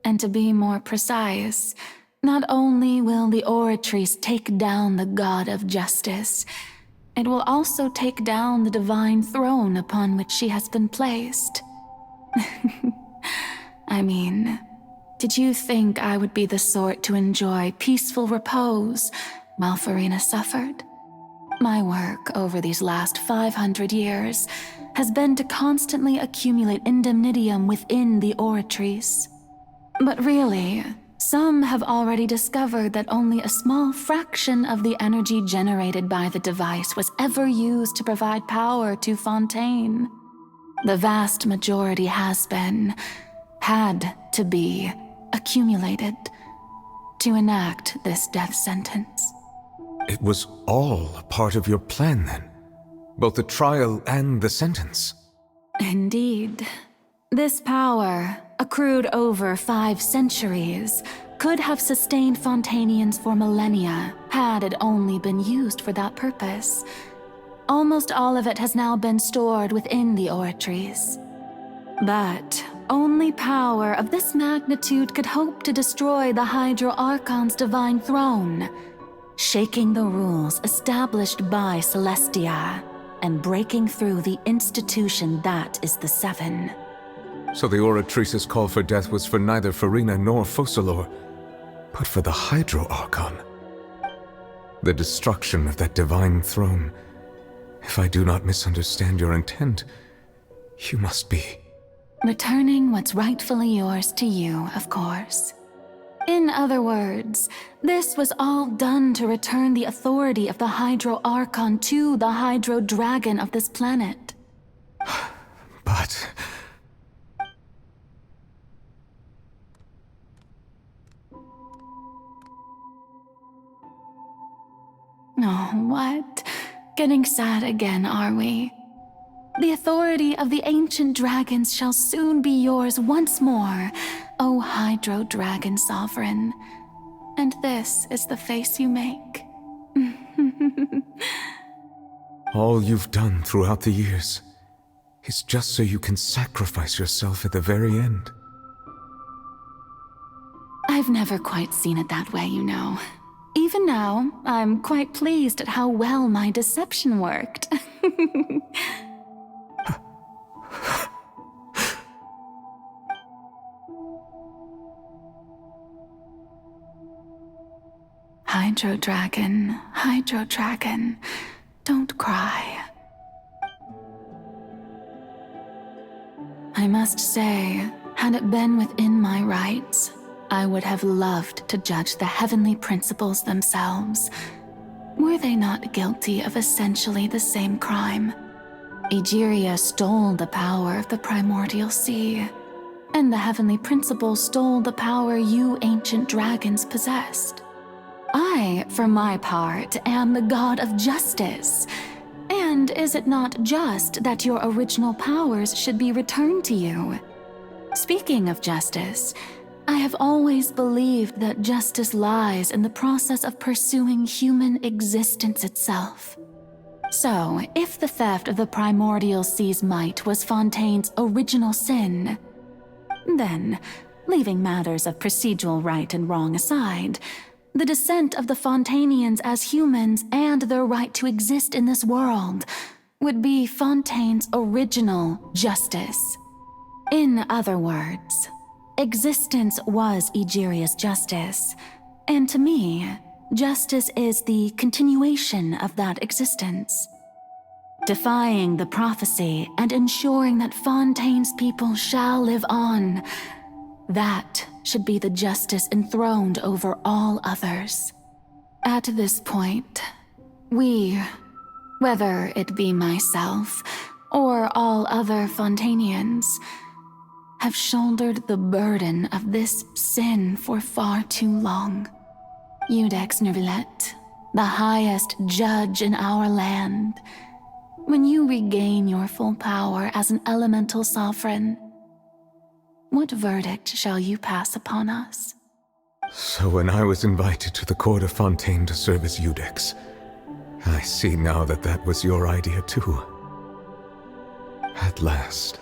And to be more precise, not only will the oratories take down the god of justice, it will also take down the divine throne upon which she has been placed. I mean, did you think I would be the sort to enjoy peaceful repose while Furina suffered? My work over these last 500 years has been to constantly accumulate indemnitium within the oratories. But really, some have already discovered that only a small fraction of the energy generated by the device was ever used to provide power to Fontaine. The vast majority had to be, accumulated to enact this death sentence. It was all a part of your plan then? Both the trial and the sentence? Indeed. This power, accrued over 5 centuries, could have sustained Fontainians for millennia had it only been used for that purpose. Almost all of it has now been stored within the oratories. But only power of this magnitude could hope to destroy the Hydro Archon's divine throne, shaking the rules established by Celestia and breaking through the institution that is the Seven. So the Oratrice's call for death was for neither Furina nor Focalor, but for the Hydro Archon. The destruction of that divine throne. If I do not misunderstand your intent, you must be... returning what's rightfully yours to you, of course. In other words, this was all done to return the authority of the Hydro Archon to the Hydro Dragon of this planet. But... Oh, what? Getting sad again, are we? The authority of the ancient dragons shall soon be yours once more, O Hydro Dragon Sovereign. And this is the face you make. all you've done throughout the years is just so you can sacrifice yourself at the very end. I've never quite seen it that way, you know. Even now, I'm quite pleased at how well my deception worked. Hydro Dragon, don't cry. I must say, had it been within my rights, I would have loved to judge the heavenly principles themselves. Were they not guilty of essentially the same crime? Egeria stole the power of the primordial sea, and the heavenly principles stole the power you ancient dragons possessed. I, for my part, am the god of justice. And is it not just that your original powers should be returned to you? Speaking of justice, I have always believed that justice lies in the process of pursuing human existence itself. So, if the theft of the primordial sea's might was Fontaine's original sin, then, leaving matters of procedural right and wrong aside, the descent of the Fontainians as humans and their right to exist in this world would be Fontaine's original justice. In other words, existence was Egeria's justice, and to me, justice is the continuation of that existence. Defying the prophecy and ensuring that Fontaine's people shall live on, that should be the justice enthroned over all others. At this point, we, whether it be myself or all other Fontainians, have shouldered the burden of this sin for far too long. Iudex Neuvillette, the highest judge in our land, when you regain your full power as an elemental sovereign, what verdict shall you pass upon us? So when I was invited to the court of Fontaine to serve as Iudex, I see now that that was your idea too. At last,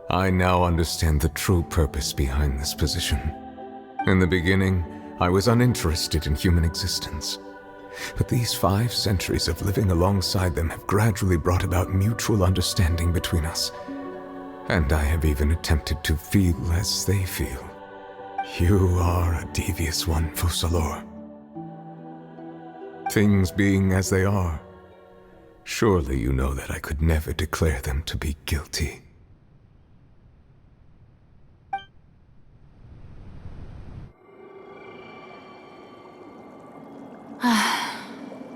I now understand the true purpose behind this position. In the beginning, I was uninterested in human existence. But these 5 centuries of living alongside them have gradually brought about mutual understanding between us. And I have even attempted to feel as they feel. You are a devious one, Focalors. Things being as they are, surely you know that I could never declare them to be guilty.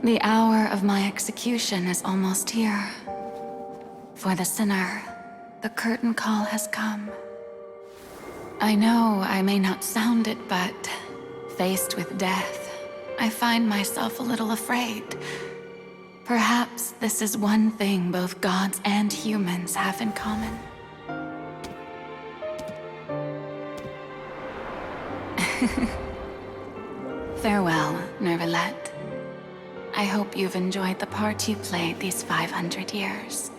The hour of my execution is almost here. For the sinner, the curtain call has come. I know I may not sound it, but faced with death, I find myself a little afraid. Perhaps this is one thing both gods and humans have in common. Farewell, Neuvillette. I hope you've enjoyed the part you played these 500 years.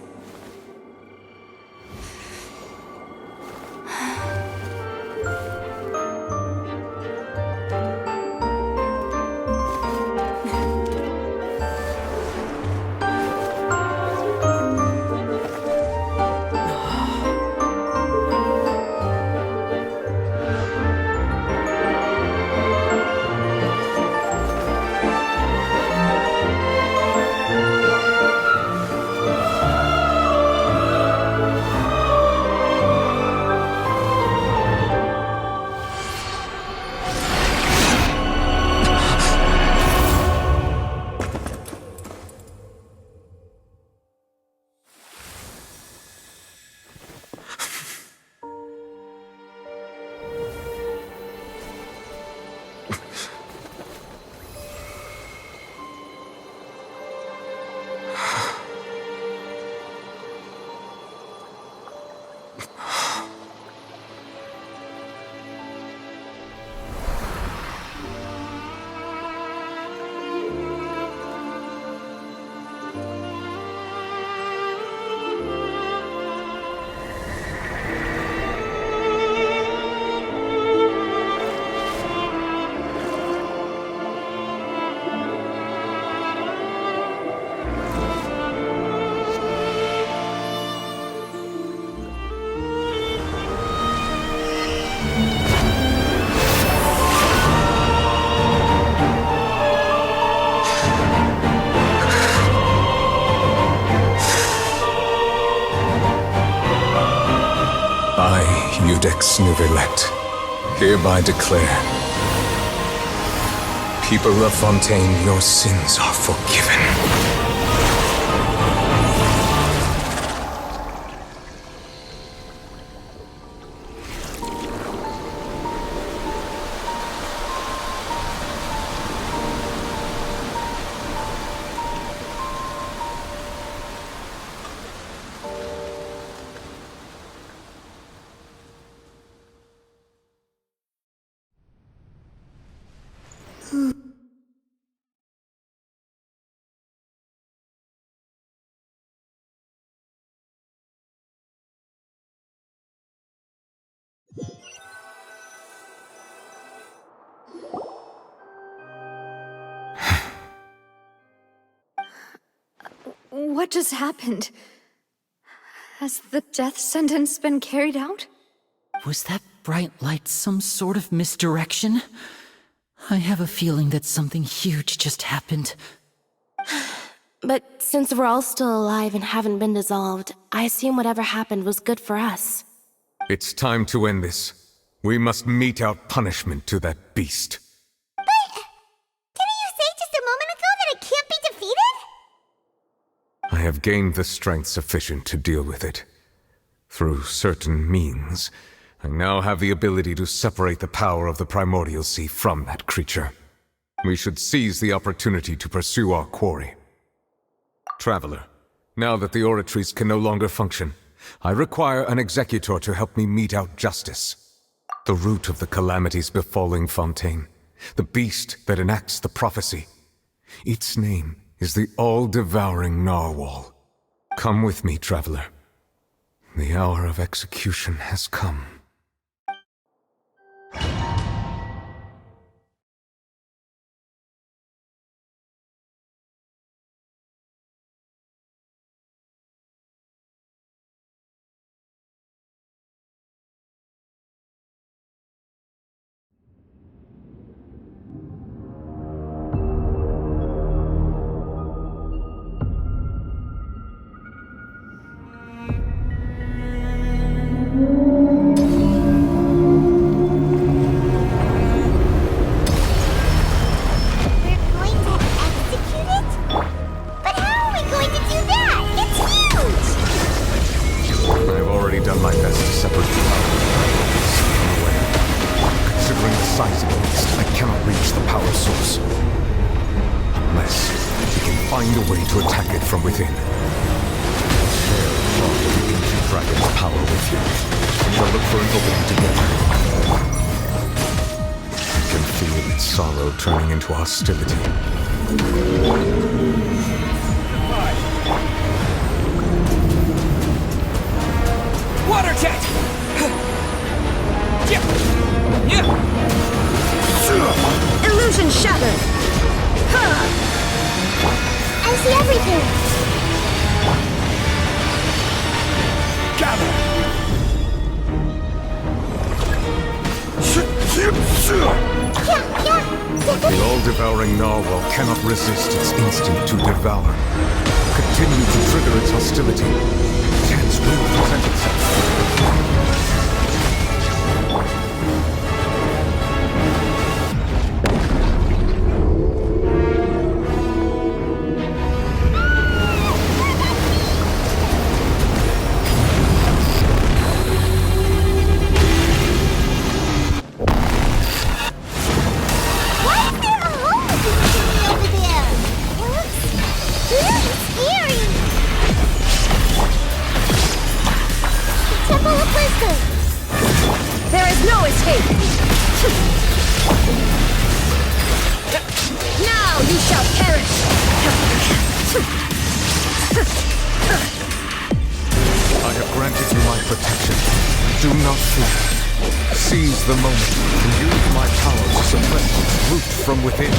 Iudex Neuvillette, hereby declare, people of Fontaine, your sins are forgiven. What just happened? Has the death sentence been carried out? Was that bright light some sort of misdirection? I have a feeling that something huge just happened. But since we're all still alive and haven't been dissolved, I assume whatever happened was good for us. It's time to end this. We must mete out punishment to that beast. But didn't you say just have gained the strength sufficient to deal with it. Through certain means, I now have the ability to separate the power of the Primordial Sea from that creature. We should seize the opportunity to pursue our quarry. Traveler, now that the oratories can no longer function, I require an executor to help me mete out justice. The root of the calamities befalling Fontaine, the beast that enacts the prophecy. Its name is the all-devouring Narwhal. Come with me, traveler. The hour of execution has come. Turning into hostility. Water jet! Illusion shattered! I see everything! Gather! The all-devouring narwhal cannot resist its instinct to devour. Continue to trigger its hostility. Chance will present itself. The moment to use my power to suppress its root from within.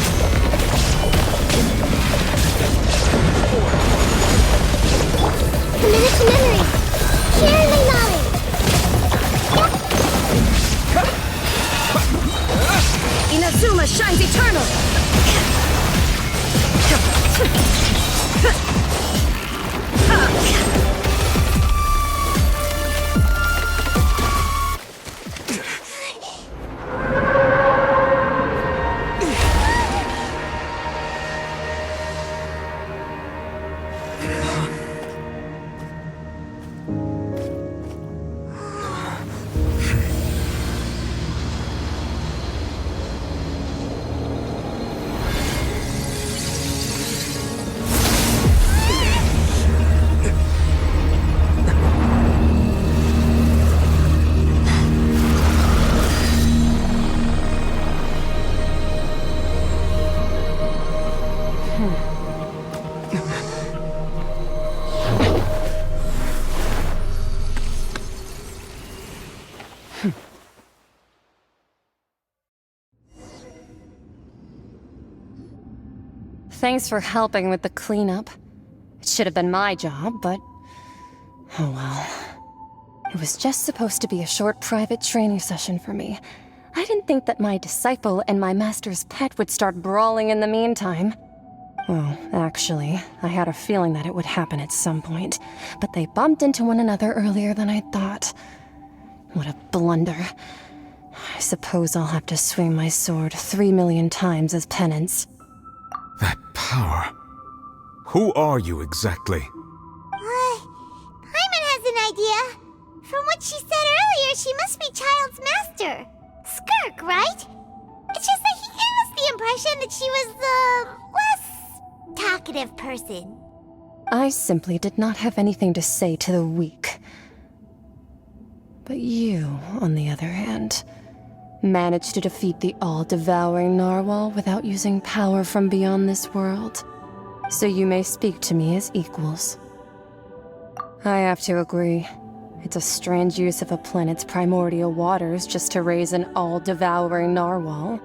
Commit it to memory. Share my knowledge. Inazuma shines eternal. Thanks for helping with the cleanup. It should have been my job, but... oh well. It was just supposed to be a short private training session for me. I didn't think that my disciple and my master's pet would start brawling in the meantime. Well, actually, I had a feeling that it would happen at some point, but they bumped into one another earlier than I thought. What a blunder. I suppose I'll have to swing my sword 3 million times as penance. That power. Who are you exactly? what she said earlier, she must be Child's master. Skirk, right? It's just that he gave us the impression that she was the less talkative person. I simply did not have anything to say to the weak. But you, on the other hand, managed to defeat the all-devouring narwhal without using power from beyond this world. So you may speak to me as equals. I have to agree. It's a strange use of a planet's primordial waters just to raise an all-devouring narwhal.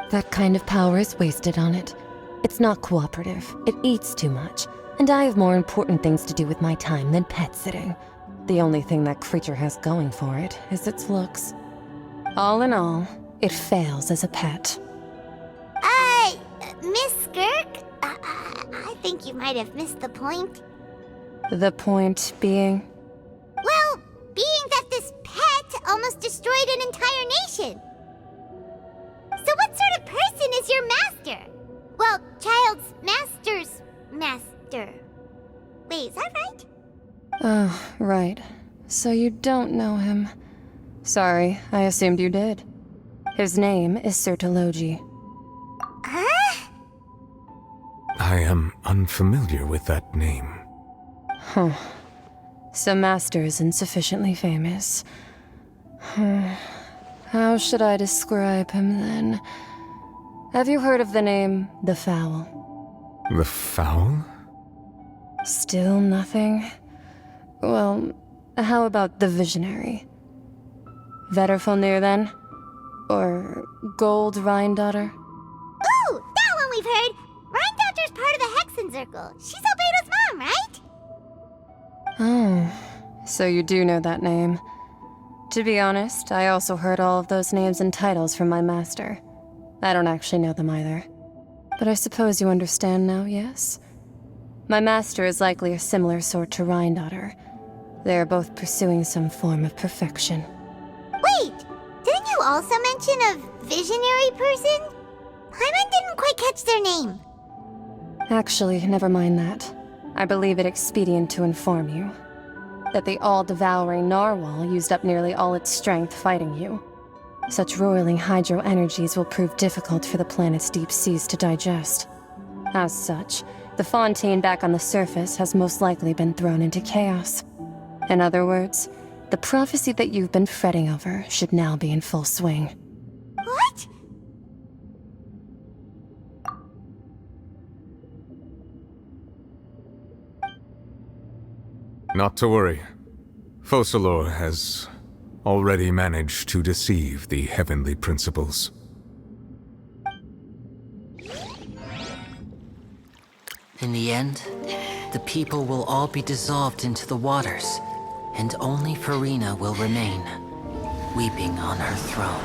That kind of power is wasted on it. It's not cooperative. It eats too much. And I have more important things to do with my time than pet sitting. The only thing that creature has going for it is its looks. All in all, it fails as a pet. Miss Skirk? I think you might have missed the point. The point being? Well, being that this pet almost destroyed an entire nation. So what sort of person is your master? Well, Child's master's master. Wait, is that right? Oh, right. So you don't know him. Sorry, I assumed you did. His name is Sir Deluge. Huh? I am unfamiliar with that name. Huh. So Master isn't sufficiently famous. How should I describe him then? Have you heard of the name The Fowl? The Fowl? Still nothing? Well, how about the Visionary? Vetterfulnir then? Or Gold Rhine-Daughter? Ooh, that one we've heard! Rhine-Daughter's part of the Hexen Circle. She's Albedo's mom, right? Oh, so you do know that name. To be honest, I also heard all of those names and titles from my master. I don't actually know them either. But I suppose you understand now, yes? My master is likely a similar sort to Rhine-Daughter. They are both pursuing some form of perfection. Wait! Didn't you also mention a visionary person? Hyman didn't quite catch their name. Actually, never mind that. I believe it expedient to inform you that the all-devouring narwhal used up nearly all its strength fighting you. Such roiling hydro energies will prove difficult for the planet's deep seas to digest. As such, the fontaine back on the surface has most likely been thrown into chaos. In other words, the prophecy that you've been fretting over should now be in full swing. What? Not to worry. Focalor has already managed to deceive the heavenly principles. In the end, the people will all be dissolved into the waters, and only Furina will remain, weeping on her throne.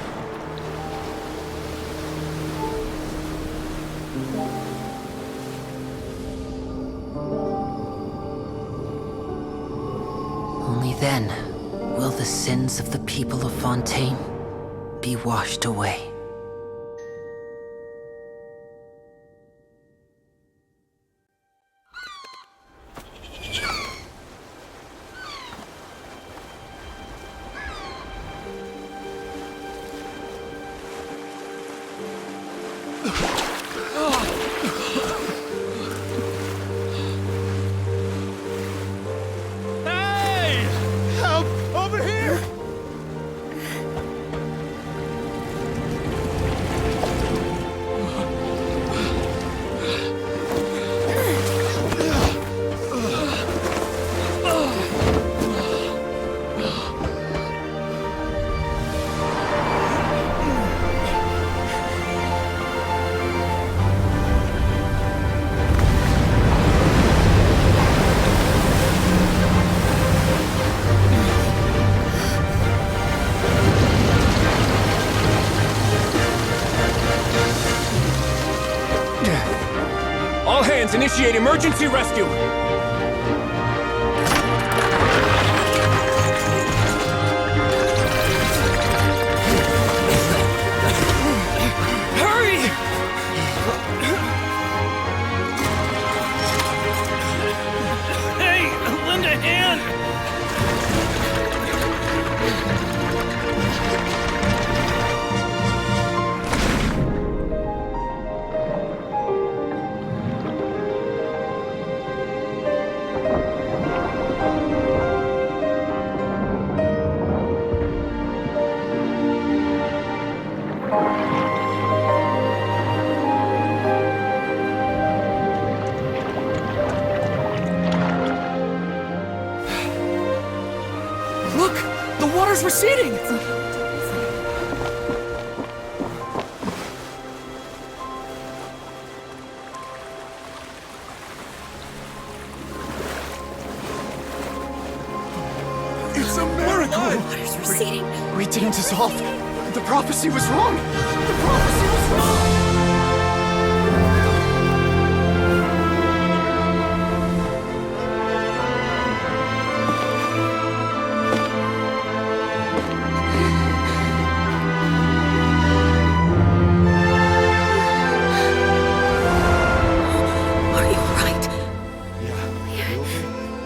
Only then will the sins of the people of Fontaine be washed away. All hands, initiate emergency rescue! Hurry! Hey, lend a hand! Look! The water's receding! It's a miracle! The water's receding. We didn't dissolve. The prophecy was wrong. The prophecy was wrong.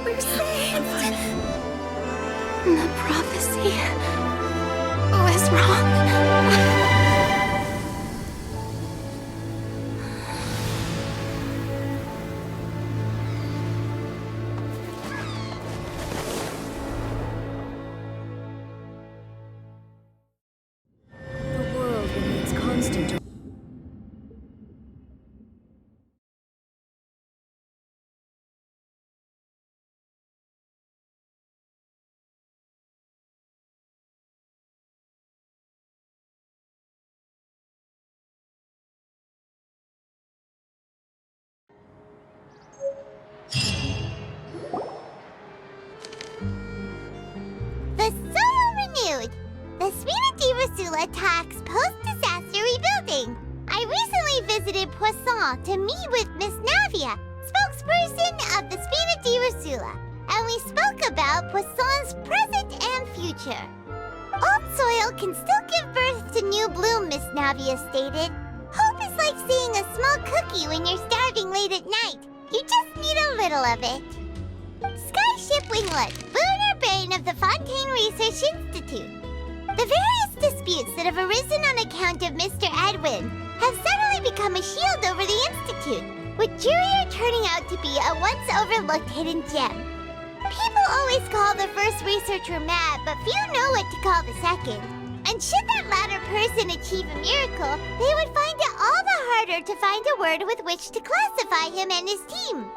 We're saved. The prophecy was wrong. The world remains constant. The soil renewed. The Spina di Rosula talks post-disaster rebuilding. I recently visited Poisson to meet with Miss Navia, spokesperson of the Spina di Rosula, and we spoke about Poisson's present and future. Old soil can still give birth to new bloom, Miss Navia stated. Hope is like seeing a small cookie when you're starving late at night. You just need a little of it. Skyship Winglet, boon or bane of the Fontaine Research Institute. The various disputes that have arisen on account of Mr. Edwin have suddenly become a shield over the Institute, with Jurier turning out to be a once overlooked hidden gem. People always call the first researcher mad, but few know what to call the second. And should that latter person achieve a miracle, they would find it all the harder to find a word with which to classify him and his team.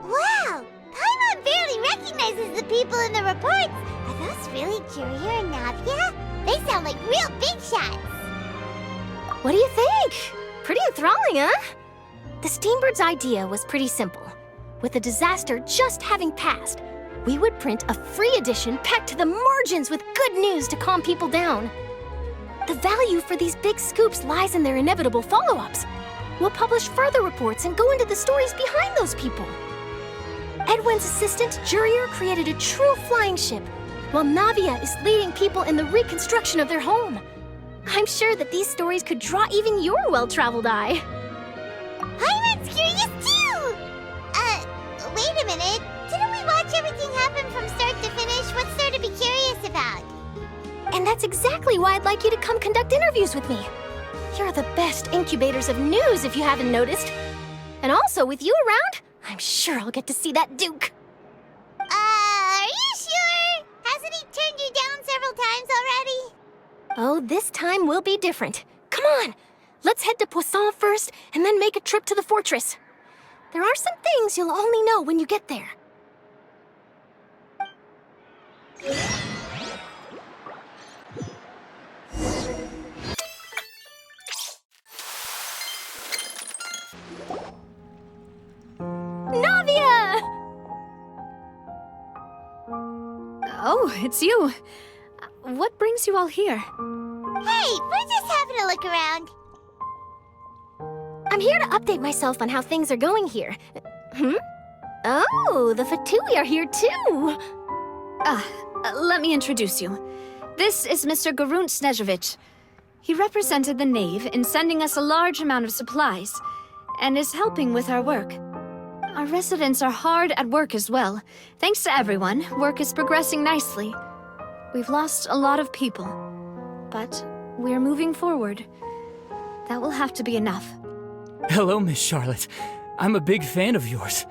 Wow! Paimon barely recognizes the people in the reports. Are those really Jurier and Navia? They sound like real big shots. What do you think? Pretty enthralling, huh? The Steambird's idea was pretty simple. With the disaster just having passed, we would print a free edition packed to the margins with good news to calm people down. The value for these big scoops lies in their inevitable follow-ups. We'll publish further reports and go into the stories behind those people. Edwin's assistant, Jurier, created a true flying ship, while Navia is leading people in the reconstruction of their home. I'm sure that these stories could draw even your well-traveled eye. Paimon's curious too! Wait a minute. Didn't we watch everything happen from start to finish? What's there to be curious about? And that's exactly why I'd like you to come conduct interviews with me. You're the best incubators of news, if you haven't noticed. And also, with you around, I'm sure I'll get to see that Duke. Are you sure? Hasn't he turned you down several times already? Oh, this time will be different. Come on, let's head to Poisson first, and then make a trip to the fortress. There are some things you'll only know when you get there. Navia! Oh, it's you. What brings you all here? Hey, we're just having a look around. I'm here to update myself on how things are going here. Oh, the Fatui are here too. Let me introduce you. This is Mr. Garunt Snezhevich. He represented the Knave in sending us a large amount of supplies, and is helping with our work. Our residents are hard at work as well. Thanks to everyone, work is progressing nicely. We've lost a lot of people, but we're moving forward. That will have to be enough. Hello, Miss Charlotte. I'm a big fan of yours.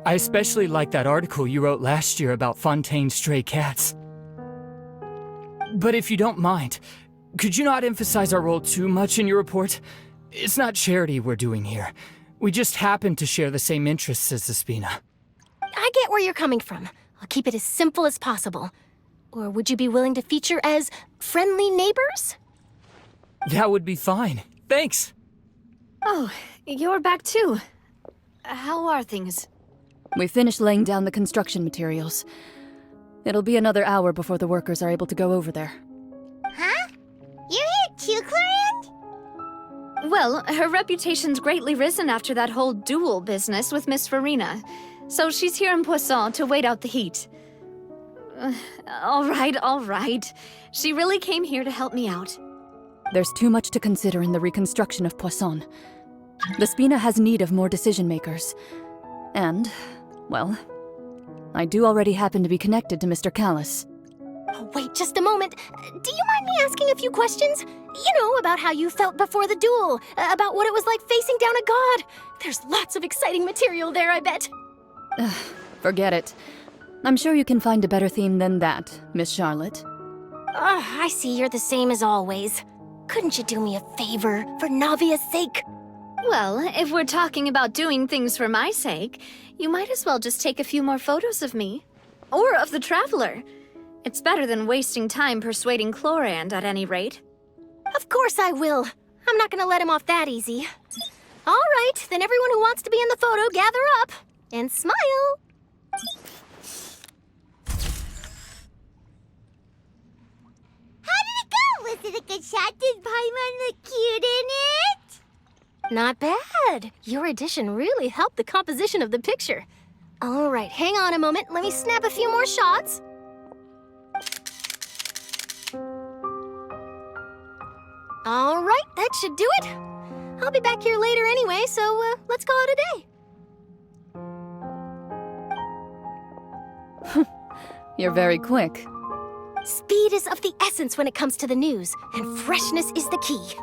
I especially like that article you wrote last year about Fontaine's stray cats. But if you don't mind, could you not emphasize our role too much in your report? It's not charity we're doing here. We just happen to share the same interests as Despina. I get where you're coming from. I'll keep it as simple as possible. Or would you be willing to feature as friendly neighbors? That would be fine. Thanks. Oh, you're back too. How are things? We finished laying down the construction materials. It'll be another hour before the workers are able to go over there. Huh? You're here too, Clarand? Well, her reputation's greatly risen after that whole duel business with Miss Farina. So she's here in Poisson to wait out the heat. All right. She really came here to help me out. There's too much to consider in the reconstruction of Poisson. Despina has need of more decision-makers. And, well, I do already happen to be connected to Mr. Callis. Oh, wait just a moment. Do you mind me asking a few questions? You know, about how you felt before the duel, about what it was like facing down a god. There's lots of exciting material there, I bet. Forget it. I'm sure you can find a better theme than that, Miss Charlotte. I see you're the same as always. Couldn't you do me a favor, for Navia's sake? Well, if we're talking about doing things for my sake, you might as well just take a few more photos of me. Or of the Traveler. It's better than wasting time persuading Chlorand, at any rate. Of course I will. I'm not gonna let him off that easy. All right, then everyone who wants to be in the photo, gather up. And smile. How did it go? Was it a good shot? Did Paimon look cute in it? Not bad. Your addition really helped the composition of the picture. All right, hang on a moment. Let me snap a few more shots. All right, that should do it. I'll be back here later anyway, so let's call it a day. You're very quick. Speed is of the essence when it comes to the news, and freshness is the key.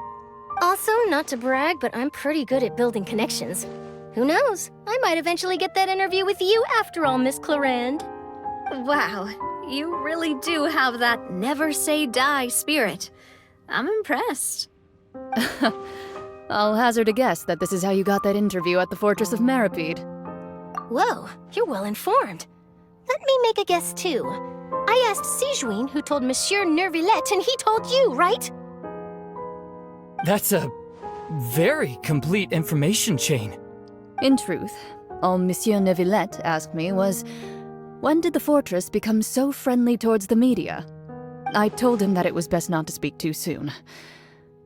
Also, not to brag, but I'm pretty good at building connections. Who knows? I might eventually get that interview with you after all, Miss Chlorand. Wow, you really do have that never say die spirit. I'm impressed. I'll hazard a guess that this is how you got that interview at the Fortress of Maripede. Whoa, you're well informed. Let me make a guess too. I asked Sijuin who told Monsieur Neuvillette, and he told you, right? That's a very complete information chain. In truth, all Monsieur Neuvillette asked me was, when did the fortress become so friendly towards the media? I told him that it was best not to speak too soon.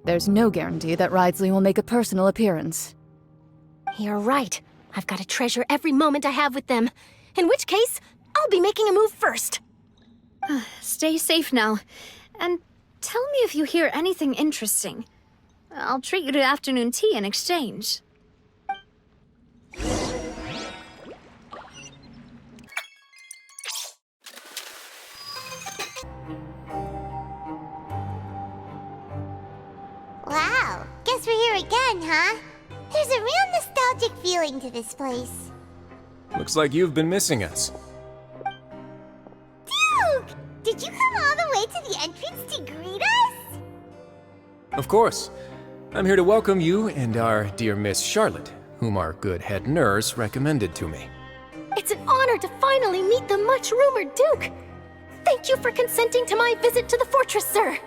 There's no guarantee that Ridesley will make a personal appearance. You're right. I've got to treasure every moment I have with them. In which case, I'll be making a move first. Stay safe now. And tell me if you hear anything interesting. I'll treat you to afternoon tea in exchange. Wow, guess we're here again, huh? There's a real nostalgic feeling to this place. Looks like you've been missing us. Duke! Did you come all the way to the entrance to greet us? Of course. I'm here to welcome you and our dear Miss Charlotte, whom our good head nurse recommended to me. It's an honor to finally meet the much-rumored Duke. Thank you for consenting to my visit to the fortress, sir.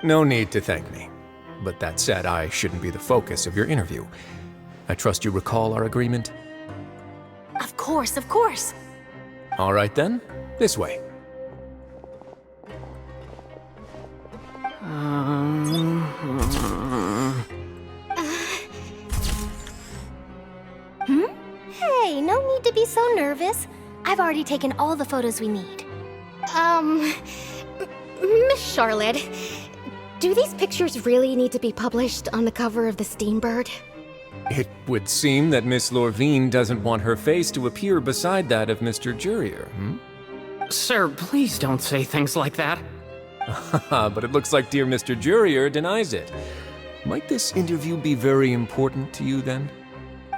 No need to thank me. But that said, I shouldn't be the focus of your interview. I trust you recall our agreement? Of course, of course. All right then, this way. Hey, no need to be so nervous. I've already taken all the photos we need. Miss Charlotte, do these pictures really need to be published on the cover of the Steambird? It would seem that Miss Lorvine doesn't want her face to appear beside that of Mr. Jurier, Sir, please don't say things like that. But it looks like dear Mr. Jurier denies it. Might this interview be very important to you then?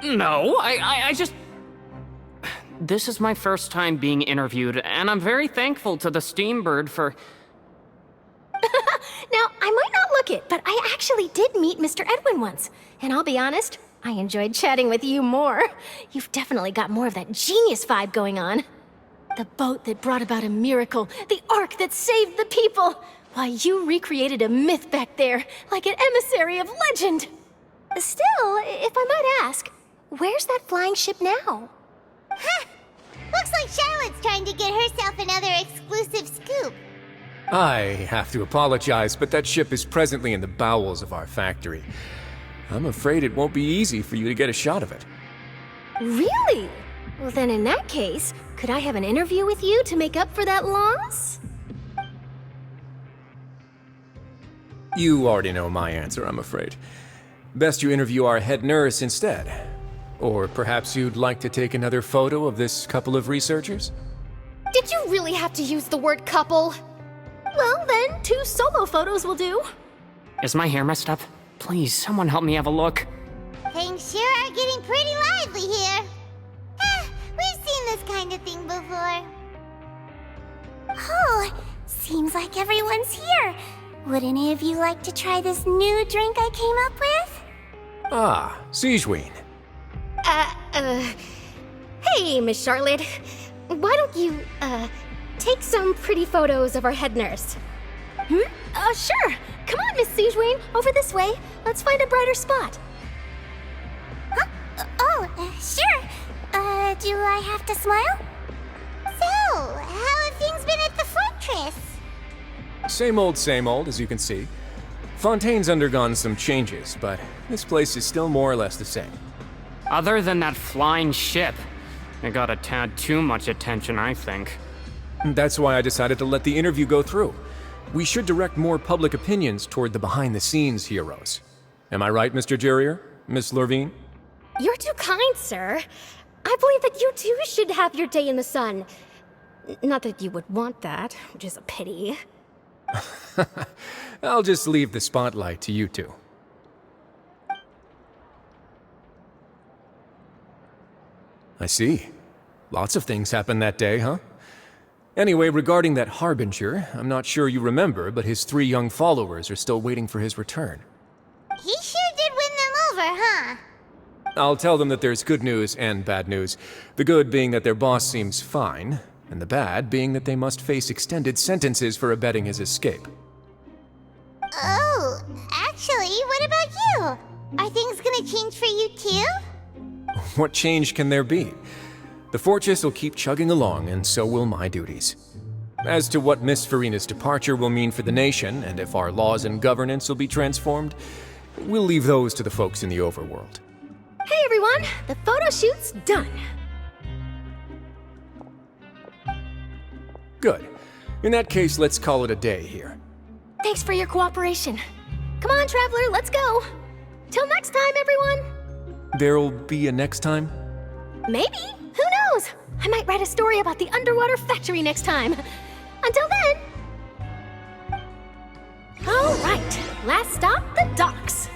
No, I just... This is my first time being interviewed, and I'm very thankful to the Steambird for... overlook it, but I actually did meet Mr. Edwin once. And I'll be honest, I enjoyed chatting with you more. You've definitely got more of that genius vibe going on. The boat that brought about a miracle, the ark that saved the people. Why, you recreated a myth back there, like an emissary of legend. Still, if I might ask, where's that flying ship now? Huh! Looks like Charlotte's trying to get herself another exclusive scoop. I have to apologize, but that ship is presently in the bowels of our factory. I'm afraid it won't be easy for you to get a shot of it. Really? Well, then in that case, could I have an interview with you to make up for that loss? You already know my answer, I'm afraid. Best you interview our head nurse instead. Or perhaps you'd like to take another photo of this couple of researchers? Did you really have to use the word couple? Well, then, 2 solo photos will do. Is my hair messed up? Please, someone help me have a look. Things sure are getting pretty lively here. We've seen this kind of thing before. Oh, seems like everyone's here. Would any of you like to try this new drink I came up with? Ah, Siegeween. Hey, Miss Charlotte. Why don't you, take some pretty photos of our head nurse? Sure. Come on, Miss Siegeween, over this way. Let's find a brighter spot. Huh? Sure. Do I have to smile? So, how have things been at the fortress? Same old, as you can see. Fontaine's undergone some changes, but this place is still more or less the same. Other than that flying ship, it got a tad too much attention, I think. That's why I decided to let the interview go through. We should direct more public opinions toward the behind-the-scenes heroes. Am I right, Mr. Jurier? Miss Lurvine? You're too kind, sir. I believe that you too should have your day in the sun. Not that you would want that, which is a pity. I'll just leave the spotlight to you two. I see. Lots of things happened that day, huh? Anyway, regarding that Harbinger, I'm not sure you remember, but his 3 young followers are still waiting for his return. He sure did win them over, huh? I'll tell them that there's good news and bad news. The good being that their boss seems fine, and the bad being that they must face extended sentences for abetting his escape. Oh, actually, what about you? Are things gonna change for you too? What change can there be? The fortress will keep chugging along, and so will my duties. As to what Miss Farina's departure will mean for the nation, and if our laws and governance will be transformed, we'll leave those to the folks in the overworld. Hey everyone, the photo shoot's done. Good. In that case, let's call it a day here. Thanks for your cooperation. Come on, Traveler, let's go. Till next time, everyone. There'll be a next time? Maybe. Who knows? I might write a story about the underwater factory next time. Until then. All right, last stop, the docks.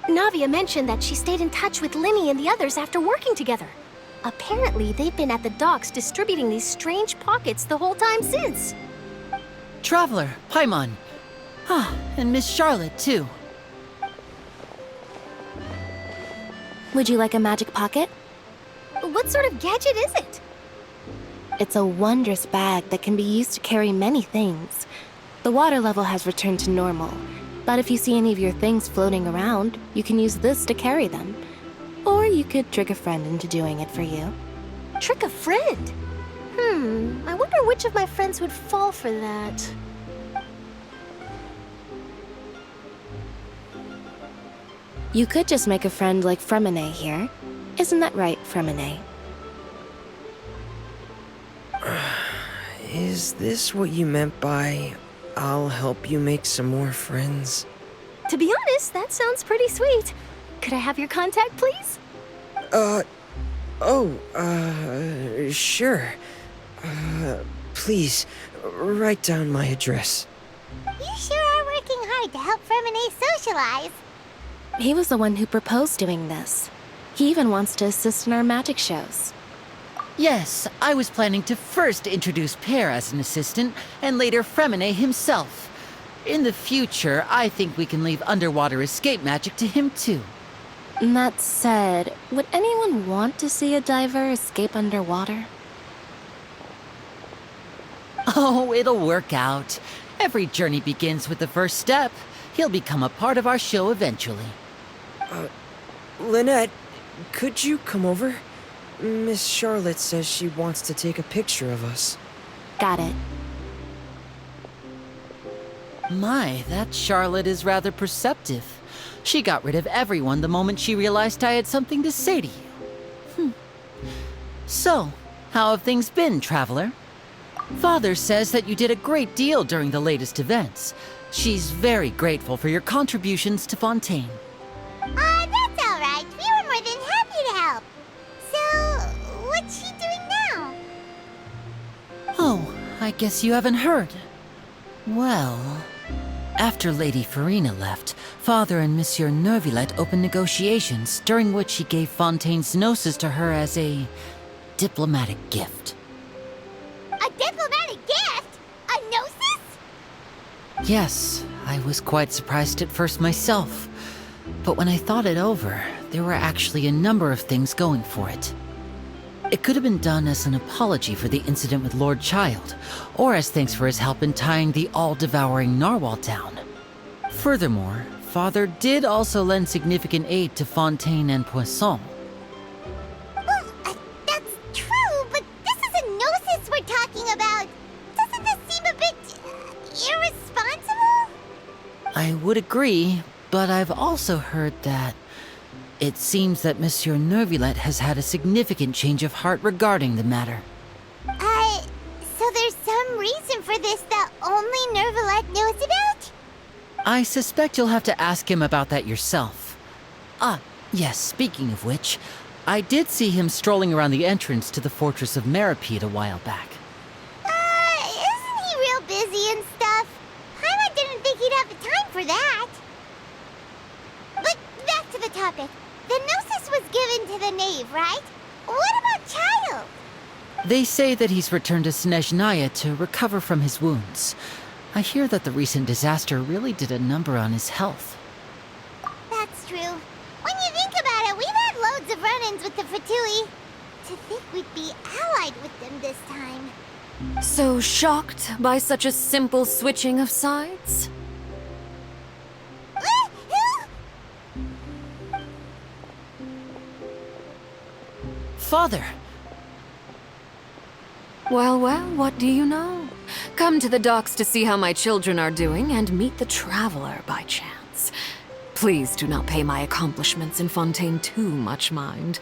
Navia mentioned that she stayed in touch with Linny and the others after working together. Apparently, they've been at the docks distributing these strange pockets the whole time since. Traveler, Paimon. And Miss Charlotte, too. Would you like a magic pocket? What sort of gadget is it? It's a wondrous bag that can be used to carry many things. The water level has returned to normal, but if you see any of your things floating around, you can use this to carry them. Or you could trick a friend into doing it for you. Trick a friend? I wonder which of my friends would fall for that. You could just make a friend like Fremine here. Isn't that right, Fremine? Is this what you meant by, I'll help you make some more friends? To be honest, that sounds pretty sweet. Could I have your contact, please? Sure. Please, write down my address. You sure are working hard to help Fremine socialize. He was the one who proposed doing this. He even wants to assist in our magic shows. Yes, I was planning to first introduce Pear as an assistant, and later Fremine himself. In the future, I think we can leave underwater escape magic to him too. That said, would anyone want to see a diver escape underwater? Oh, it'll work out. Every journey begins with the first step. He'll become a part of our show eventually. Lynette, could you come over? Miss Charlotte says she wants to take a picture of us. Got it. My, that Charlotte is rather perceptive. She got rid of everyone the moment she realized I had something to say to you. So, how have things been, Traveler? Father says that you did a great deal during the latest events. She's very grateful for your contributions to Fontaine. That's alright. We were more than happy to help. So, what's she doing now? Oh, I guess you haven't heard. Well, after Lady Farina left, Father and Monsieur Neuvillette opened negotiations, during which he gave Fontaine's gnosis to her as a diplomatic gift. A diplomatic gift? A gnosis? Yes, I was quite surprised at first myself. But when I thought it over, there were actually a number of things going for it. It could have been done as an apology for the incident with Lord Child, or as thanks for his help in tying the all-devouring narwhal down. Furthermore, Father did also lend significant aid to Fontaine and Poisson. Well, that's true, but this is a gnosis we're talking about. Doesn't this seem a bit irresponsible? I would agree, but I've also heard that it seems that Monsieur Neuvillette has had a significant change of heart regarding the matter. So there's some reason for this that only Neuvillette knows about? I suspect you'll have to ask him about that yourself. Ah, yes, speaking of which, I did see him strolling around the entrance to the Fortress of Meripede a while back. Isn't he real busy and stuff? Paimon didn't think he'd have the time for that. But back to the topic. The gnosis was given to the knave, right? What about Child? They say that he's returned to Snezhnaya to recover from his wounds. I hear that the recent disaster really did a number on his health. That's true. When you think about it, we've had loads of run-ins with the Fatui. To think we'd be allied with them this time. So shocked by such a simple switching of sides? Father! Well, what do you know? Come to the docks to see how my children are doing and meet the Traveler by chance. Please do not pay my accomplishments in Fontaine too much mind.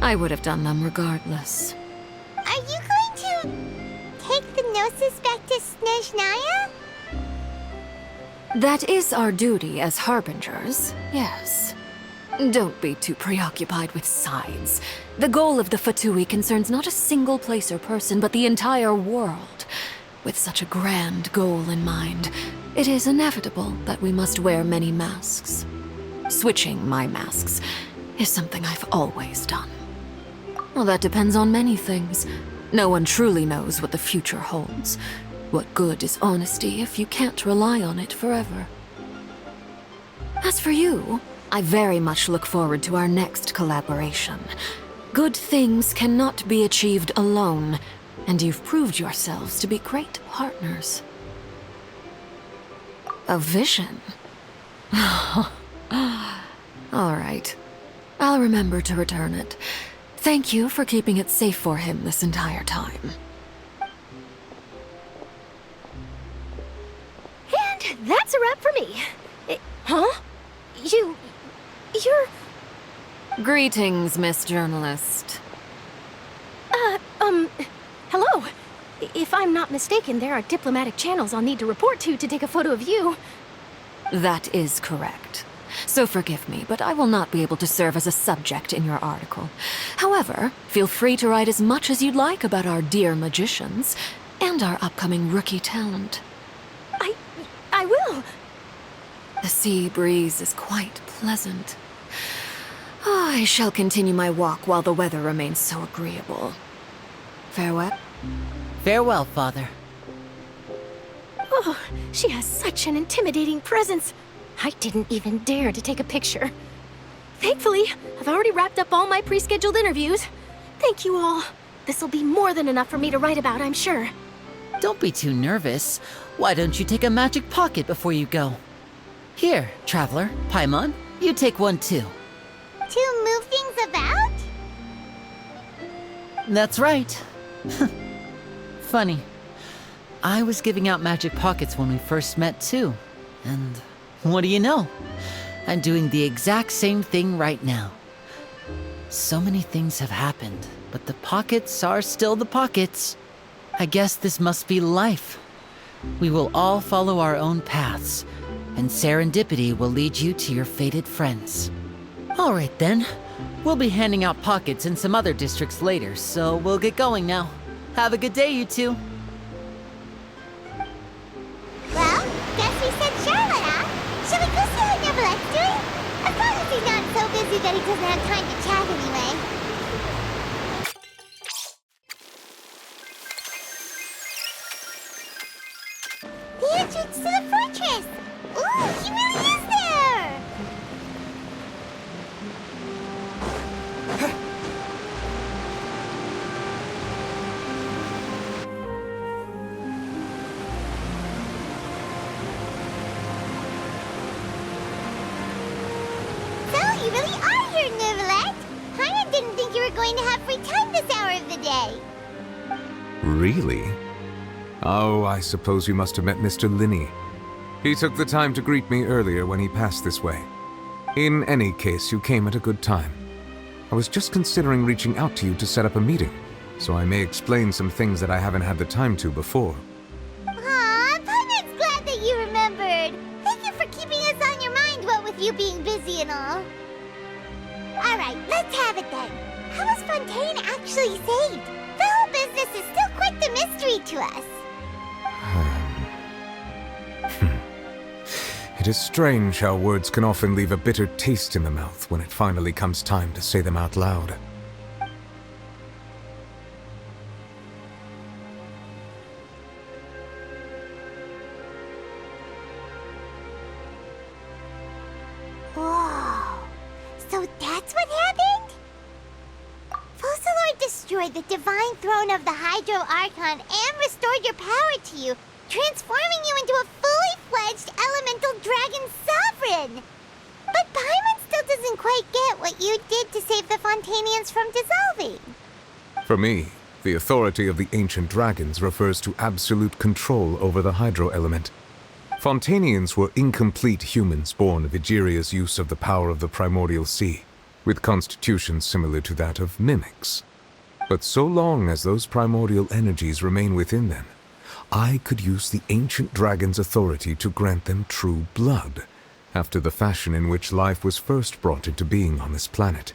I would have done them regardless. Are you going to take the gnosis back to Snezhnaya? That is our duty as harbingers, yes. Don't be too preoccupied with sides. The goal of the Fatui concerns not a single place or person, but the entire world. With such a grand goal in mind, it is inevitable that we must wear many masks. Switching my masks is something I've always done. Well, that depends on many things. No one truly knows what the future holds. What good is honesty if you can't rely on it forever? As for you, I very much look forward to our next collaboration. Good things cannot be achieved alone, and you've proved yourselves to be great partners. A vision? All right. I'll remember to return it. Thank you for keeping it safe for him this entire time. And that's a wrap for me. Huh? You're... Greetings, Miss Journalist. Hello. If I'm not mistaken, there are diplomatic channels I'll need to report to take a photo of you. That is correct. So forgive me, but I will not be able to serve as a subject in your article. However, feel free to write as much as you'd like about our dear magicians. And our upcoming rookie talent. I will! The sea breeze is quite pleasant. I shall continue my walk while the weather remains so agreeable. Farewell. Farewell, Father. Oh, she has such an intimidating presence. I didn't even dare to take a picture. Thankfully, I've already wrapped up all my pre-scheduled interviews. Thank you all. This'll be more than enough for me to write about, I'm sure. Don't be too nervous. Why don't you take a magic pocket before you go? Here, Traveler, Paimon, you take one too. To move things about? That's right. Funny. I was giving out magic pockets when we first met too. And what do you know? I'm doing the exact same thing right now. So many things have happened, but the pockets are still the pockets. I guess this must be life. We will all follow our own paths, and serendipity will lead you to your fated friends. All right then. We'll be handing out pockets in some other districts later, so we'll get going now. Have a good day, you two. Well, guess we said Charlotte, huh? Shall we go see how Neverlette's doing? As long as he's not so busy that he doesn't have time to chat anyway. The entrance to the fortress! Ooh, he really is there! So, you really are here, Neverlette! Paimon didn't think you were going to have free time this hour of the day. Really? Oh, I suppose you must have met Mr. Linney. He took the time to greet me earlier when he passed this way. In any case, you came at a good time. I was just considering reaching out to you to set up a meeting, so I may explain some things that I haven't had the time to before. Aw, Paimon's glad that you remembered. Thank you for keeping us on your mind, what with you being busy and all. Alright, let's have it then. How was Fontaine actually saved? The whole business is still quite the mystery to us. It is strange how words can often leave a bitter taste in the mouth when it finally comes time to say them out loud. Whoa. So that's what happened? Focalor destroyed the divine throne of the Hydro Archon and restored your power to you, transforming you into a fully-fledged elemental dragon sovereign! But Paimon still doesn't quite get what you did to save the Fontainians from dissolving. For me, the authority of the ancient dragons refers to absolute control over the hydro element. Fontainians were incomplete humans born of Egeria's use of the power of the primordial sea, with constitutions similar to that of mimics. But so long as those primordial energies remain within them, I could use the ancient dragon's authority to grant them true blood, after the fashion in which life was first brought into being on this planet.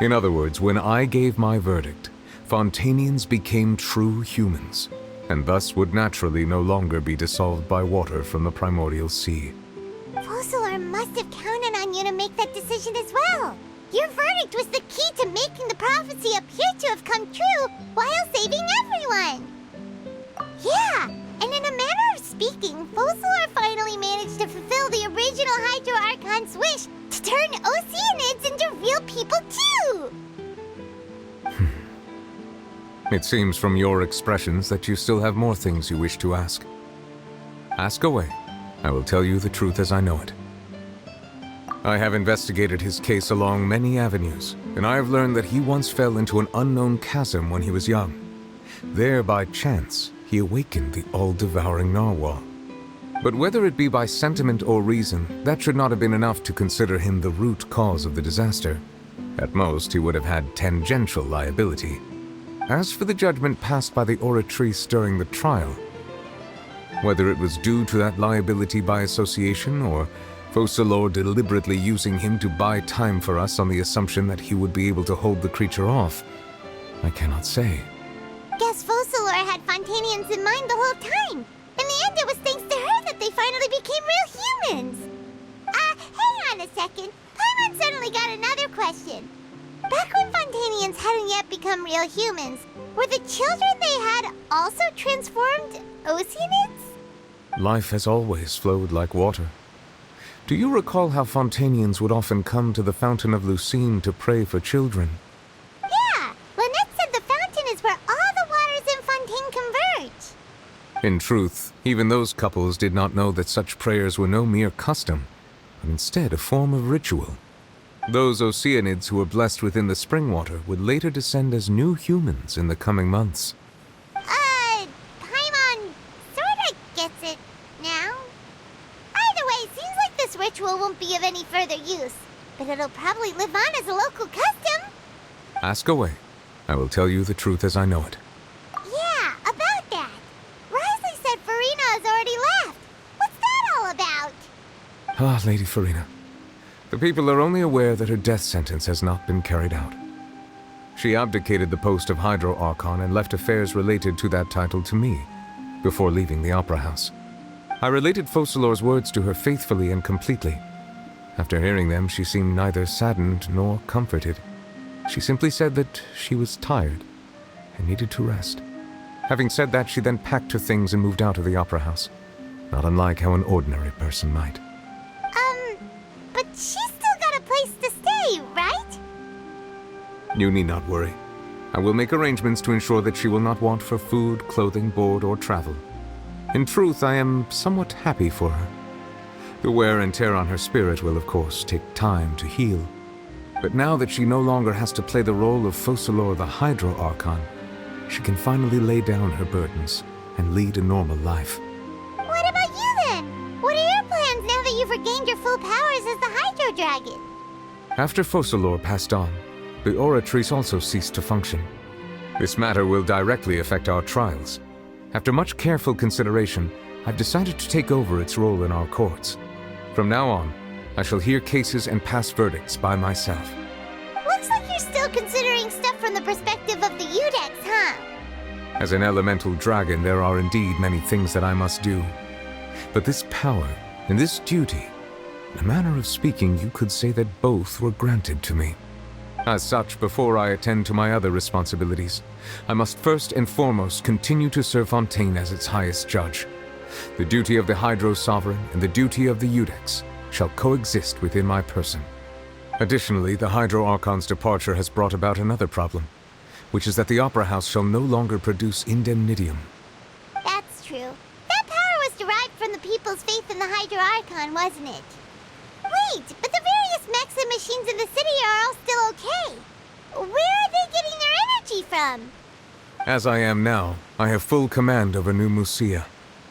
In other words, when I gave my verdict, Fontainians became true humans, and thus would naturally no longer be dissolved by water from the primordial sea. Focalor must have counted on you to make that decision as well. Your verdict was the key to making the prophecy appear to have come true while saving everyone. Yeah, and in a manner of speaking, Focalor finally managed to fulfill the original Hydro Archon's wish to turn Oceanids into real people too! It seems from your expressions that you still have more things you wish to ask. Ask away. I will tell you the truth as I know it. I have investigated his case along many avenues, and I have learned that he once fell into an unknown chasm when he was young. There, by chance, he awakened the all-devouring narwhal. But whether it be by sentiment or reason, that should not have been enough to consider him the root cause of the disaster. At most, he would have had tangential liability. As for the judgment passed by the Oratrice during the trial, whether it was due to that liability by association, or Focalor deliberately using him to buy time for us on the assumption that he would be able to hold the creature off, I cannot say. Guess Focalor had Fontainians in mind whole time. In the end, it was thanks to her that they finally became real humans. Hang on a second. Paimon suddenly got another question. Back when Fontanians hadn't yet become real humans, were the children they had also transformed Oceanids? Life has always flowed like water. Do you recall how Fontanians would often come to the Fountain of Lucine to pray for children? Yeah! Lynette said the fountain is where all the waters in Fontaine converge. In truth, even those couples did not know that such prayers were no mere custom, but instead a form of ritual. Those Oceanids who were blessed within the spring water would later descend as new humans in the coming months. Paimon sorta gets it now. Either way, seems like this ritual won't be of any further use, but it'll probably live on as a local custom. Ask away. I will tell you the truth as I know it. Yeah, about that. Risley said Farina has already left. What's that all about? Ah, Lady Farina. The people are only aware that her death sentence has not been carried out. She abdicated the post of Hydro Archon and left affairs related to that title to me, before leaving the Opera House. I related Focalor's words to her faithfully and completely. After hearing them, she seemed neither saddened nor comforted. She simply said that she was tired and needed to rest. Having said that, she then packed her things and moved out of the Opera House, not unlike how an ordinary person might. But she's still got a place to stay, right? You need not worry. I will make arrangements to ensure that she will not want for food, clothing, board, or travel. In truth, I am somewhat happy for her. The wear and tear on her spirit will, of course, take time to heal. But now that she no longer has to play the role of Focalor the Hydro Archon, she can finally lay down her burdens and lead a normal life. What about you then? What are your plans now that you've regained your full powers as the Hydro Dragon? After Focalor passed on, the Oratrice also ceased to function. This matter will directly affect our trials. After much careful consideration, I've decided to take over its role in our courts. From now on, I shall hear cases and pass verdicts by myself. Looks like you're still considering stuff from the perspective of the Udex, huh? As an elemental dragon, there are indeed many things that I must do. But this power and this duty, in a manner of speaking, you could say that both were granted to me. As such, before I attend to my other responsibilities, I must first and foremost continue to serve Fontaine as its highest judge. The duty of the Hydro Sovereign and the duty of the Udex shall coexist within my person. Additionally, the Hydro Archon's departure has brought about another problem, which is that the Opera House shall no longer produce indemnitium. That's true. That power was derived from the people's faith in the Hydro Archon, wasn't it? Wait, but the various mechs and machines in the city are all still okay. Where are they getting their energy from? As I am now, I have full command over New Musia,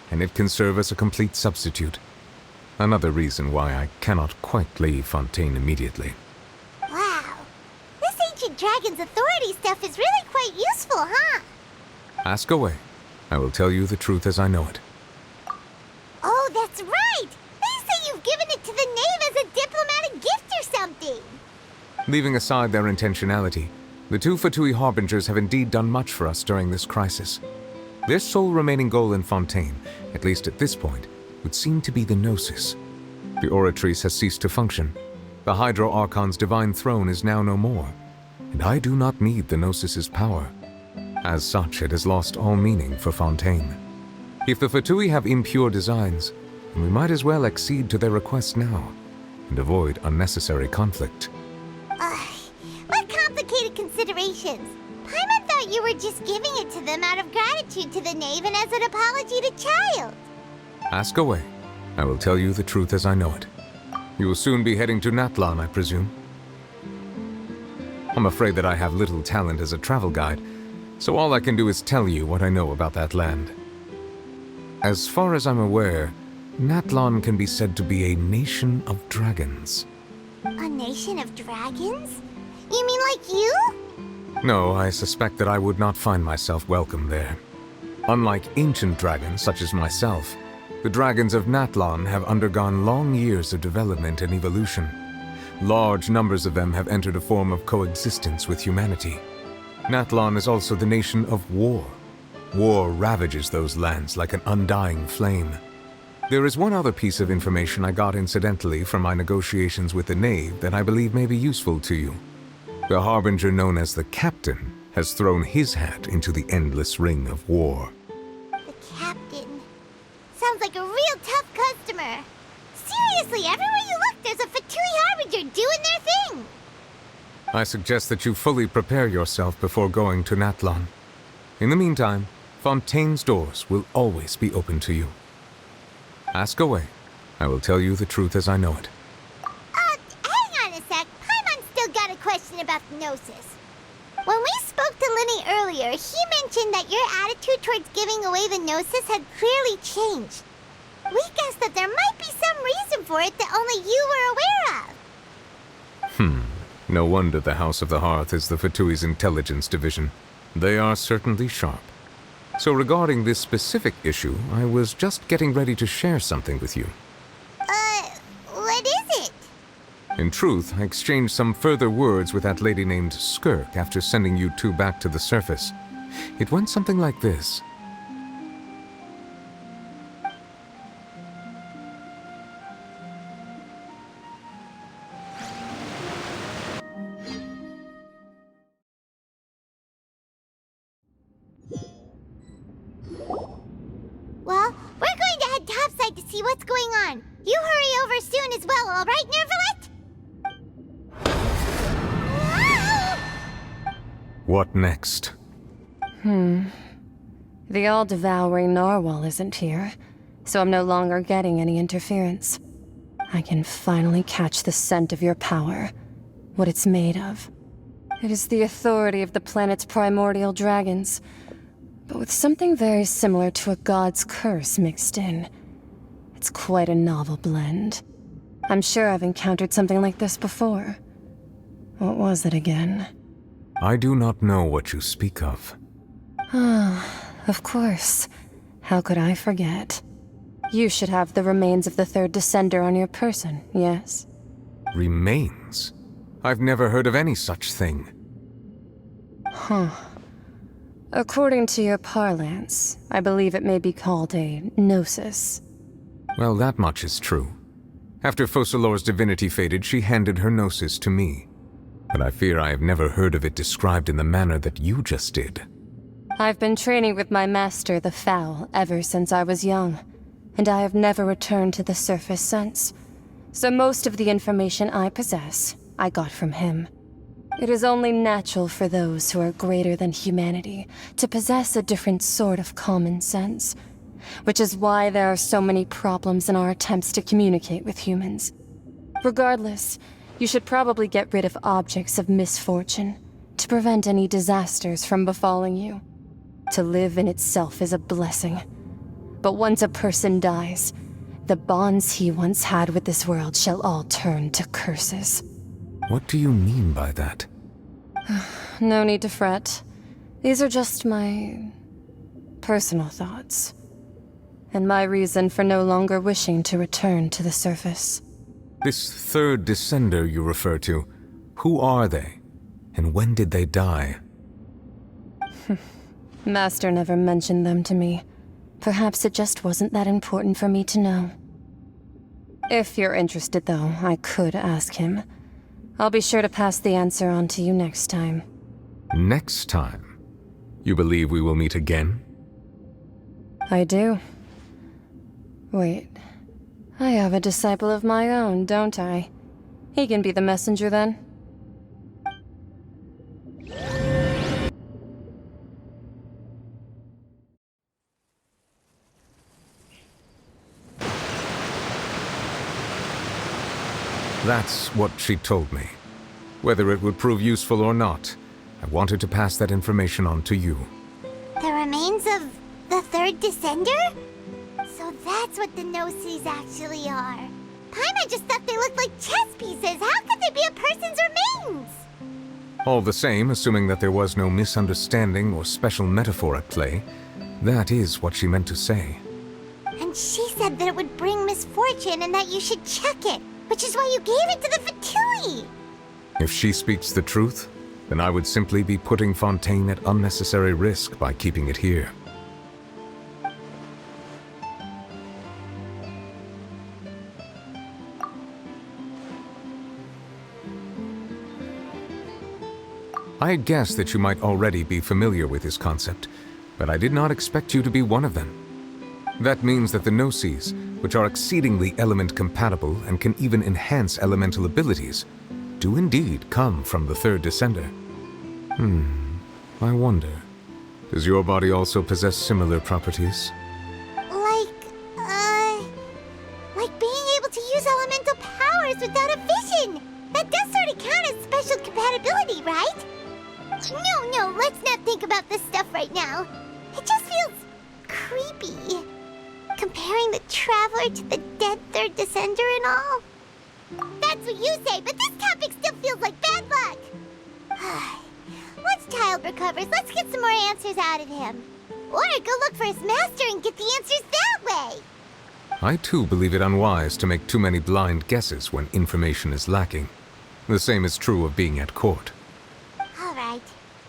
and it can serve as a complete substitute. Another reason why I cannot quite leave Fontaine immediately. Wow. This ancient dragon's authority stuff is really quite useful, huh? Ask away. I will tell you the truth as I know it. Oh, that's right! They say you've given it to the knave as a diplomatic gift or something! Leaving aside their intentionality, the two Fatui Harbingers have indeed done much for us during this crisis. Their sole remaining goal in Fontaine, at least at this point, would seem to be the Gnosis. The Oratrice has ceased to function. The Hydro Archon's divine throne is now no more, and I do not need the Gnosis's power. As such, it has lost all meaning for Fontaine. If the Fatui have impure designs, then we might as well accede to their request now, and avoid unnecessary conflict. What complicated considerations! Paimon thought you were just giving it to them out of gratitude to the knave and as an apology to Child. Ask away. I will tell you the truth as I know it. You will soon be heading to Natlan, I presume. I'm afraid that I have little talent as a travel guide, so all I can do is tell you what I know about that land. As far as I'm aware, Natlan can be said to be a nation of dragons. A nation of dragons? You mean like you? No, I suspect that I would not find myself welcome there. Unlike ancient dragons such as myself, the dragons of Natlan have undergone long years of development and evolution. Large numbers of them have entered a form of coexistence with humanity. Natlan is also the nation of war. War ravages those lands like an undying flame. There is one other piece of information I got incidentally from my negotiations with the Knave that I believe may be useful to you. The Harbinger known as the Captain has thrown his hat into the endless ring of war. The Captain. Sounds like a real tough customer. Seriously, everywhere you look, there's a Fatui Harbinger doing their thing. I suggest that you fully prepare yourself before going to Natlan. In the meantime, Fontaine's doors will always be open to you. Ask away. I will tell you the truth as I know it. Hang on a sec. Paimon's still got a question about the Gnosis. When we spoke to Linny earlier, he mentioned that your attitude towards giving away the Gnosis had clearly changed. We guessed that there might be some reason for it that only you were aware of. No wonder the House of the Hearth is the Fatui's intelligence division. They are certainly sharp. So regarding this specific issue, I was just getting ready to share something with you. What is it? In truth, I exchanged some further words with that lady named Skirk after sending you two back to the surface. It went something like this. Well, we're going to head topside to see what's going on. You hurry over soon as well, all right, Nervalet? What next? The all-devouring narwhal isn't here, so I'm no longer getting any interference. I can finally catch the scent of your power, what it's made of. It is the authority of the planet's primordial dragons, but with something very similar to a god's curse mixed in. It's quite a novel blend. I'm sure I've encountered something like this before. What was it again? I do not know what you speak of. Of course. How could I forget? You should have the remains of the third Descender on your person, yes? Remains? I've never heard of any such thing. According to your parlance, I believe it may be called a gnosis. Well, that much is true. After Focalor's divinity faded, she handed her gnosis to me. But I fear I have never heard of it described in the manner that you just did. I've been training with my master, the Foul, ever since I was young, and I have never returned to the surface since. So most of the information I possess, I got from him. It is only natural for those who are greater than humanity to possess a different sort of common sense, which is why there are so many problems in our attempts to communicate with humans. Regardless, you should probably get rid of objects of misfortune to prevent any disasters from befalling you. To live in itself is a blessing, but once a person dies, the bonds he once had with this world shall all turn to curses. What do you mean by that? No need to fret. These are just my personal thoughts, and my reason for no longer wishing to return to the surface. This third Descender you refer to, who are they? And when did they die? Master never mentioned them to me. Perhaps it just wasn't that important for me to know. If you're interested, though, I could ask him. I'll be sure to pass the answer on to you next time. Next time? You believe we will meet again? I do. Wait. I have a disciple of my own, don't I? He can be the messenger then. That's what she told me. Whether it would prove useful or not, I wanted to pass that information on to you. The remains of the third Descender? So that's what the Gnosis actually are. Paimon just thought they looked like chess pieces. How could they be a person's remains? All the same, assuming that there was no misunderstanding or special metaphor at play, that is what she meant to say. And she said that it would bring misfortune and that you should check it, which is why you gave it to the Fatui. If she speaks the truth, then I would simply be putting Fontaine at unnecessary risk by keeping it here. I had guessed that you might already be familiar with this concept, but I did not expect you to be one of them. That means that the Gnosis, which are exceedingly element-compatible and can even enhance elemental abilities, do indeed come from the third descender. I wonder, does your body also possess similar properties? Like being able to use elemental powers without a vision! That does sort of count as special compatibility, right? No, let's not think about this stuff right now. It just feels creepy. Comparing the Traveler to the dead third descender and all. That's what you say, but this topic still feels like bad luck. Once Child recovers, let's get some more answers out of him. Or go look for his master and get the answers that way. I too believe it unwise to make too many blind guesses when information is lacking. The same is true of being at court. Alright.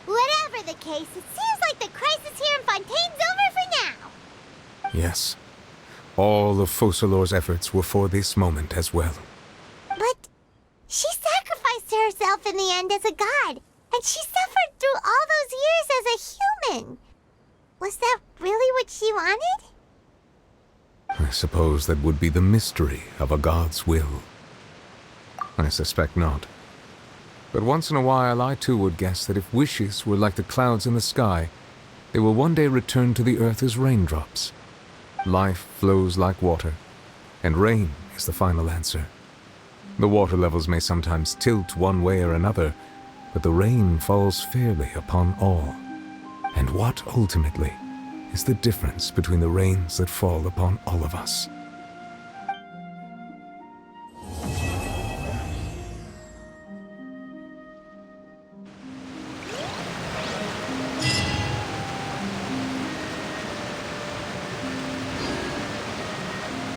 Whatever the case, it seems like the crisis here in Fontaine's over for now. Yes. All of Focalor's efforts were for this moment as well. But she sacrificed herself in the end as a god, and she suffered through all those years as a human. Was that really what she wanted? I suppose that would be the mystery of a god's will. I suspect not. But once in a while I too would guess that if wishes were like the clouds in the sky, they will one day return to the earth as raindrops. Life flows like water, and rain is the final answer. The water levels may sometimes tilt one way or another, but the rain falls fairly upon all. And what ultimately is the difference between the rains that fall upon all of us?